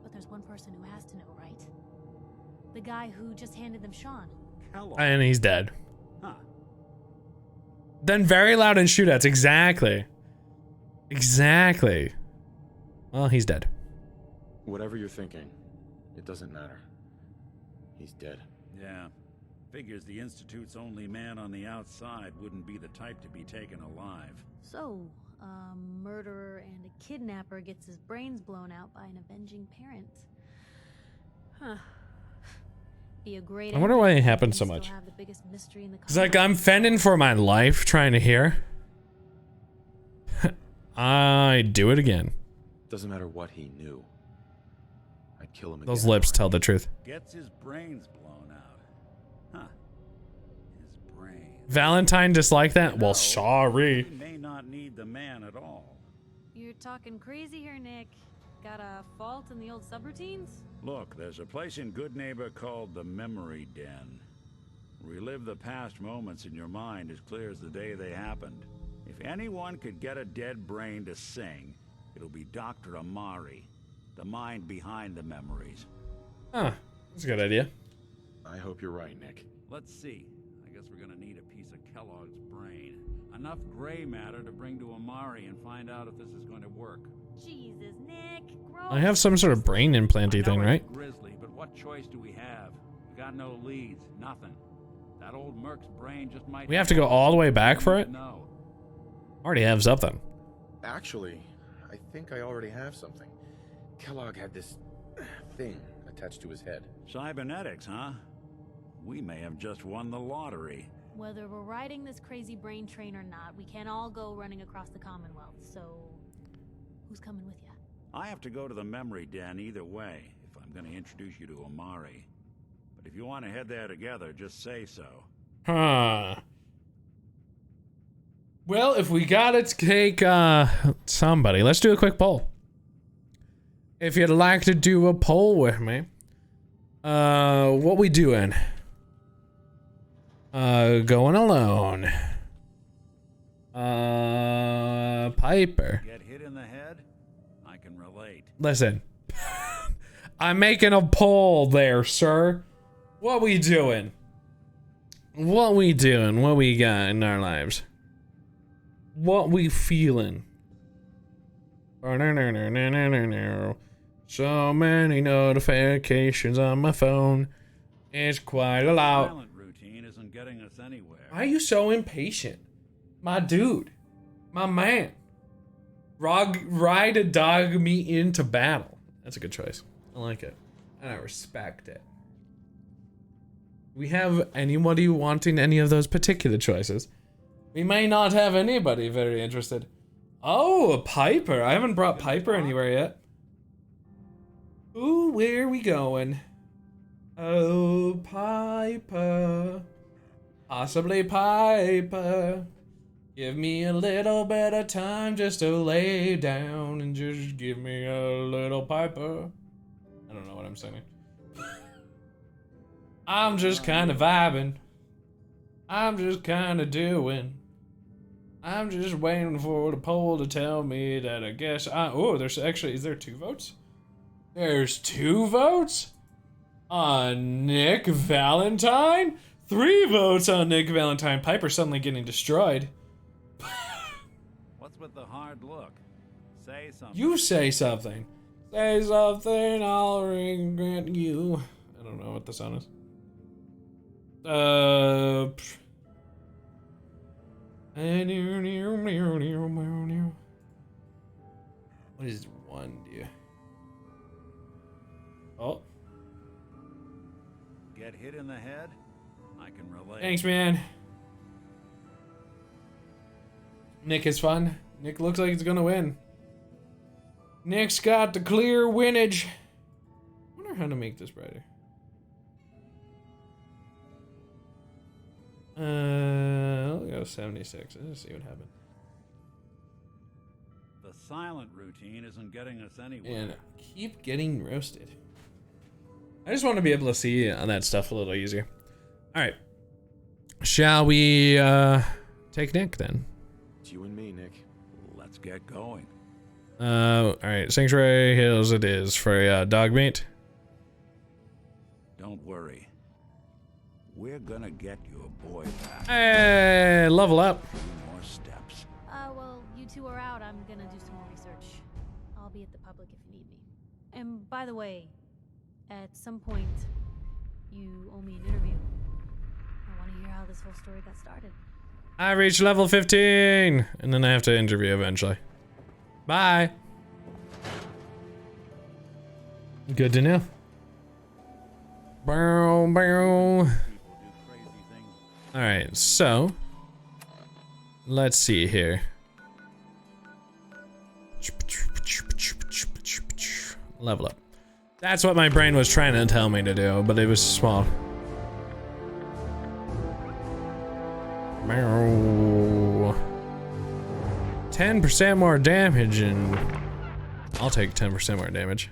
But there's one person who has to know, right? The guy who just handed them Sean. Kellogg. And he's dead. Huh. Then very loud in shootouts. Exactly. Exactly. Well, he's dead. Whatever you're thinking, it doesn't matter. He's dead. Yeah. Figures the Institute's only man on the outside wouldn't be the type to be taken alive. So, a murderer and a kidnapper gets his brains blown out by an avenging parent. Huh. Be a great. I wonder why it happens so much. It's like I'm fending for my life, trying to hear. I do it again. Doesn't matter what he knew. I'd kill him again. Those lips tell the truth. Gets his brains blown out. Huh. His brains. Valentine disliked that? Well, sorry. He may not need the man at all. You're talking crazy here, Nick. Got a fault in the old subroutines? Look, there's a place in Good Neighbor called the Memory Den. Relive the past moments in your mind as clear as the day they happened. If anyone could get a dead brain to sing, it'll be Dr. Amari, the mind behind the memories. Huh. That's a good idea. I hope you're right, Nick. Let's see. I guess we're gonna need a piece of Kellogg's brain. Enough gray matter to bring to Amari and find out if this is going to work. Jesus, Nick. I have some sort of brain implanty thing, right? Grizzly, but what What choice do we have? We got no leads, nothing. That old Merc's brain just might... We have to go all the way back for it? No. Already have something. Actually, I think I already have something. Kellogg had this thing attached to his head. Cybernetics, huh? We may have just won the lottery. Whether we're riding this crazy brain train or not, we can't all go running across the Commonwealth, so who's coming with you? I have to go to the memory den either way, if I'm going to introduce you to Omari. But if you want to head there together, just say so. Huh. Well, if we gotta take somebody, let's do a quick poll. If you'd like to do a poll with me, what we doing? Going alone. Piper. Get hit in the head? I can relate. Listen. I'm making a poll there, sir. What we doing? What we doing? What we got in our lives? What we feeling? So many notifications on my phone. It's quite a lot. Silent routine isn't getting us anywhere. Why are you so impatient? My dude. My man. Ride a dog me into battle. That's a good choice. I like it. And I respect it. We have anybody wanting any of those particular choices? We may not have anybody very interested. Oh, a Piper. I haven't brought Piper anywhere yet. Ooh, where are we going? Oh, Piper. Possibly Piper. Give me a little bit of time just to lay down and just give me a little Piper. I don't know what I'm saying. I'm just kind of vibing. I'm just kind of doing. I'm just waiting for the poll to tell me that I guess oh, there's actually, is there 2 votes? There's 2 votes? On Nick Valentine? 3 votes on Nick Valentine. Piper suddenly getting destroyed. What's with the hard look? Say something. You say something. Say something, I'll regret you. I don't know what the sound is. What does 1 do? Oh. Get hit in the head? I can relate. Thanks, man. Nick is fun. Nick looks like he's gonna win. Nick's got the clear winnage. I wonder how to make this brighter. I'll go 76. Let's see what happened. The silent routine isn't getting us anywhere. And keep getting roasted. I just want to be able to see on that stuff a little easier. All right. Shall we take Nick then? It's you and me, Nick. Let's get going. All right. Sanctuary Hills it is for dog meat. Don't worry. We're gonna get your boy back. Hey, level up. 2 more steps. Well, you 2 are out. I'm gonna do some more research. I'll be at the public if you need me. And by the way, at some point, you owe me an interview. I want to hear how this whole story got started. I reached level 15, and then I have to interview eventually. Bye. Good to know. Bow, bow. All right, so let's see here. Level up. That's what my brain was trying to tell me to do, but it was small. 10% more damage, and I'll take 10% more damage.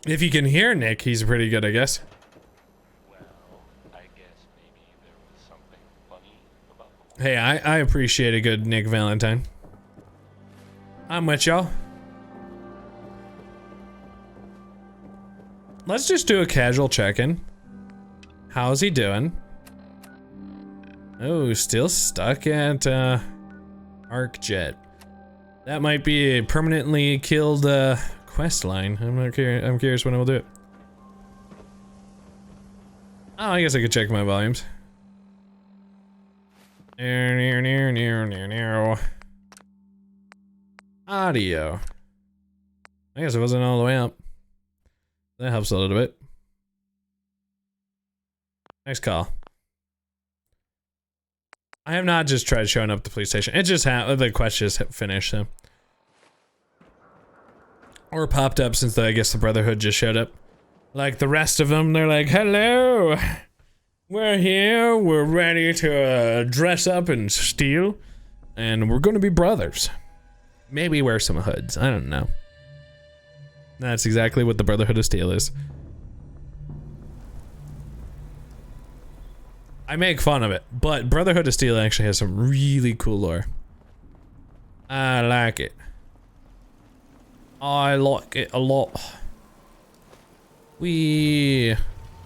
If you can hear Nick, he's pretty good, I guess. Well, I guess maybe there was something funny about the... Hey, I appreciate a good Nick Valentine. I'm with y'all. Let's just do a casual check-in. How's he doing? Oh, still stuck at ArcJet. That might be a permanently killed quest line. I'm curious when I will do it. Oh, I guess I could check my volumes. Audio. I guess it wasn't all the way up. That helps a little bit. Nice call. I have not just tried showing up at the police station. It just the quest just finished, so. Or popped up since I guess the Brotherhood just showed up. Like the rest of them, they're like, hello! We're here, we're ready to dress up and steal. And we're gonna be brothers. Maybe wear some hoods, I don't know. That's exactly what the Brotherhood of Steel is. I make fun of it, but Brotherhood of Steel actually has some really cool lore. I like it. I like it a lot.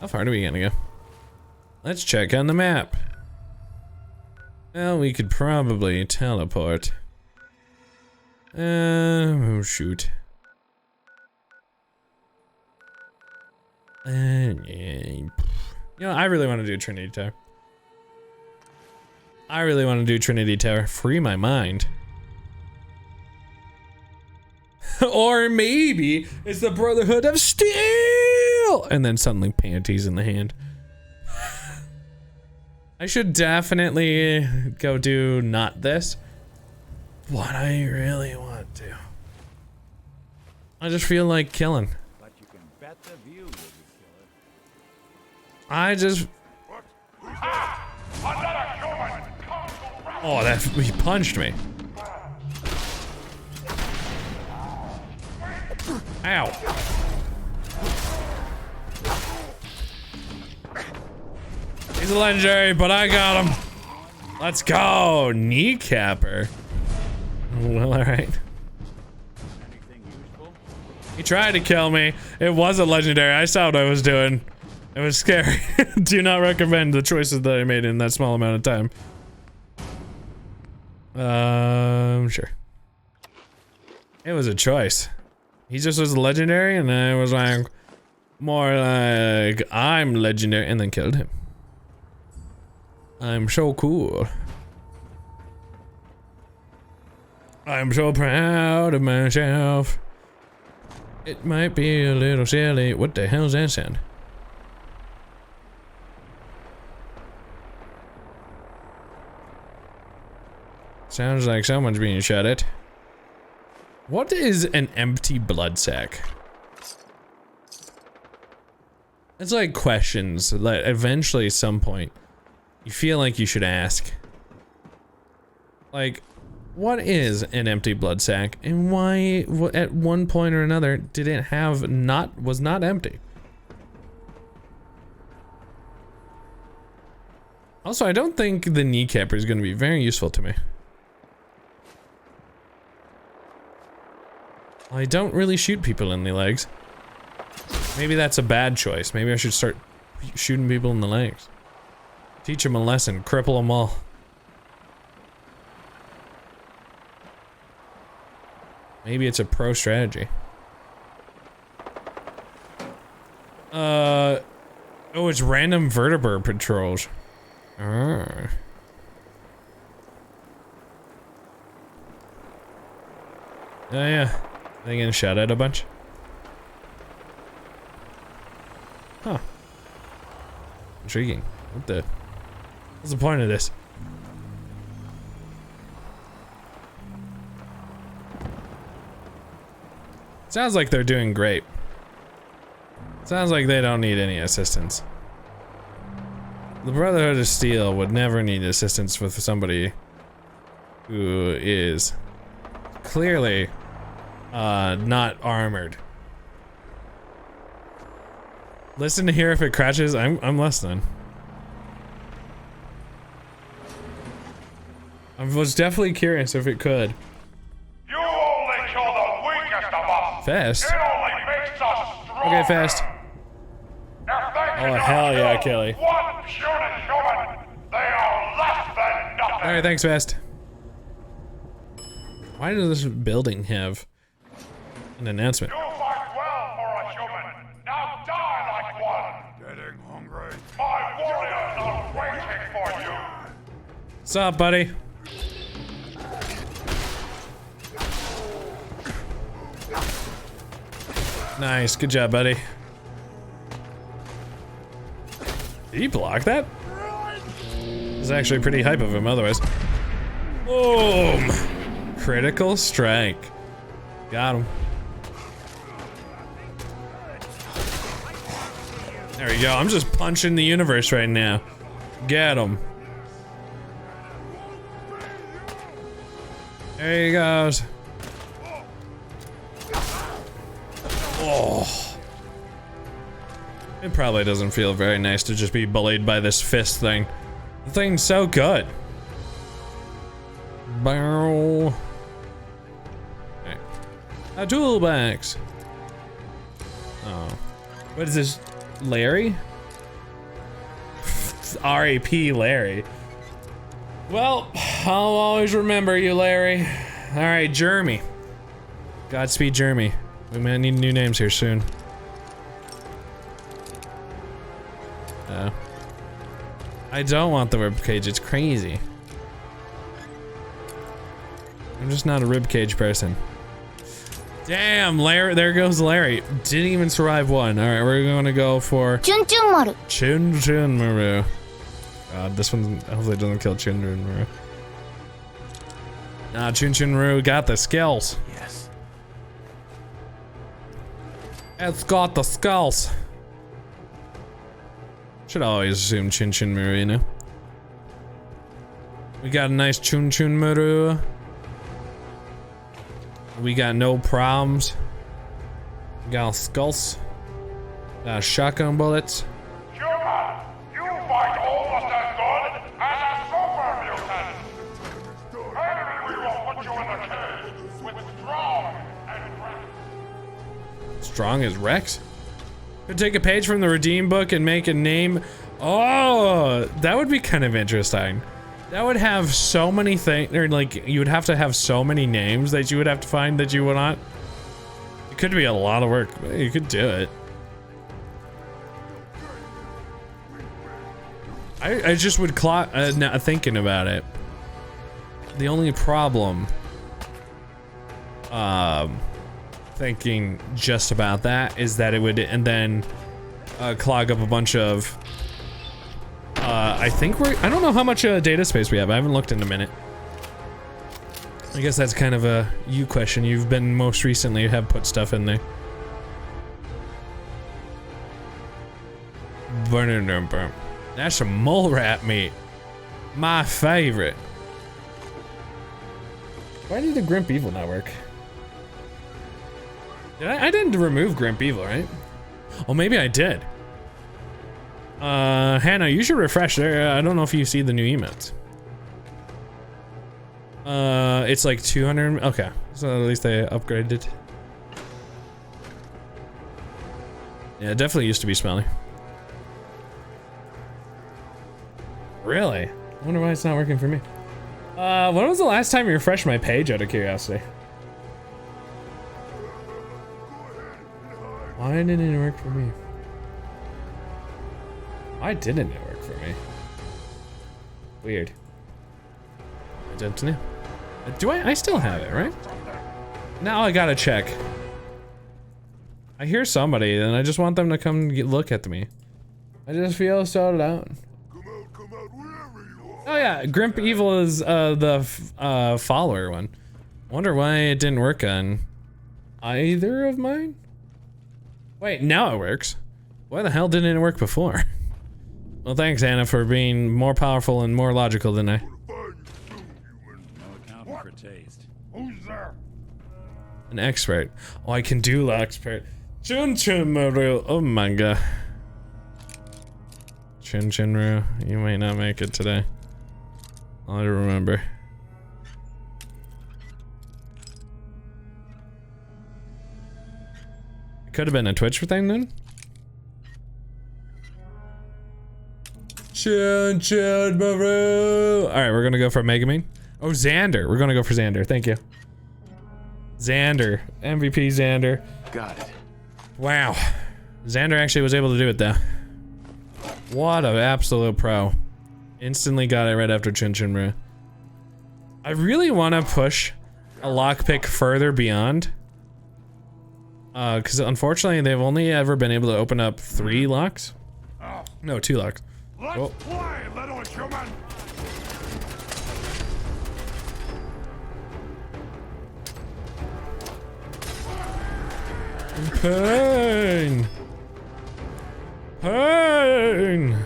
How far are we gonna go? Let's check on the map. Well, we could probably teleport. Oh shoot. You know, I really want to do Trinity Tower. I really want to do Trinity Tower. Free my mind. Or maybe it's the Brotherhood of Steel! And then suddenly panties in the hand. I should definitely go do not this. What I really want to. I just feel like killing. But you can bet the view will be killer. I just... Oh, that he punched me. Ow. He's a legendary, but I got him. Let's go, kneecapper. Well, alright. He tried to kill me. It wasn't legendary. I saw what I was doing. It was scary. Do not recommend the choices that I made in that small amount of time. Sure. It was a choice. He just was legendary, and I was like, more like, I'm legendary, and then killed him. I'm so cool. I'm so proud of myself. It might be a little silly. What the hell's that sound? Sounds like someone's being shot at. What is an empty blood sack? It's like questions that eventually at some point you feel like you should ask. Like, what is an empty blood sack, and why at one point or another did it have was not empty? Also, I don't think the kneecapper is going to be very useful to me. I don't really shoot people in the legs. Maybe that's a bad choice. Maybe I should start shooting people in the legs. Teach them a lesson, cripple them all. Maybe it's a pro strategy. Oh, it's random vertebrate patrols. Ah. Oh yeah. Are they getting shot at a bunch? Huh. Intriguing. What's the point of this? Sounds like they're doing great. Sounds like they don't need any assistance. The Brotherhood of Steel would never need assistance with somebody who is clearly not armored. Listen to hear if it crashes. I'm listening. I was definitely curious if it could. You only kill the weakest of us. Fast. It only makes us stronger. Okay, fast. Oh hell yeah, Kelly. One puny human, they are less than nothing. Alright, thanks, Fast. Why does this building have an announcement? You fight well for a human. Now die like one. Getting hungry. My warriors are waiting for you. What's up, buddy? Nice, good job, buddy. Did he block that? It's actually pretty hype of him otherwise. Boom! Critical strike. Got him. There we go. I'm just punching the universe right now. Get him. There he goes. Oh. It probably doesn't feel very nice to just be bullied by this fist thing. The thing's so good. Bow. Okay. A toolbox. Oh. What is this? Larry? R.A.P. Larry. Well, I'll always remember you, Larry. Alright, Jeremy. Godspeed, Jeremy. We might need new names here soon. I don't want the ribcage, it's crazy. I'm just not a ribcage person. Damn, Larry, there goes Larry. Didn't even survive one. Alright, we're gonna go for Chun Chun Maru. Chun Chun Maru. God, this one hopefully doesn't kill Chun Chun Maru. Nah, Chun Chun Maru got the skills. Yes. It's got the skulls. Should always assume Chun Chun Maru, you know? We got a nice Chun Chun Maru. We got no problems. We got skulls. Got shotgun bullets. Human, you fight almost as good as a super mutant. Maybe we will put you in a cage with Strong and Rex. Strong as Rex? Could take a page from the Redeem book and make a name. Oh, that would be kind of interesting. That would have so many things, or like, you would have to have so many names that you would have to find that you would not. It could be a lot of work, but you could do it. I just would now thinking about it. The only problem, thinking just about that is that it would, and then clog up a bunch of, I think I don't know how much data space we have. I haven't looked in a minute. I guess that's kind of a you question. You've been most recently have put stuff in there. That's some mole rat meat. My favorite. Why did the Grimp Evil not work? I didn't remove Grimp Evil, right? Oh, maybe I did. Hannah, you should refresh there. I don't know if you see the new emotes. It's like 200. Okay, so at least they upgraded it. Yeah, it definitely used to be smelly. Really? I wonder why it's not working for me. When was the last time you refreshed my page, out of curiosity? Why didn't it work for me? Why didn't it work for me? Weird. I don't know. Do I still have it, right? Now I gotta check. I hear somebody and I just want them to come look at me. I just feel so down. Oh yeah, Grimp Evil is the follower one. Wonder why it didn't work on either of mine? Wait, now it works. Why the hell didn't it work before? Well, thanks, Anna, for being more powerful and more logical than I. No accounting for taste. Who's there? An expert. Oh, I can do expert. Chun Chun Maru. Oh my god. Chun Chun Maru, you may not make it today. I'll remember. It could have been a Twitch thing then. Chun Chun Maru. All right, we're gonna go for Megumin. Oh, Xander. We're gonna go for Xander. Thank you. Xander. MVP Xander. Got it. Wow. Xander actually was able to do it though. What an absolute pro. Instantly got it right after Chin Chin Ru. I really want to push a lockpick further beyond. Because unfortunately they've only ever been able to open up 3 locks. No, 2 locks. Let's play, little human! Pain! Pain!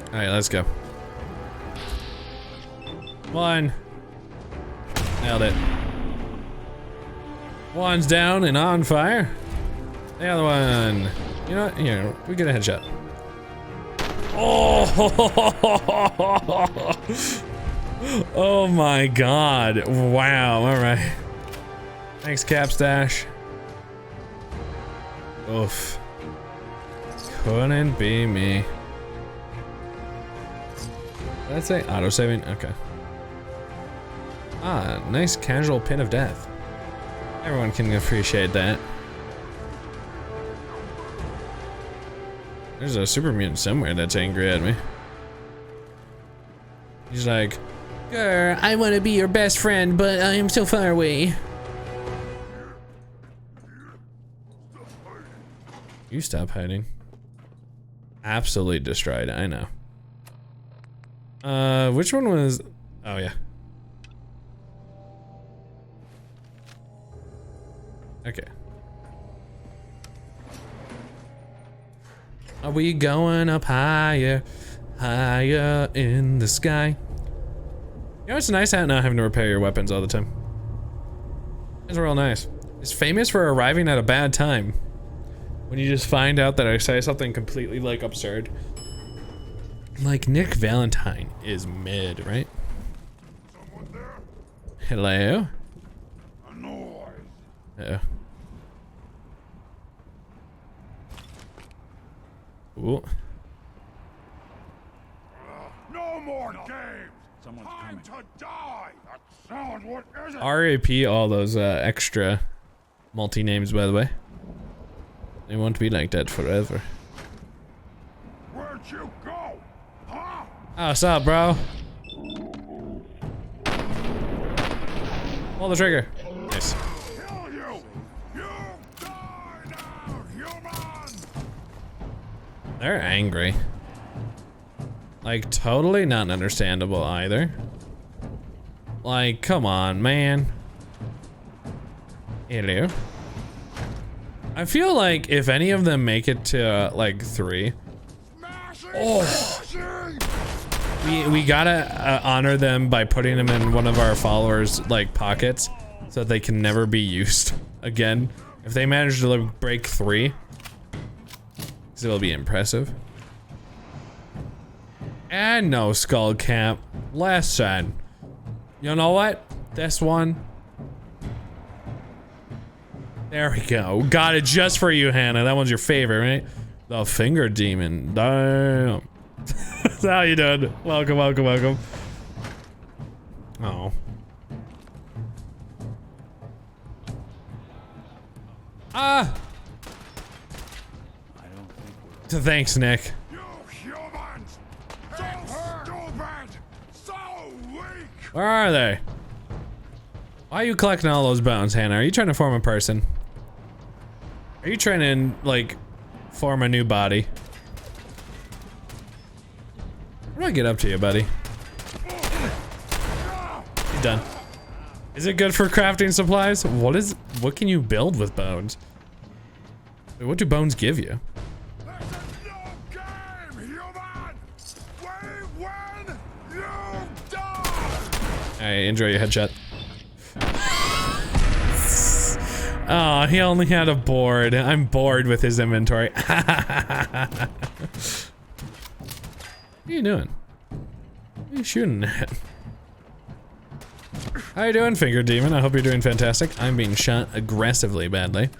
Alright, let's go. 1. Nailed it. 1's down and on fire. The other one. You know what? Here, we get a headshot. Oh! Oh my god. Wow. Alright. Thanks, Capstash. Oof. Couldn't be me. Did I say auto-saving? Okay. Ah, nice casual pin of death. Everyone can appreciate that. There's a super mutant somewhere that's angry at me. He's like, "Grr, I want to be your best friend, but I am so far away." You stop hiding. Absolutely destroyed, I know. Which one was... Oh, yeah. Okay. Are we going up higher, higher in the sky? You know, it's nice not having to repair your weapons all the time. It's real nice. It's famous for arriving at a bad time. When you just find out that I say something completely, like, absurd. Like, Nick Valentine is mid, right? Hello? Uh-oh. Ooh. No more games! Someone's time coming. To die! That sound, what is it? RAP all those extra multi-names, by the way. They won't be like that forever. Where'd you go? Huh? Oh, what's up, bro? Pull the trigger. Nice. Kill you! You die now, human! They're angry. Like, totally not understandable either. Like, come on, man. Hello. I feel like if any of them make it to, like, 3. Oh! We gotta honor them by putting them in one of our followers' like pockets, so that they can never be used again. If they manage to like, break 3, it will be impressive. And no skull cap. Last side. You know what? This one. There we go. Got it just for you, Hannah. That one's your favorite, right? The finger demon. Damn. How you doing? Welcome, welcome, welcome. Oh. Ah! I don't think we're... Thanks, Nick. You humans! So stupid! So weak! Where are they? Why are you collecting all those bones, Hannah? Are you trying to form a person? Are you trying to, like, form a new body? What do I get up to you, buddy? He's done. Is it good for crafting supplies? What can you build with bones? Wait, what do bones give you? Alright, enjoy your headshot. Oh, he only had a board. I'm bored with his inventory. What are you doing? What are you shooting at? How you doing, Finger Demon? I hope you're doing fantastic. I'm being shot aggressively badly.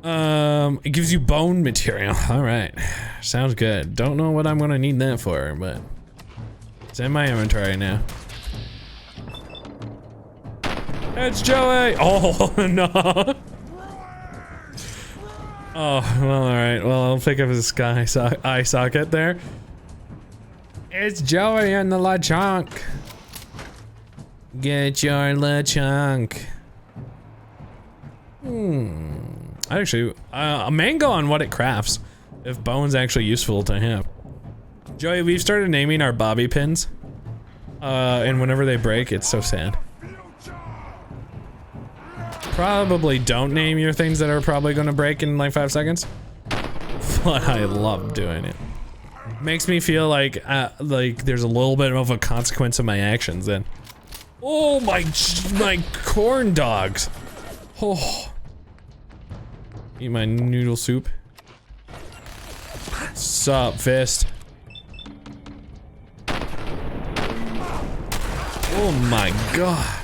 It gives you bone material. Alright. Sounds good. Don't know what I'm gonna need that for, but It's in my inventory now. It's Joey! Oh, no. Oh, well, alright. Well, I'll pick up his eye socket there. It's Joey and the LeChonk. Get your LeChonk. Actually, a mango on what it crafts. If bone's actually useful to him. Joey, we've started naming our bobby pins. And whenever they break, it's so sad. Probably don't name your things that are probably gonna break in like 5 seconds. But I love doing it. Makes me feel like there's a little bit of a consequence of my actions then. Oh my corn dogs. Oh. Eat my noodle soup. Sup, fist. Oh my god.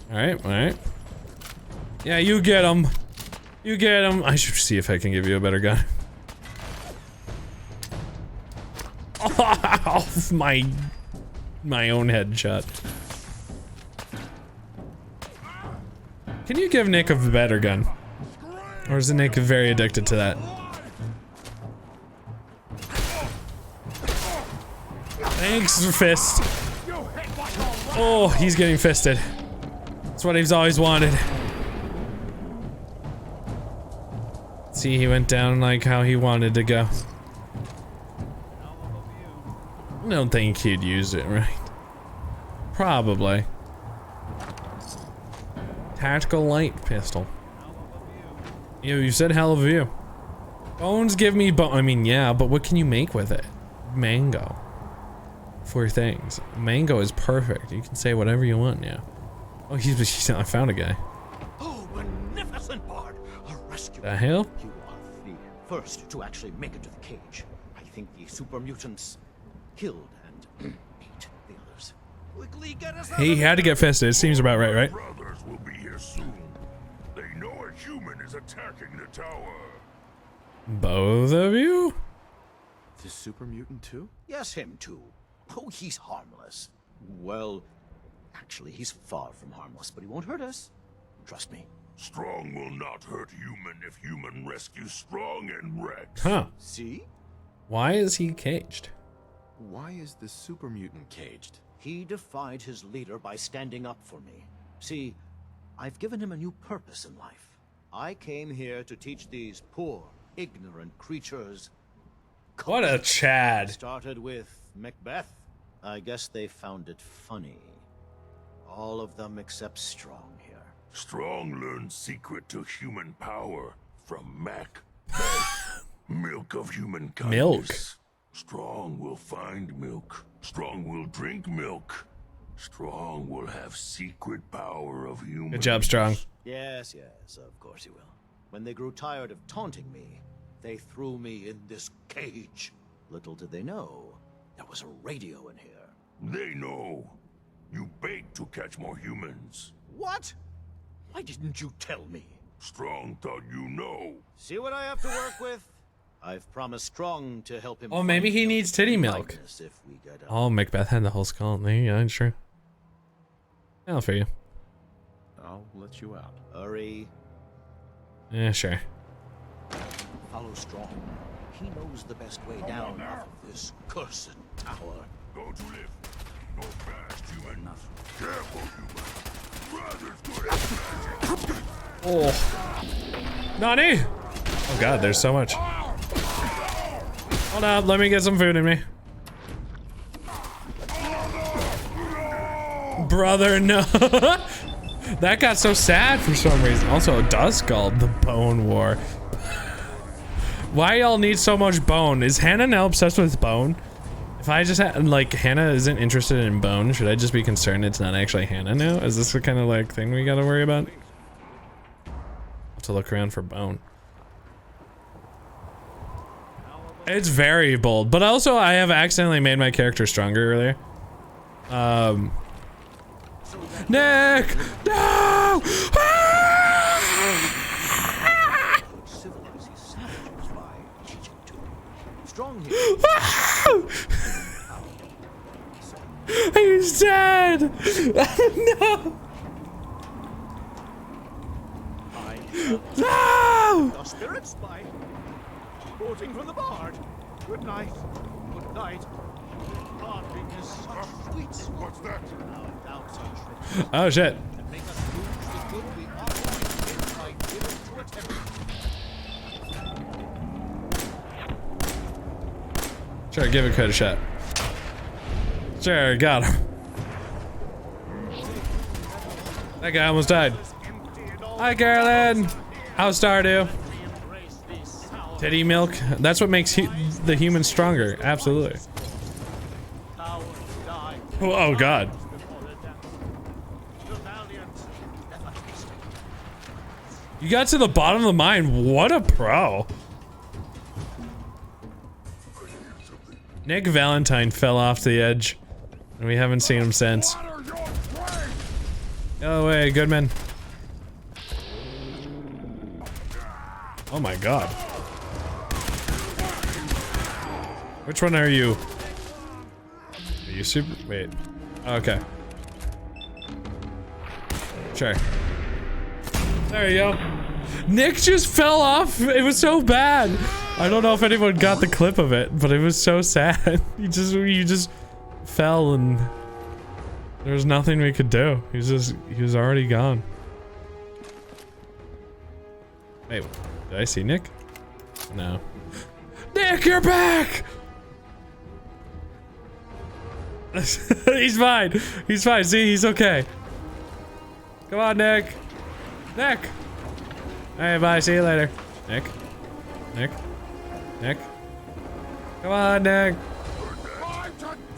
Alright. Yeah, you get him. You get him. I should see if I can give you a better gun. Oh, my own headshot. Can you give Nick a better gun? Or is Nick very addicted to that? Thanks, fist. Oh, he's getting fisted. That's what he's always wanted. See, he went down like how he wanted to go. I don't think he'd use it, right? Probably. Tactical light pistol. You said hell of a view. Bones give me I mean, yeah, but what can you make with it? Mango. For things. Mango is perfect. You can say whatever you want now. Oh, I found a guy. Oh, magnificent Bard! A rescue. The hell? You are the first to actually make it to the cage. I think the super mutants killed and ate the others. Quickly get us out. He had to get fisted. It seems about right? Brothers will be here soon. They know a human is attacking the tower. Both of you? The super mutant too? Yes, him too. Oh, he's harmless. Well, actually, he's far from harmless, but he won't hurt us. Trust me. Strong will not hurt human if human rescues Strong and Rex. Huh. See? Why is he caged? Why is the super mutant caged? He defied his leader by standing up for me. See, I've given him a new purpose in life. I came here to teach these poor, ignorant creatures. What a Chad. Started with Macbeth. I guess they found it funny. All of them except Strong here. Strong learned secret to human power from Mac. Milk of human kindness. Milk? Strong will find milk. Strong will drink milk. Strong will have secret power of humans. Good job, Strong. Yes, of course he will. When they grew tired of taunting me, they threw me in this cage. Little did they know, there was a radio in here. They know. You bait to catch more humans. What? Why didn't you tell me? Strong thought you know. See what I have to work with? I've promised Strong to help him. Oh, maybe he needs titty milk. If we get Oh, Macbeth had the whole skull. Yeah, that's true. I'll for you. I'll let you out. Hurry. Yeah, sure. Follow Strong. He knows the best way down off of this cursed tower. Go to live. Go fast, human. Careful, human. Brothers good at Oh. Nani? Oh god, there's so much. Hold up, let me get some food in me. Brother, no. That got so sad for some reason. Also, Duskull, the Bone War. Why y'all need so much bone? Is Hannah now obsessed with bone? If I just had, like, Hannah isn't interested in bone, should I just be concerned it's not actually Hannah now? Is this the kind of, like, thing we gotta worry about? Have to look around for bone. It's very bold, but also I have accidentally made my character stronger earlier. Nick! No! He's dead! No! No! The spirit spy. Quoting from the bard. Good night. Good night. Barding is such sweet. What's that? Oh shit. And make us lose the good we already did by giving to attempt. Sure, give it a shot. Sure, got him. That guy almost died. Hi, Carolyn. How's Stardew? Titty milk. That's what makes the human stronger. Absolutely. Oh God. You got to the bottom of the mine. What a pro. Nick Valentine fell off the edge, and we haven't seen him since. Go away, Goodman. Oh my God. Which one are you? Are you super? Wait. Okay. Sure. There you go. Nick just fell off. It was so bad. I don't know if anyone got the clip of it, but it was so sad. You just fell and there was nothing we could do. He was already gone. Wait, did I see Nick? No. Nick, you're back! He's fine. He's fine. See, he's okay. Come on, Nick. Nick. Hey, bye. See you later. Nick. Nick. Nick. Come on, Nick.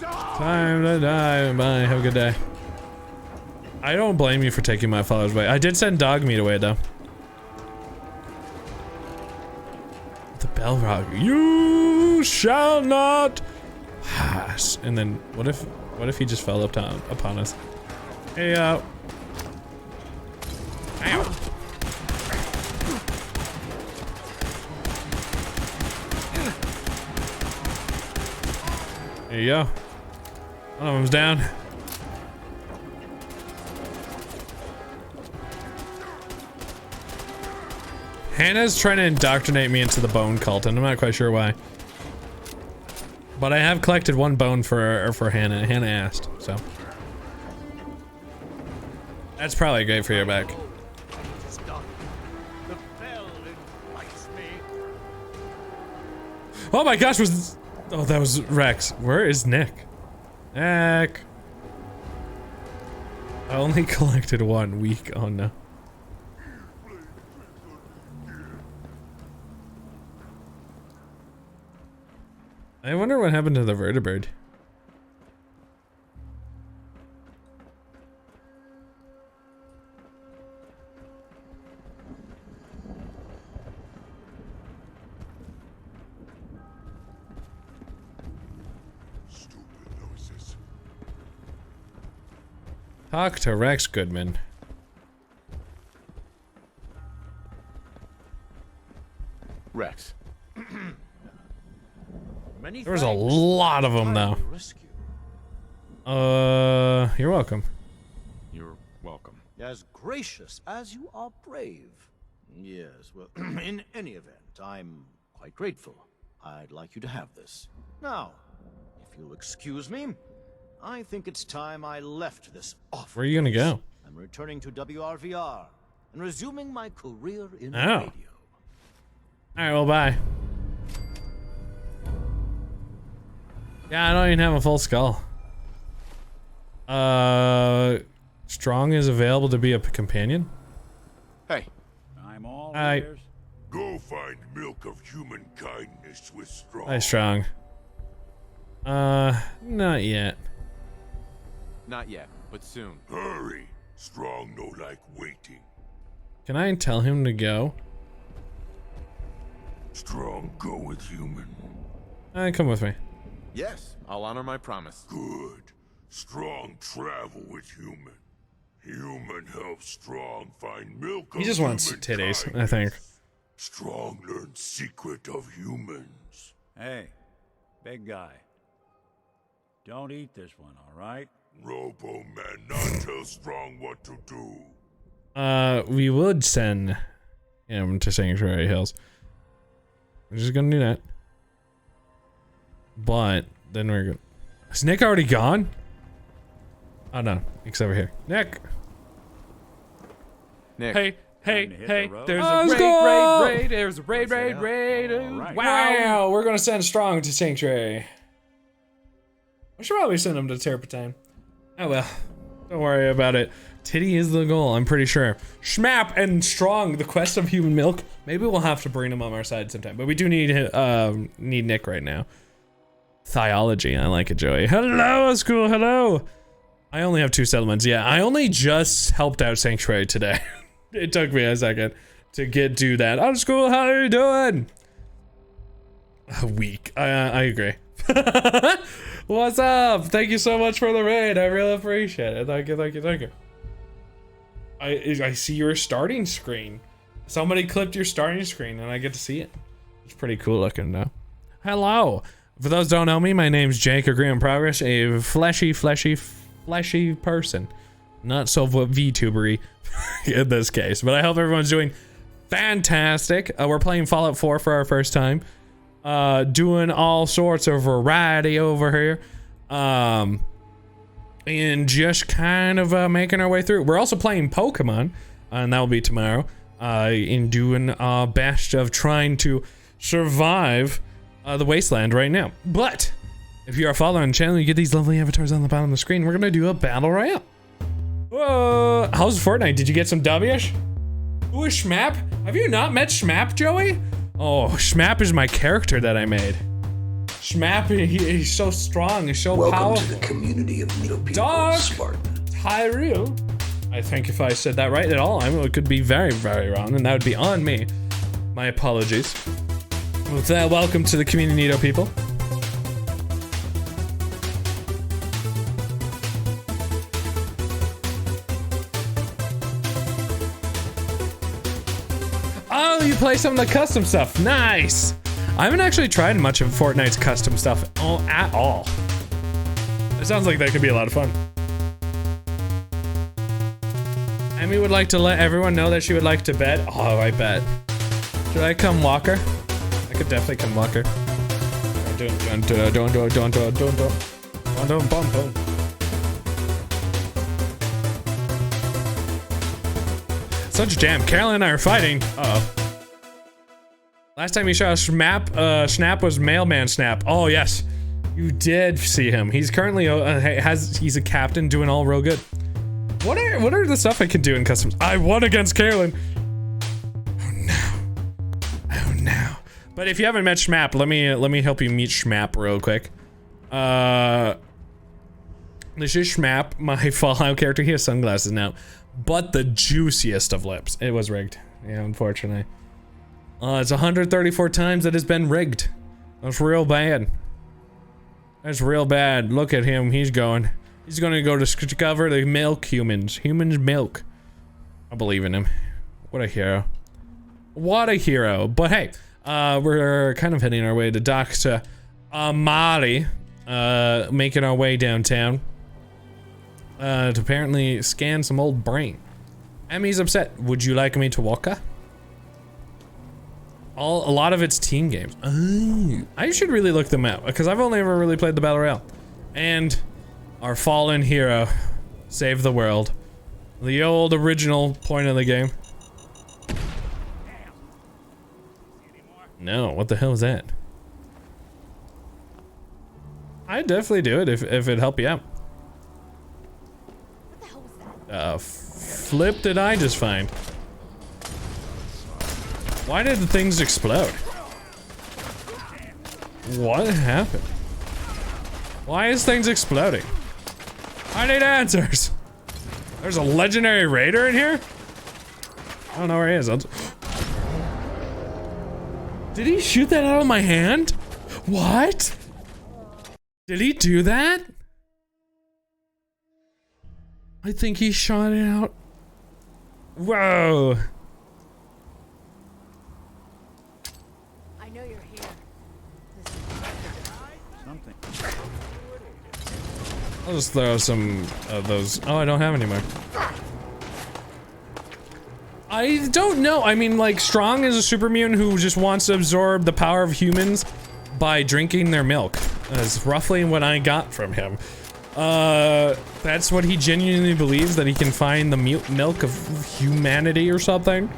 Time to die. Bye. Have a good day. I don't blame you for taking my followers away. I did send dog meat away, though. The bell rock. You shall not pass. And then what if he just fell upon us? Hey, Ow. There you go. One of them's down. Hannah's trying to indoctrinate me into the bone cult, and I'm not quite sure why. But I have collected one bone for Hannah. Hannah asked, so. That's probably great for your back. Oh my gosh, oh, that was Rex. Where is Nick? Nick. I only collected one week. Oh no. I wonder what happened to the vertebrate. Talk to Rex Goodman. Rex. There was a lot of them, though. You're welcome. You're welcome. As gracious as you are brave. Yes, well, in any event, I'm quite grateful. I'd like you to have this. Now, if you'll excuse me, I think it's time I left this office. Where are you gonna go? I'm returning to WRVR and resuming my career in Oh. radio. Alright, well, bye. Yeah, I don't even have a full skull. Strong is available to be a companion? Hey. I'm all Hi. ears. Go find milk of human kindness with Strong. Hi, Strong. Not yet. Not yet, but soon. Hurry. Strong no like waiting. Can I tell him to go? Strong go with human. Come with me. Yes, I'll honor my promise. Good. Strong travel with human. Human helps Strong find milk He of just wants human titties, kindness. I think. Strong learns secret of humans. Hey, Big guy. Don't eat this one, all right? Robo-Man not tell Strong what to do. We would send him to Sanctuary Hills. We're just gonna do that. But then we're gonna... Is Nick already gone? Oh no, Nick's over here. Nick! Nick. Hey, there's Let's a go! raid, there's a raid. Right. Wow, we're gonna send Strong to Sanctuary. I should probably send him to Terpentine. Oh well, don't worry about it. Titty is the goal, I'm pretty sure. Schmap and Strong, the quest of human milk. Maybe we'll have to bring him on our side sometime, but we do need Nick right now. Theology, I like it, Joey. Hello, school, hello. I only have 2 settlements. Yeah, I only just helped out Sanctuary today. It took me a second to get to that. Oh, school, how are you doing? A week. I agree. What's up? Thank you so much for the raid. I really appreciate it. Thank you. I see your starting screen. Somebody clipped your starting screen and I get to see it. It's pretty cool looking though. Hello. For those who don't know me, my name's Jake Agree in Progress, a fleshy person. Not so VTubery in this case, but I hope everyone's doing fantastic. We're playing Fallout 4 for our first time. Doing all sorts of variety over here. And just kind of making our way through. We're also playing Pokemon, and that will be tomorrow. In doing our best of trying to survive the wasteland right now. But if you are following the channel, you get these lovely avatars on the bottom of the screen. We're gonna do a battle royale. Whoa! How's Fortnite? Did you get some W's? Who is Schmap? Have you not met Schmap, Joey? Oh, Schmap is my character that I made. Schmap, he's so strong, he's so powerful. Welcome to the community of Needle People, Dog! Spartan. Tyrell. I think if I said that right at all, it could be very, very wrong, and that would be on me. My apologies. With that, welcome to the community, Neato people. Oh, you play some of the custom stuff. Nice. I haven't actually tried much of Fortnite's custom stuff at all. It sounds like that could be a lot of fun. Amy would like to let everyone know that she would like to bet. Oh, I bet. Should I come walk her? I could definitely come walk her. Such a jam. Carolyn and I are fighting. Uh-oh. Last time you saw Snap was Mailman Snap. Oh yes, you did see him. He's currently he's a captain doing all real good. What are the stuff I can do in customs? I won against Carolyn. Oh no. But if you haven't met Schmap, let me help you meet Schmap real quick. This is Schmap, my Fallout character. He has sunglasses now, but the juiciest of lips. It was rigged. Yeah, unfortunately. It's 134 times that has been rigged. That's real bad. That's real bad. Look at him. He's gonna go discover the milk humans. Humans milk. I believe in him. What a hero. What a hero. But hey, we're kind of heading our way to Dr. Amali. Making our way downtown. To apparently scan some old brain. Emmy's upset. Would you like me to walk her? A lot of it's team games. Oh, I should really look them out because I've only ever really played the Battle Royale. And our fallen hero saved the world. The old original point of the game. No, what the hell is that? I'd definitely do it if it'd help you out. Flip did I just find? Why did the things explode? What happened? Why is things exploding? I need answers. There's a legendary raider in here? I don't know where he is. Did he shoot that out of my hand? What? Did he do that? I think he shot it out. Whoa. I know you're here. I'll just throw some of those. Oh, I don't have any more. I don't know. I mean, like, Strong is a super mutant who just wants to absorb the power of humans by drinking their milk. That's roughly what I got from him. That's what he genuinely believes, that he can find the milk of humanity or something.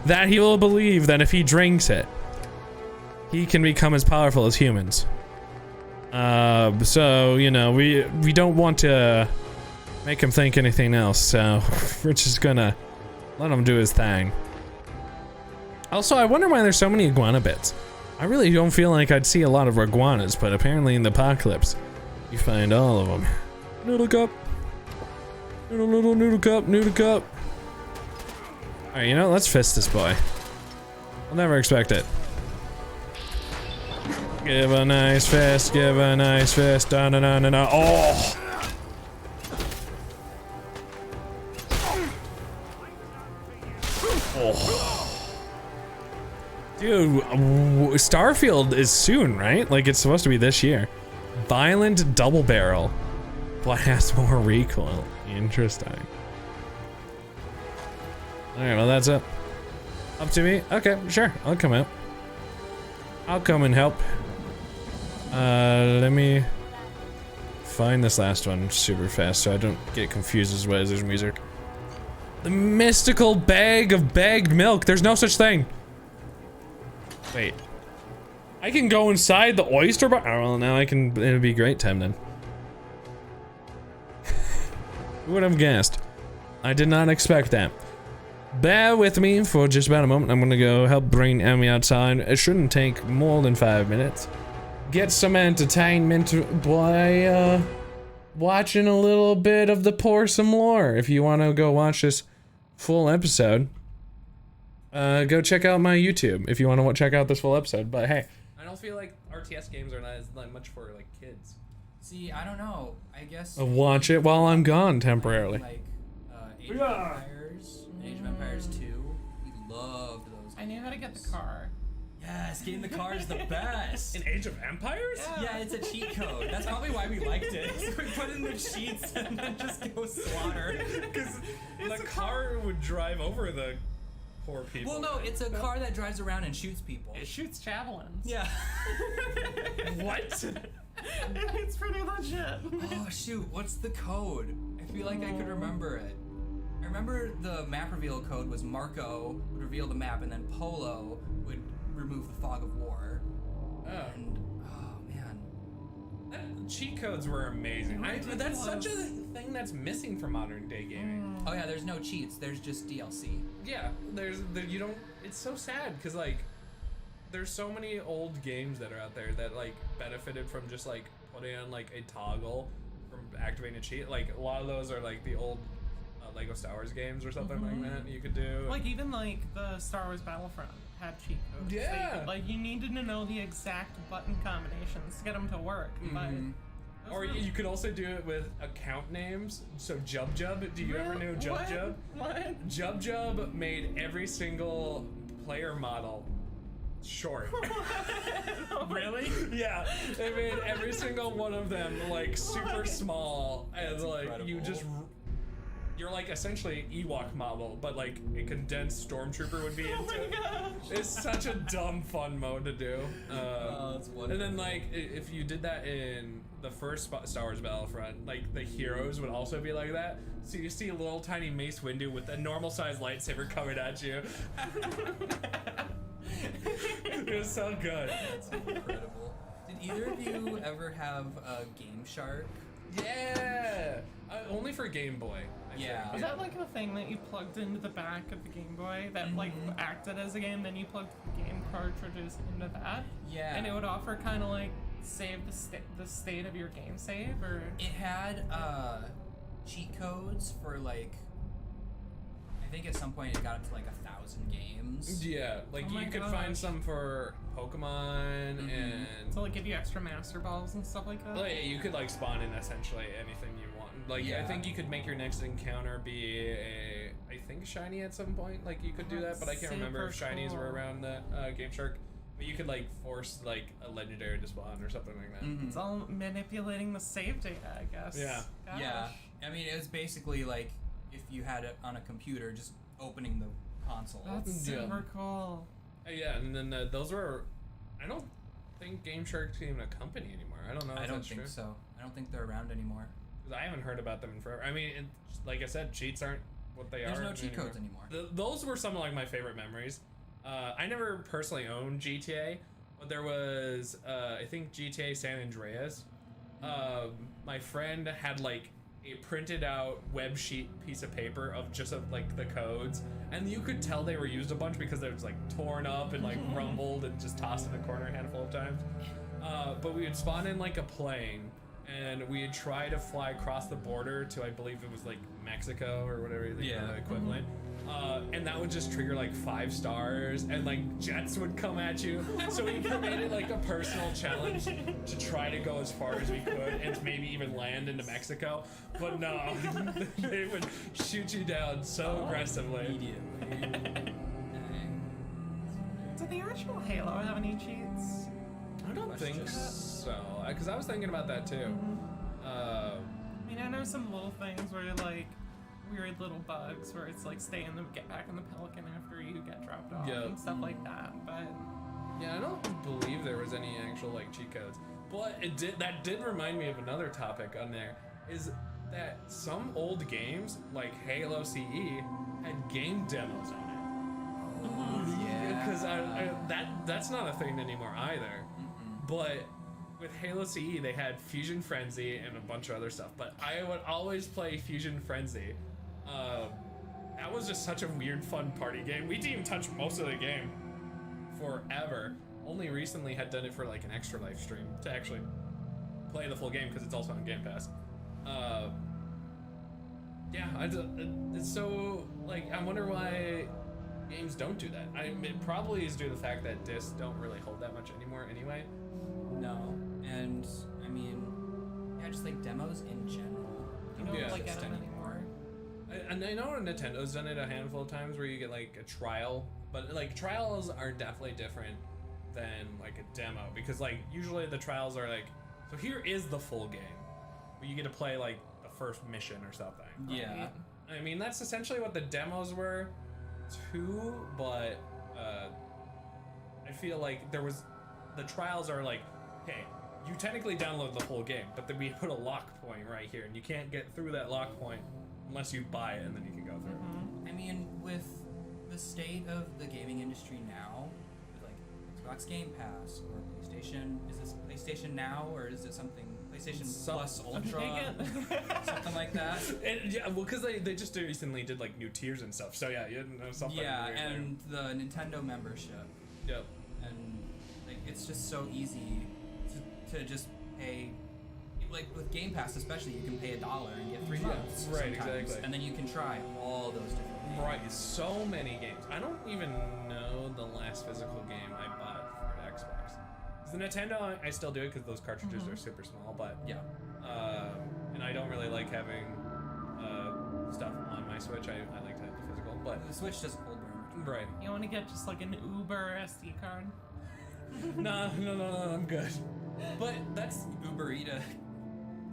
That he will believe that if he drinks it, he can become as powerful as humans. So, you know, we don't want to make him think anything else, so we're just gonna let him do his thing. Also, I wonder why there's so many iguana bits. I really don't feel like I'd see a lot of iguanas, but apparently in the apocalypse, you find all of them. Noodle cup. Noodle cup, noodle cup. Alright, you know, let's fist this boy. I'll never expect it. Give a nice fist, give a nice fist. Da da da da da. Oh! Oh. Dude, Starfield is soon, right? Like, it's supposed to be this year. Violent double barrel. Blast more recoil. Interesting. Alright, well, that's it. Up to me? Okay, sure. I'll come out. I'll come and help. Let me find this last one super fast so I don't get confused as well as there's music. The mystical bag of bagged milk. There's no such thing. Wait. I can go inside the oyster bar? Oh, well, now I can. It'd be great time then. Who would have guessed? I did not expect that. Bear with me for just about a moment. I'm gonna go help bring Emmy outside. It shouldn't take more than 5 minutes. Get some entertainment by watching a little bit of the Pour Some Lore. If you want to go watch this full episode, go check out my YouTube if you want to check out this full episode. But hey, I don't feel like RTS games are not much for like kids. See, I don't know. I guess watch it while I'm gone temporarily. Like Age of Empires, Age of Empires 2. We loved those. I knew how to get the car. Yes, getting the car is the best. In Age of Empires? Yeah, it's a cheat code. That's probably why we liked it. We put in the cheats and then just go slaughter. Because the car would drive over the poor people. Well, no, it's a car that drives around and shoots people. It shoots javelins. Yeah. What? It's pretty legit. Oh shoot, what's the code? I feel like I could remember it. I remember the map reveal code was Marco would reveal the map and then Polo would remove the fog of war. Oh. And, oh man. Cheat codes were amazing. That's such a thing that's missing from modern day gaming. Oh yeah, there's no cheats, there's just DLC. Yeah, you don't, it's so sad because like there's so many old games that are out there that like benefited from just like putting on like a toggle from activating a cheat. Like a lot of those are like the old Lego Star Wars games or something like that you could do. Like even like the Star Wars Battlefront had cheat codes. Yeah. Like you needed to know the exact button combinations to get them to work. But or you could also do it with account names. So Jub Jub, do you ever know Jub Jub? What? Jub Jub made every single player model short. Really? Yeah, they made every single one of them like super small, and like you're like essentially an Ewok model, but like a condensed stormtrooper would be into it. It's such a dumb fun mode to do. That's wonderful. And then like if you did that in the first Star Wars Battlefront, like the heroes would also be like that. So you see a little tiny Mace Windu with a normal sized lightsaber coming at you. It was so good. That's incredible. Did either of you ever have a Game Shark? Yeah! Only for Game Boy. I think. Was that like a thing that you plugged into the back of the Game Boy that like acted as a game, then you plugged the game cartridges into that? Yeah. And it would offer kind of like save the state of your game save, or it had cheat codes for like, I think at some point it got up to like 1,000 games. Yeah, like you could find some for Pokemon and to like give you extra Master Balls and stuff like that. Well, yeah, you could like spawn in essentially anything you want. Like I think you could make your next encounter be I think shiny at some point. Like you could do that, but I can't remember if shinies were around the Game Shark But you could like force like a legendary to spawn or something like that. It's all manipulating the save data, I guess. Yeah. Gosh. Yeah. I mean, it was basically like if you had it on a computer, just opening the console. That's super cool. Yeah, and then those were. I don't think Game Shark's even a company anymore. I don't know. If I don't that's think true. so. I don't think they're around anymore. Because I haven't heard about them in forever. I mean, like I said, cheats aren't what they There's are. no cheat codes anymore. Those were some of like my favorite memories. I never personally owned GTA, but there was I think GTA San Andreas. My friend had like a printed out web sheet piece of paper of just like the codes, and you could tell they were used a bunch because they was like torn up and like rumbled and just tossed in the corner a handful of times. But we would spawn in like a plane, and we'd try to fly across the border to, I believe it was like Mexico or whatever the equivalent. And that would just trigger like 5 stars, and like jets would come at you. So we made it like a personal challenge to try to go as far as we could and maybe even land into Mexico. But no, they would shoot you down so aggressively. Did the original Halo have any cheats? I don't think so, because I was thinking about that too. I mean, I know some little things where like weird little bugs where it's like get back in the Pelican after you get dropped off and stuff like that. But yeah, I don't believe there was any actual like cheat codes. But that did remind me of another topic on there, is that some old games like Halo CE had game demos on it. Yeah, because that's not a thing anymore either. But with Halo CE, they had Fusion Frenzy and a bunch of other stuff. But I would always play Fusion Frenzy. That was just such a weird, fun party game. We didn't even touch most of the game forever. Only recently had done it for like an extra live stream to actually play the full game because it's also on Game Pass. Yeah, it's so like I wonder why games don't do that. It probably is due to the fact that discs don't really hold that much anymore anyway. No, and I mean, yeah, just like demos in general. You don't like get it anymore. And I know Nintendo's done it a handful of times where you get like a trial, but like trials are definitely different than like a demo, because like usually the trials are like, so here is the full game, where you get to play like the first mission or something. Yeah. I mean, that's essentially what the demos were too, but I feel like the trials are like, hey, you technically download the whole game, but then we put a lock point right here, and you can't get through that lock point unless you buy it, and then you can go through. I mean, with the state of the gaming industry now, with like Xbox Game Pass or PlayStation, is this PlayStation Now or is it something PlayStation Plus Ultra, something like that? Yeah, well, because they just recently did like new tiers and stuff. So yeah, you know, something. Yeah, weird and the Nintendo membership. Yep. And like it's just so easy to just pay. Like with Game Pass especially, you can pay $1 and get 3 months. Right, sometimes, exactly. And then you can try all those different games. Right, so many games. I don't even know the last physical game I bought for an Xbox. 'Cause the Nintendo, I still do it because those cartridges are super small, but yeah. And I don't really like having stuff on my Switch. I like to have the physical, but the Switch doesn't hold very much. Right. You want to get just like an Uber SD card? No, I'm good. But that's Uber Eats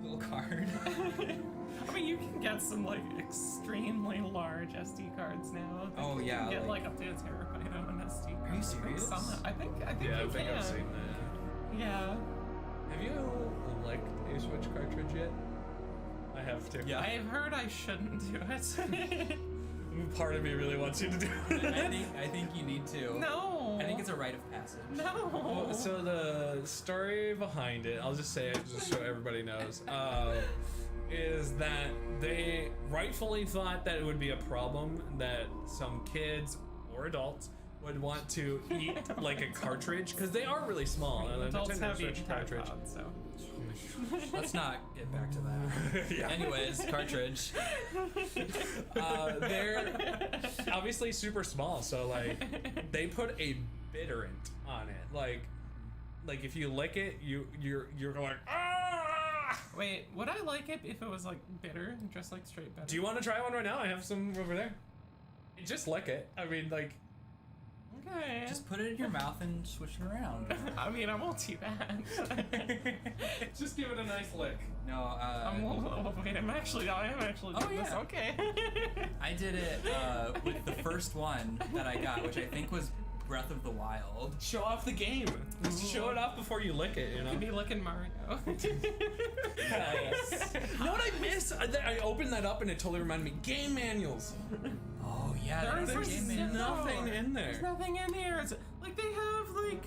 little card. I mean, you can get some like extremely large SD cards now. Oh you yeah, can get like up to a terabyte on an SD card. Are you serious? I think yeah, you I think can. I've seen that. Yeah. Have you licked a Switch cartridge yet? I have too. Yeah. I've heard I shouldn't do it. Part of me really wants you to do it. I think you need to. No. I think it's a rite of passage. No. So the story behind it, I'll just say it just so everybody knows, is that they rightfully thought that it would be a problem that some kids or adults would want to eat like a cartridge, because they are really small. Adults have Switch eaten cartridge. iPods, so. Let's not get back to that. Yeah. Anyways, cartridge. They're obviously super small, so like they put a bitterant on it. Like if you lick it, you're going ah! Wait, would I like it if it was like bitter, just like straight bitter? Do you want to try one right now? I have some over there. Just lick it. I mean, like. Okay. Just put it in your mouth and swish it around. I mean, I won't do that. Just give it a nice lick. No, I am actually doing this. Okay. I did it with the first one that I got, which I think was Breath of the Wild. Show off the game. Just show it off before you lick it, you know? You could be licking Mario. Yes. You know what I miss? I opened that up and it totally reminded me. Game manuals. Oh, yeah. There's nothing in there. There's nothing in here. It's like they have, like...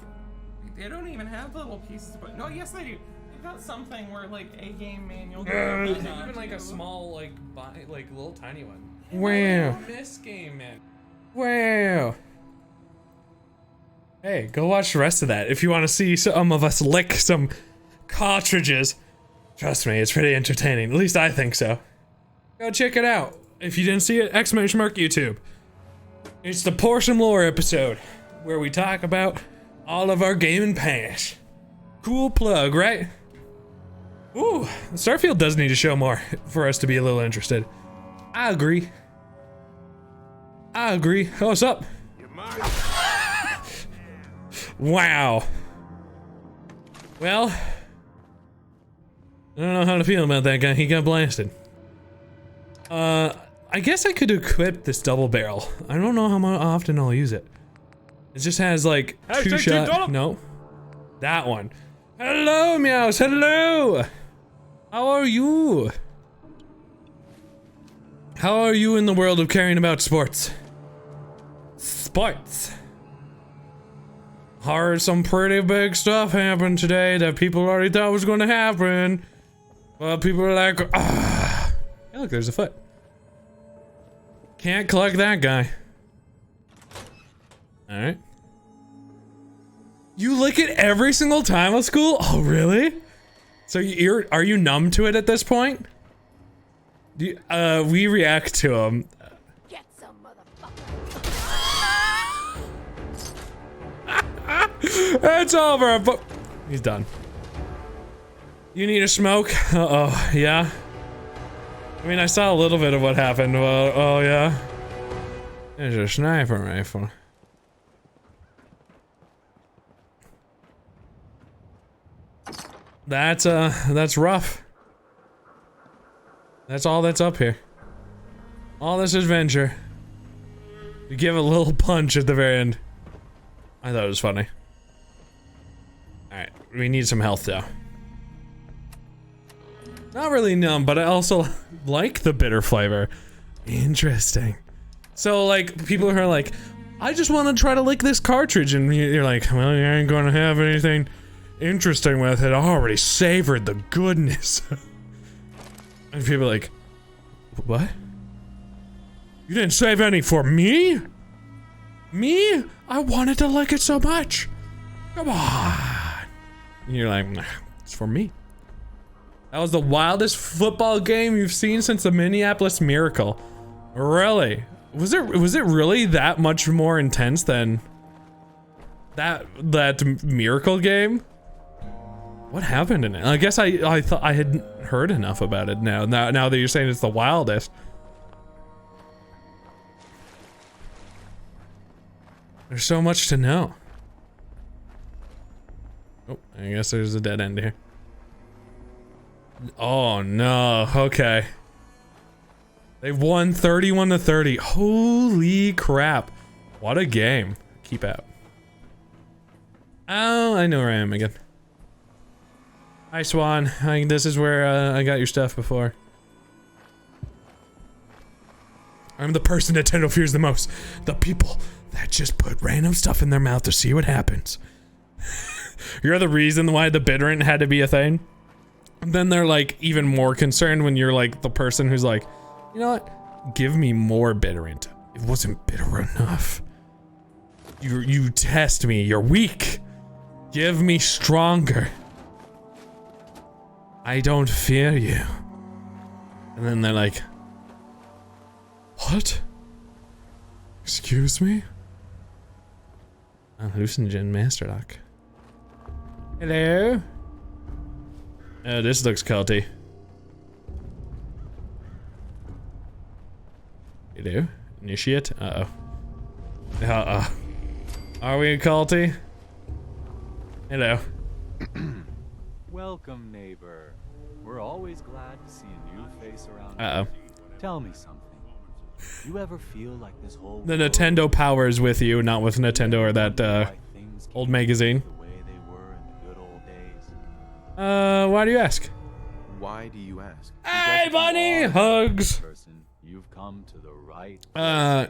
They don't even have little pieces, but... No, yes, they do. They've got something where, like, a game manual... Even, like, a small, like, little tiny one. Wow. I miss game, man. Wow. Hey, go watch the rest of that if you want to see some of us lick some cartridges. Trust me, it's pretty entertaining. At least I think so. Go check it out. If you didn't see it, ! YouTube. It's the Portion Lore episode where we talk about all of our gaming past. Cool plug, right? Ooh, Starfield does need to show more for us to be a little interested. I agree. Oh, what's up? Wow. Well, I don't know how to feel about that guy. He got blasted. I guess I could equip this double barrel. I don't know how often I'll use it. It just has like two shot. No, that one. Hello, Meows. Hello. How are you? How are you in the world of caring about sports? Sports. Heard some pretty big stuff happened today that people already thought was going to happen. Well, people are like, ah. Hey, look, there's a foot. Can't collect that guy. Alright. You lick it every single time at school? Oh, really? So are you numb to it at this point? We react to him. Get some It's over, but he's done. You need a smoke? Uh-oh, yeah. I mean, I saw a little bit of what happened. Well, oh yeah. There's a sniper rifle. That's rough. That's all that's up here. All this adventure. You give a little punch at the very end. I thought it was funny. Alright, we need some health though. Not really numb, but I also like the bitter flavor. Interesting. So like, people who are like, I just want to try to lick this cartridge, and you're like, well, you ain't gonna have anything interesting with it. I already savored the goodness. And people are like, what? You didn't save any for me? Me? I wanted to lick it so much. Come on. And you're like, nah, it's for me. That was the wildest football game you've seen since the Minneapolis Miracle. Really? Was it really that much more intense than that Miracle game? What happened in it? I guess I thought I hadn't heard enough about it now that you're saying it's the wildest. There's so much to know. Oh, I guess there's a dead end here. Oh no, okay. They've won 31-30. Holy crap. What a game. Keep out. Oh, I know where I am again. Hi, Swan. This is where I got your stuff before. I'm the person Nintendo fears the most. The people that just put random stuff in their mouth to see what happens. You're the reason why the bitterant had to be a thing. And then they're like even more concerned when you're like the person who's like, you know what? Give me more bitterant. It wasn't bitter enough. You test me. You're weak. Give me stronger. I don't fear you. And then they're like, what? Excuse me? I'm Hallucinogen Master Lock. Hello? Oh, this looks culty. Hello? Initiate? Uh-oh. Uh-oh. Are we culty? Hello. Welcome, neighbor. We're always glad to see a new face around. Uh-oh. Tell me something. You ever feel like this whole The Nintendo power is with you, not with Nintendo or that old magazine. the way they were in the good old days? Why do you ask? Why do you ask? Hey, Bunny! Hugs! Person, you've come to the right.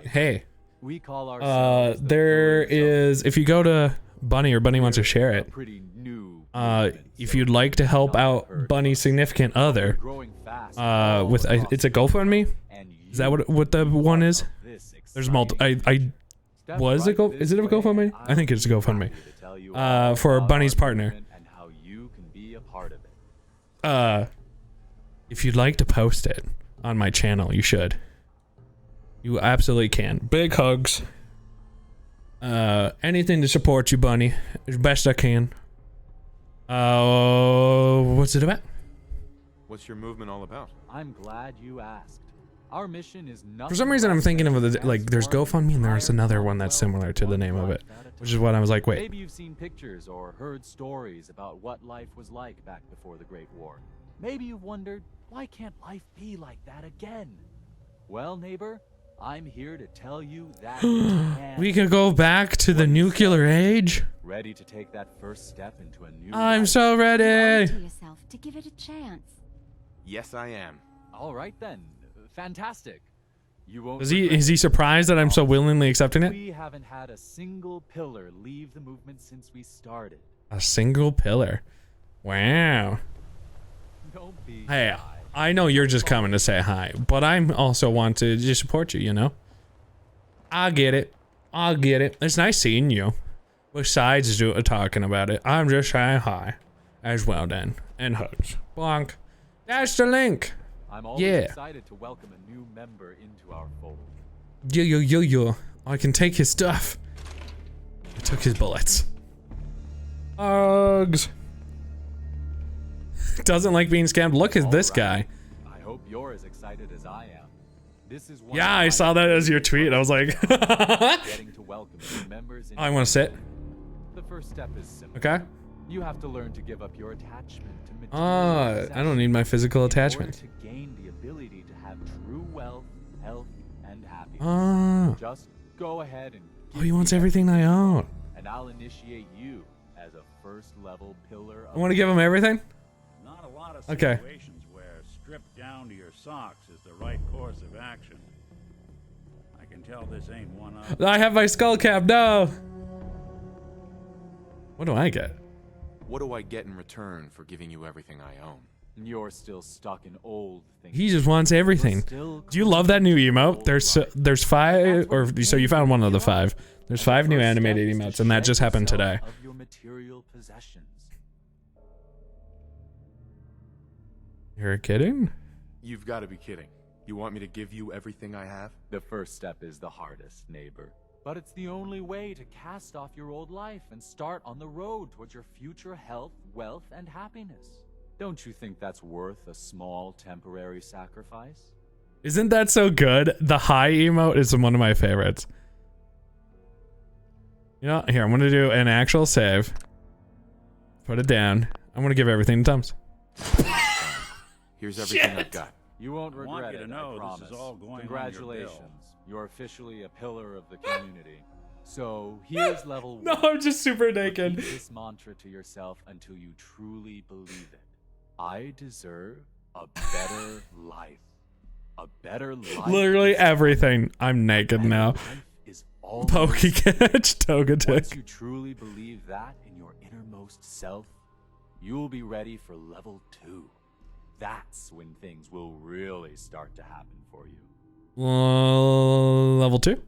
Hey. We call ourselves there is, if you go to Bunny or Bunny wants to share it, if you'd like to help out Bunny's significant other, with it's a GoFundMe. Is that what the one is? There's multiple. Is it a GoFundMe? I think it's a GoFundMe. For Bunny's partner. If you'd like to post it on my channel, you should. You absolutely can. Big hugs. Anything to support you, Bunny, as best I can. What's it about? What's your movement all about? I'm glad you asked. Our mission is nothing. For some reason, I'm thinking of there's GoFundMe and there's another one that's similar to the name of it, which is what I was like, wait. Maybe you've seen pictures or heard stories about what life was like back before the Great War. Maybe you've wondered, why can't life be like that again? Well, neighbor, I'm here to tell you that we can go back to the nuclear age. Ready to take that first step into a new I'm life? so ready. To yourself to give it a chance. Yes, I am. All right then. Fantastic. You won't Is he surprised that I'm so willingly accepting it? We haven't had a single pillar leave the movement since we started. A single pillar. Wow. Don't be Hey, I know you're just coming to say hi, but I'm also want to just support you, you know? I get it. I get it. It's nice seeing you. Besides talking about it, I'm just saying hi. As well then. And hugs. Bonk. That's the link. I'm always excited to welcome a new member into our fold. Yo. I can take his stuff. I took his bullets. Hugs. Doesn't like being scammed. Look at this guy. I hope you're as excited as I am. This is Yeah, I saw that as your tweet. I was like, getting to welcome new members into I want to sit. The first step is simple. Okay. You have to learn to give up your attachment to material I don't need my physical attachment. in order to gain the ability to have true wealth, health, and happiness. Just go ahead and Oh, he wants everything I own. and I'll initiate you as a first level pillar I want to give him everything? Not a lot of Okay. situations where stripped down to your socks is the right course of action. I can tell this ain't one of. I have my skull cap. No. What do I get? What do I get in return for giving you everything I own? You're still stuck in old things. He just wants everything. Do you love that new emote? There's 5, or so you found one of the 5. There's 5 new animated emotes, and that just happened today. Of your material possessions. You're kidding? You've got to be kidding. You want me to give you everything I have? The first step is the hardest, neighbor. But it's the only way to cast off your old life and start on the road towards your future health, wealth, and happiness. Don't you think that's worth a small temporary sacrifice? Isn't that so good? The high emote is one of my favorites. You know, here, I'm going to do an actual save. Put it down. I'm going to give everything to Tums. Here's everything I've got. You won't I want regret you to it, know I this promise. is all going on your Congratulations. bill. You're officially a pillar of the community. So here's level 1. No, I'm just super naked. Repeat this mantra to yourself until you truly believe it. I deserve a better life. A better life. Literally everything. I'm naked now. Pokecatch, Togetic. Once you truly believe that in your innermost self, you'll be ready for level 2. That's when things will really start to happen for you. Level 2?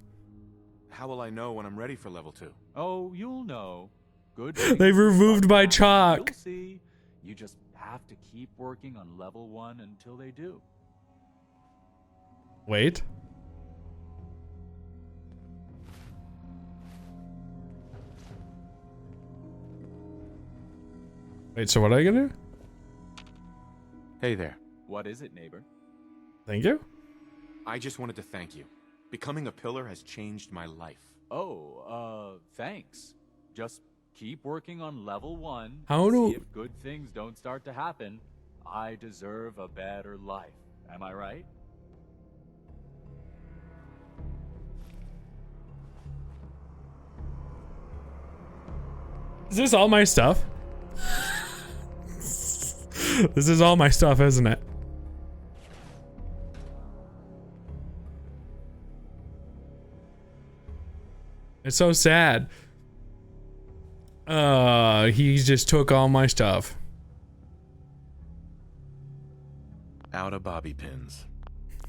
How will I know when I'm ready for level 2? Oh, you'll know. Good. They've removed my chalk. You'll see. You just have to keep working on level 1 until they do. Wait. Wait, so what are I gonna do? Hey there. What is it, neighbor? Thank you. I just wanted to thank you. Becoming a pillar has changed my life. Oh, thanks. Just keep working on level 1. How do- See if good things don't start to happen. I deserve a better life. Am I right? Is this all my stuff? This is all my stuff, isn't it? It's so sad. He just took all my stuff. Out of bobby pins.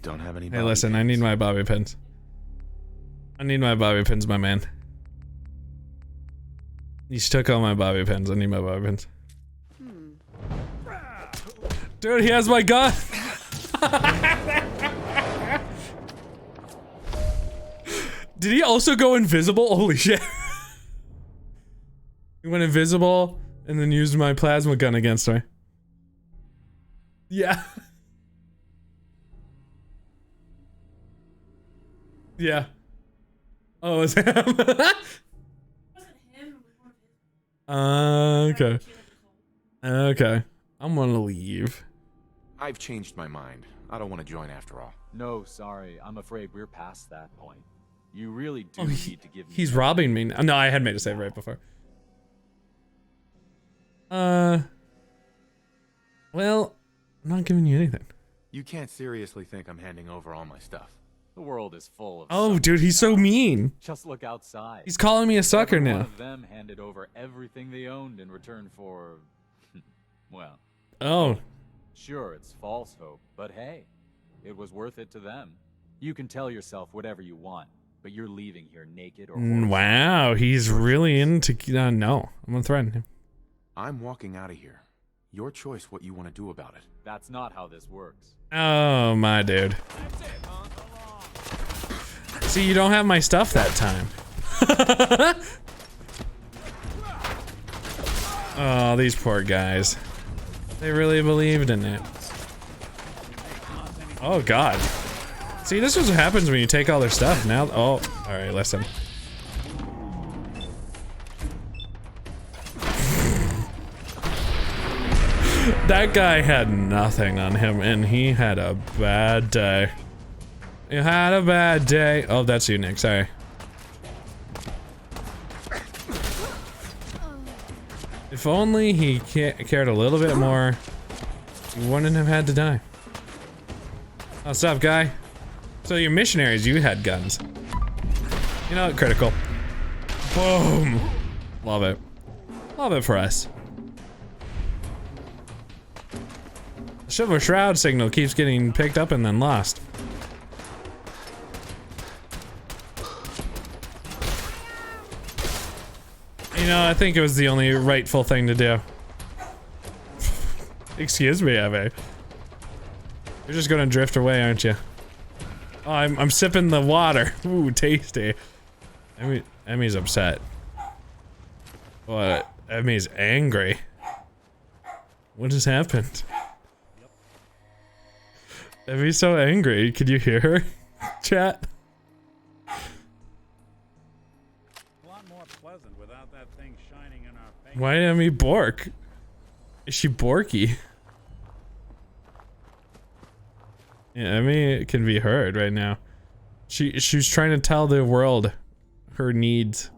Don't have any Hey, bobby listen, pins. I need my bobby pins. I need my bobby pins, my man. He just took all my bobby pins. I need my bobby pins. Dude, he has my gun! Did he also go invisible? Holy shit. He went invisible and then used my plasma gun against me. Yeah. Yeah. Oh, it's him. Okay. Okay. I'm gonna leave. I've changed my mind. I don't want to join after all. No, sorry. I'm afraid we're past that point. You really do need to give me... He's robbing me. No, I had made a save right before. Well, I'm not giving you anything. You can't seriously think I'm handing over all my stuff. The world is full of... Oh, dude, he's so mean. Just look outside. He's calling me a sucker Every now. One of them handed over everything they owned in return for... well... Oh. Sure, it's false hope, but hey, it was worth it to them. You can tell yourself whatever you want, but you're leaving here naked or Wow, he's really into... no, I'm gonna threaten him. I'm walking out of here. Your choice what you want to do about it. That's not how this works. Oh, my dude. See, you don't have my stuff that time. Oh, these poor guys. They really believed in it. Oh, God. See, this is what happens when you take all their stuff. Now, oh, alright, listen. That guy had nothing on him, and he had a bad day. He had a bad day. Oh, that's you, Nick. Sorry. If only he cared a little bit more, he wouldn't have had to die. What's up, guy? So you're missionaries, you had guns. You know what? Critical. Boom. Love it. Love it for us. The Silver Shroud signal keeps getting picked up and then lost. You know, I think it was the only rightful thing to do. Excuse me, Eve. You're just gonna drift away, aren't you? Oh, I'm sipping the water. Ooh, tasty. Emmy's upset. What? Emmy's angry. What has happened? Emmy's so angry. Could you hear her? Chat. A lot more pleasant without that thing shining in our face. Why Emmy Bork? Is she Borky? Yeah, Emmy can be heard right now. She's trying to tell the world her needs.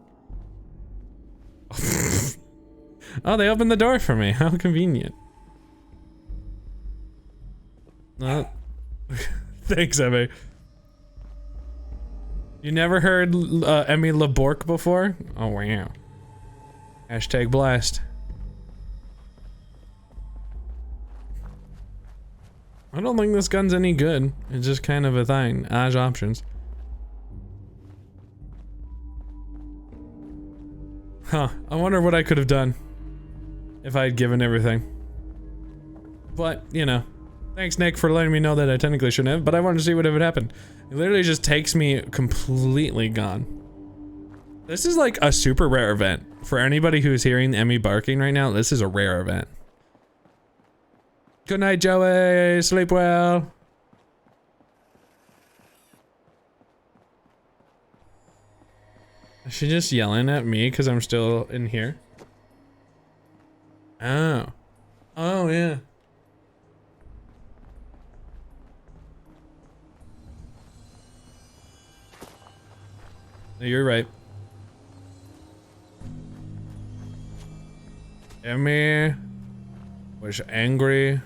Oh, they opened the door for me. How convenient. Thanks, Emmy. You never heard Emmy LeBork before? Oh, wow. Hashtag blast. I don't think this gun's any good. It's just kind of a thing. Odd options. Huh. I wonder what I could have done if I had given everything. But, you know. Thanks, Nick, for letting me know that I technically shouldn't have, but I wanted to see what would happen. It literally just takes me completely gone. This is like a super rare event. For anybody who's hearing Emmy barking right now, this is a rare event. Good night, Joey. Sleep well. Is she just yelling at me because I'm still in here? Oh. Oh, yeah. You're right. Emmy was angry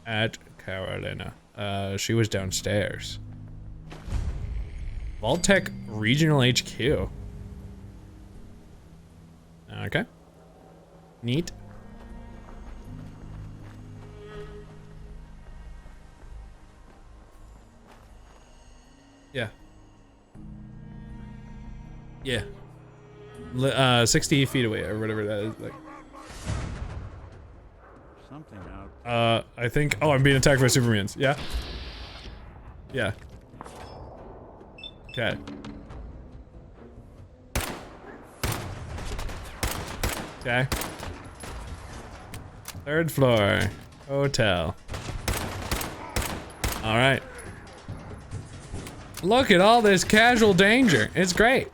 at Carolina. She was downstairs. Vault-Tec Regional HQ. Okay. Neat. Yeah. Yeah. 60 feet away or whatever that is. Like. Something out. I think. Oh, I'm being attacked by Supermans. Yeah. Yeah. Okay. Okay. 3rd floor. Hotel. Alright. Look at all this casual danger. It's great.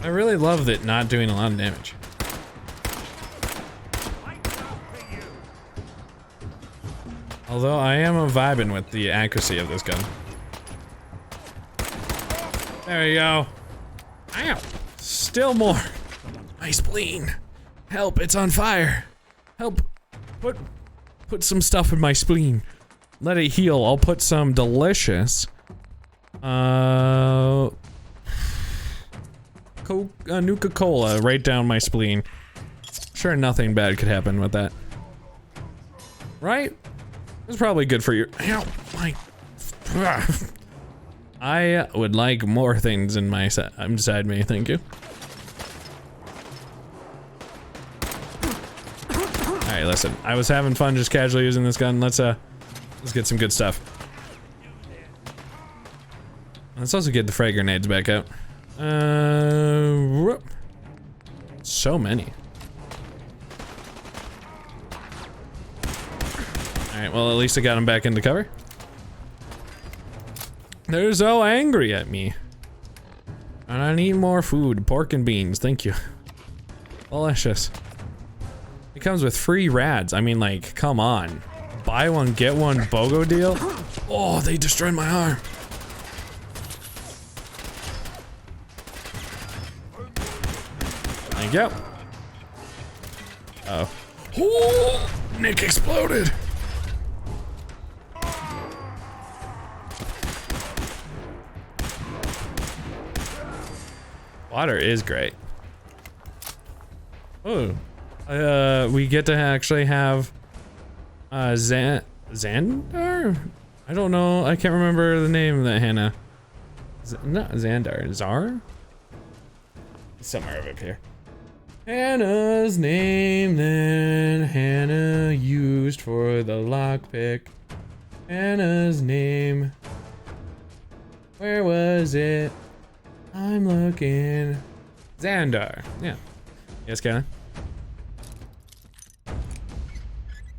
I really love that not doing a lot of damage. Although I am vibing with the accuracy of this gun. There you go. Ow! Still more. My spleen. Help, it's on fire. Help. Put some stuff in my spleen. Let it heal. I'll put some delicious Nuka-Cola right down my spleen. Sure, nothing bad could happen with that. Right? It's probably good for you. Ow, my. I would like more things in my inside me, thank you. Alright, listen. I was having fun just casually using this gun. Let's get some good stuff. Let's also get the frag grenades back out. So many. Alright, well at least I got him back into cover. They're so angry at me. And I need more food. Pork and beans, thank you. Delicious. It comes with free rads. I mean, like, come on. Buy one, get one BOGO deal? Oh, they destroyed my arm. Thank you. Uh-oh. Oh, Nick exploded. Water is great. Oh, we get to actually have Xandar? I don't know. I can't remember the name of that Hannah. Not Xandar. Zar? Somewhere up here. Hannah's name, then Hannah used for the lockpick. Hannah's name. Where was it? I'm looking. Xandar. Yeah. Yes, Kayla?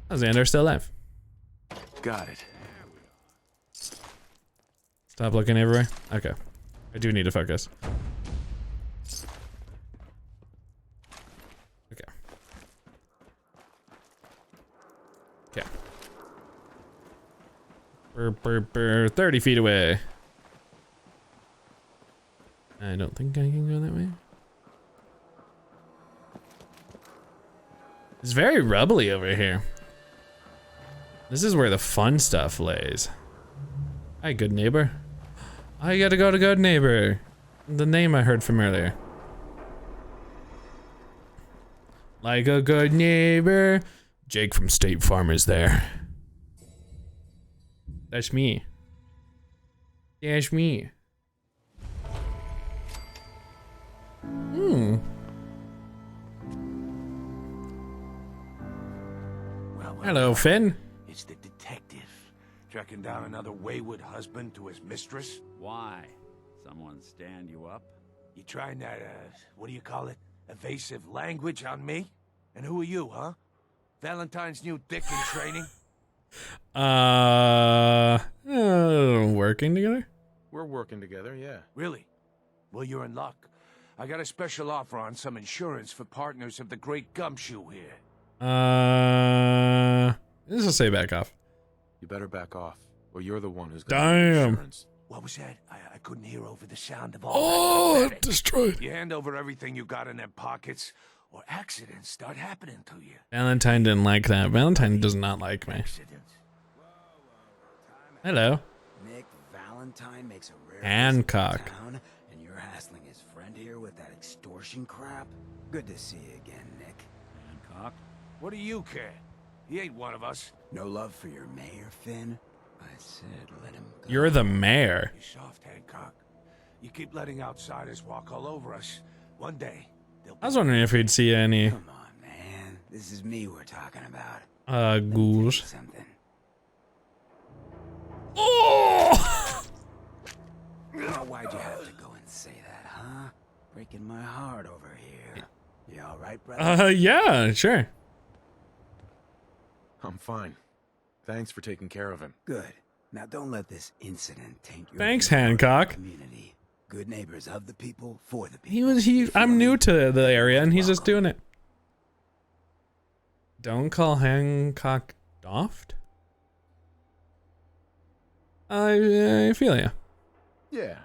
Oh, Xandar's still alive. Got it. Stop looking everywhere. Okay. I do need to focus. Okay. Okay. 30 feet away. I don't think I can go that way. It's very rubbly over here. This is where the fun stuff lays. Hi, good neighbor. I gotta go to good neighbor. The name I heard from earlier. Like a good neighbor. Jake from State Farm is there. That's me. That's me. Well, hello, Finn. It's the detective. Tracking down another wayward husband to his mistress. Why? Someone stand you up? You trying that, what do you call it? Evasive language on me? And who are you, huh? Valentine's new dick in training? Working together? We're working together, yeah. Really? Well, you're in luck. I got a special offer on some insurance for partners of the Great Gumshoe here. This will say back off. You better back off, or you're the one who's got Damn. insurance. What was that? I couldn't hear over the sound of all Oh, that. destroyed. You hand over everything you got in them pockets, or accidents start happening to you. Valentine didn't like that. Valentine does not like me. Hello. Nick Valentine makes a rare Hancock. visit to town, and you're hassling his friend here with that extortion crap. Good to see you again, Nick. Hancock? What do you care? He ain't one of us. No love for your mayor, Finn? I said let him go. You're the mayor. You soft, Hancock. You keep letting outsiders walk all over us. One day, they'll I was wondering if he'd see any Come on, man. This is me we're talking about. ghouls. Something. Oh! Now, why'd you have to go and say that, huh? Breaking my heart over here. You all right, brother? Yeah, sure. I'm fine. Thanks for taking care of him. Good. Now don't let this incident taint your Thanks, view of our Hancock. community. Good neighbors of the people, for the people. I'm new to the area and he's just doing it. Don't call Hancock daft? I feel ya. Yeah,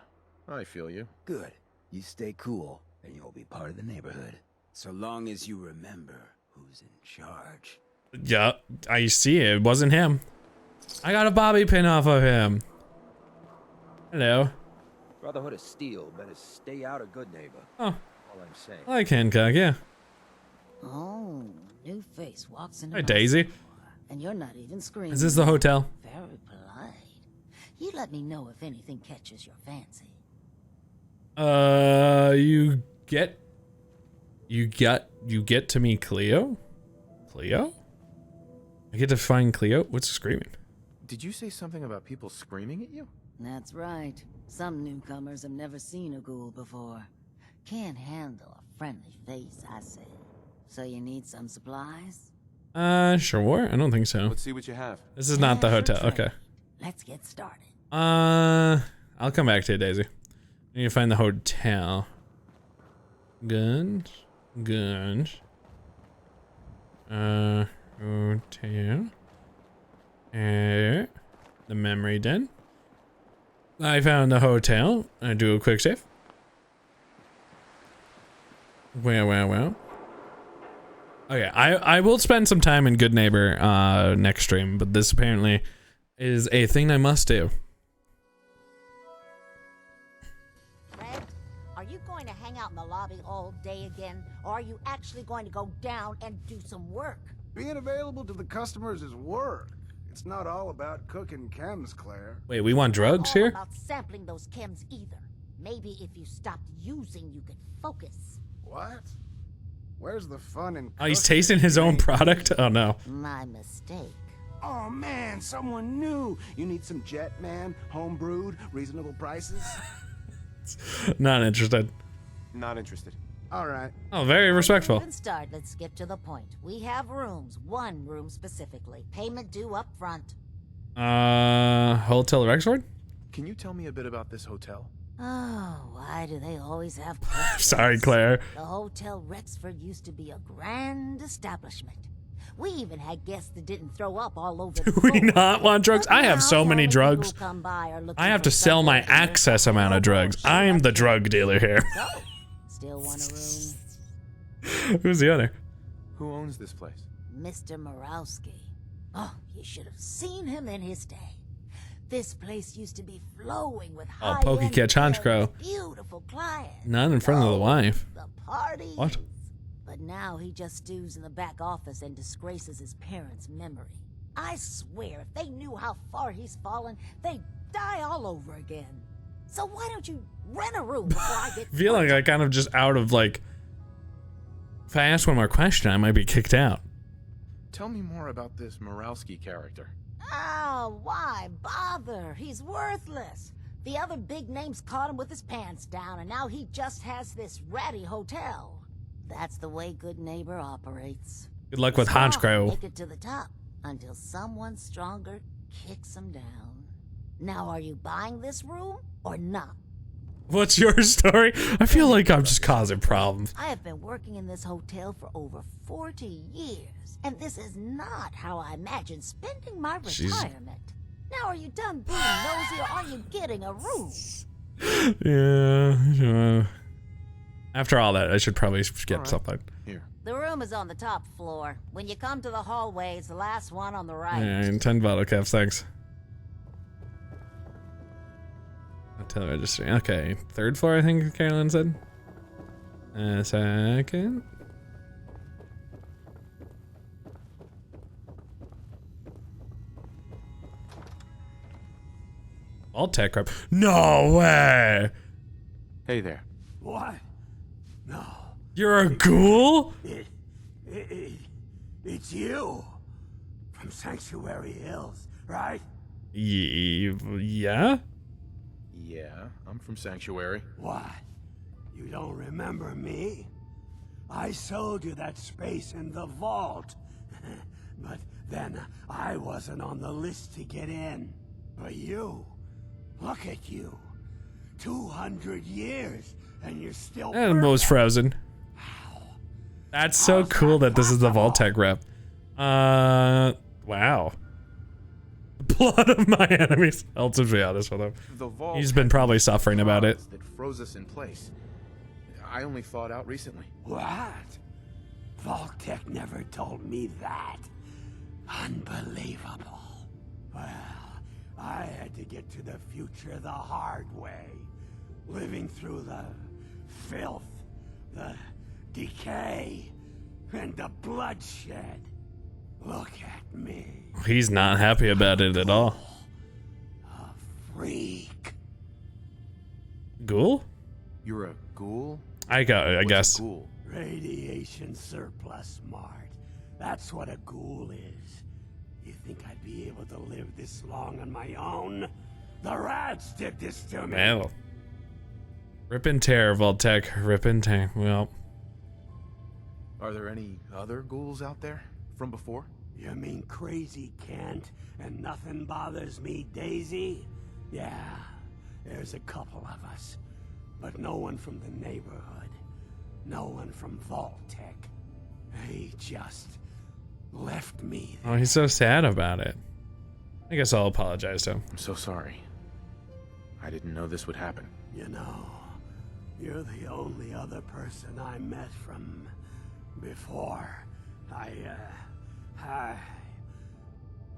I feel you. Good. You stay cool, and you'll be part of the neighborhood. So long as you remember who's in charge. Yeah, I see it. It wasn't him. I got a bobby pin off of him. Hello. Brotherhood of Steel better stay out of Good Neighbor. Oh. All I'm saying. I like Hancock, yeah. Oh, new face walks in. Hi, Daisy. And you're not even screaming. Is this the hotel? Very polite. You let me know if anything catches your fancy. You get to meet Cleo? Cleo? I get to find Cleo? What's screaming? Did you say something about people screaming at you? That's right. Some newcomers have never seen a ghoul before. Can't handle a friendly face, I say. So you need some supplies? Sure. I don't think so. Let's see what you have. This is not the hotel. Okay. Let's get started. I'll come back to you, Daisy. I need to find the hotel. Guns. Hotel. The memory den. I found the hotel. I do a quick save. Well. Okay, I will spend some time in Good Neighbor next stream, but this apparently is a thing I must do. Fred, are you going to hang out in the lobby all day again, or are you actually going to go down and do some work? Being available to the customers is work. It's not all about cooking chems, Claire. Wait, we want drugs All here? about sampling those chems either. Maybe if you stopped using, you could focus. What? Where's the fun in Oh, he's tasting his own product? Oh no. My mistake. Oh man, someone new. You need some Jet Man, home brewed, reasonable prices? Not interested. Not interested. All right. Oh, very respectful. Even start, let's skip to the point. We have rooms, one room specifically. Payment due up front. Hotel Rexford? Can you tell me a bit about this hotel? Oh, why do they always have Sorry, Claire. The Hotel Rexford used to be a grand establishment. We even had guests that didn't throw up all over the Do we not want drugs? I have so many drugs. I have to sell my access amount of drugs. I am the drug dealer here. Still want a room? Who's the other? Who owns this place? Mr. Morowski. Oh, you should have seen him in his day. This place used to be flowing with Oh, high-end Pokey Catch Honchcrow. beautiful clients. Not in front of the wife. The parties. What? But now he just stews in the back office and disgraces his parents' memory. I swear, if they knew how far he's fallen, they'd die all over again. So why don't you rent a room before I get... I feel like I kind of just out of like... If I ask one more question, I might be kicked out. Tell me more about this Morowski character. Oh, why bother? He's worthless. The other big names caught him with his pants down, and now he just has this ratty hotel. That's the way Good Neighbor operates. Good luck with Strong Honchcrow. Make it to the top until someone stronger kicks him down. Now, are you buying this room or not. What's your story? I feel like I'm just causing problems. I have been working in this hotel for over 40 years, and this is not how I imagined spending my retirement. Now are you done being nosy, or are you getting a room? Yeah. After all that, I should probably get something. Here. The room is on the top floor. When you come to the hallway, it's the last one on the right. And 10 bottle caps, thanks. Hotel registry. Okay, 3rd floor, I think Carolyn said. Second. Vault-Tec rep. No way! Hey there. What? No. You're a ghoul? It's you. From Sanctuary Hills, right? Yeah? Yeah, I'm from Sanctuary. What? You don't remember me? I sold you that space in the vault. But then I wasn't on the list to get in. But you, look at you. 200 years, and you're still And Mo's frozen. That's so cool that this is the Vault-Tec rep. Wow. Blood of my enemies. I'll just be honest with him. He's been probably suffering about it. That froze us in place. I only thawed out recently. What? Vault-Tec never told me that. Unbelievable. Well, I had to get to the future the hard way. Living through the filth, the decay, and the bloodshed. Look at me. He's not happy about it at all. Freak. Ghoul? You're a ghoul? I What's guess. A ghoul? Radiation surplus smart. That's what a ghoul is. You think I'd be able to live this long on my own? The rats did this to me. Well. Rip and tear, Vault-Tec. Rip and tear. Well. Are there any other ghouls out there from before? You mean Crazy Kent and Nothing Bothers Me Daisy? Yeah, there's a couple of us. But no one from the neighborhood. No one from Vault-Tec. They just left me there. Oh, he's so sad about it. I guess I'll apologize to him. I'm so sorry. I didn't know this would happen. You know, you're the only other person I met from before.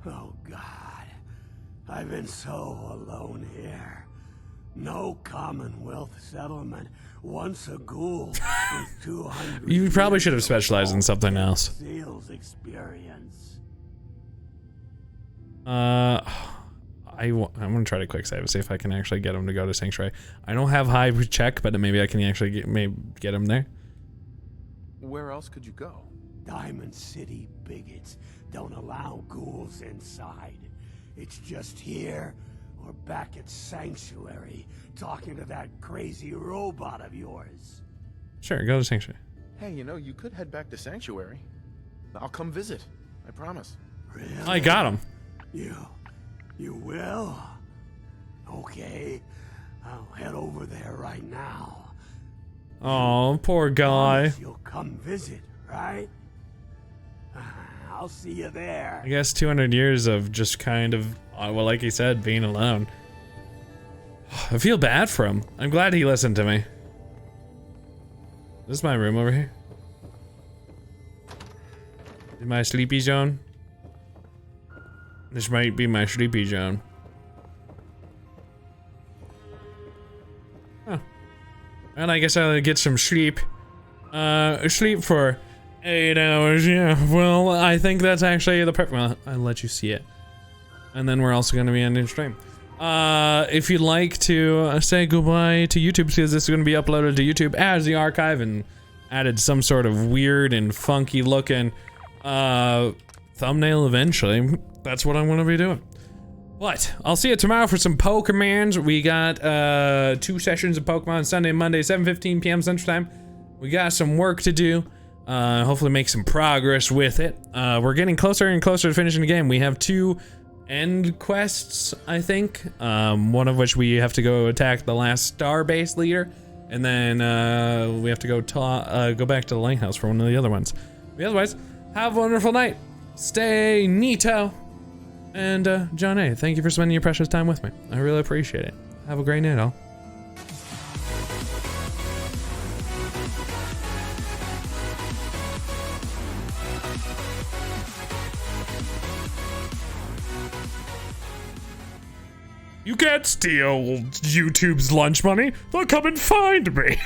Oh God, I've been so alone here. No Commonwealth settlement. Once a ghoul with 200. You probably should have specialized in something else. Sales experience. I'm gonna try to quick save and see if I can actually get him to go to Sanctuary. I don't have high check, but maybe I can actually get him there. Where else could you go? Diamond City bigots don't allow ghouls inside. It's just here or back at Sanctuary talking to that crazy robot of yours. Sure, go to Sanctuary. Hey, you know, you could head back to Sanctuary. I'll come visit. I promise. Really? I got him. You will? Okay, I'll head over there right now. Oh, poor guy. You'll come visit, right? I'll see you there. I guess 200 years of just kind of, well, like he said, being alone. I feel bad for him. I'm glad he listened to me. This is my room over here. In my sleepy zone. This might be my sleepy zone. Oh. And I guess I'll get some sleep. Sleep for 8 hours, yeah. Well, I think that's actually the perfect, well, I'll let you see it. And then we're also gonna be ending stream. If you'd like to say goodbye to YouTube, because this is gonna be uploaded to YouTube as the archive and added some sort of weird and funky looking, thumbnail eventually. That's what I'm gonna be doing. But I'll see you tomorrow for some Pokemans. We got 2 sessions of Pokemon, Sunday and Monday, 7:15 p.m. Central Time. We got some work to do. Hopefully make some progress with it. We're getting closer and closer to finishing the game. We have 2 end quests, I think. One of which we have to go attack the last Starbase leader, and then we have to go back to the lighthouse for one of the other ones. But otherwise, have a wonderful night. Stay neato. And John A., thank you for spending your precious time with me. I really appreciate it. Have a great night, all. You can't steal YouTube's lunch money. They'll come and find me.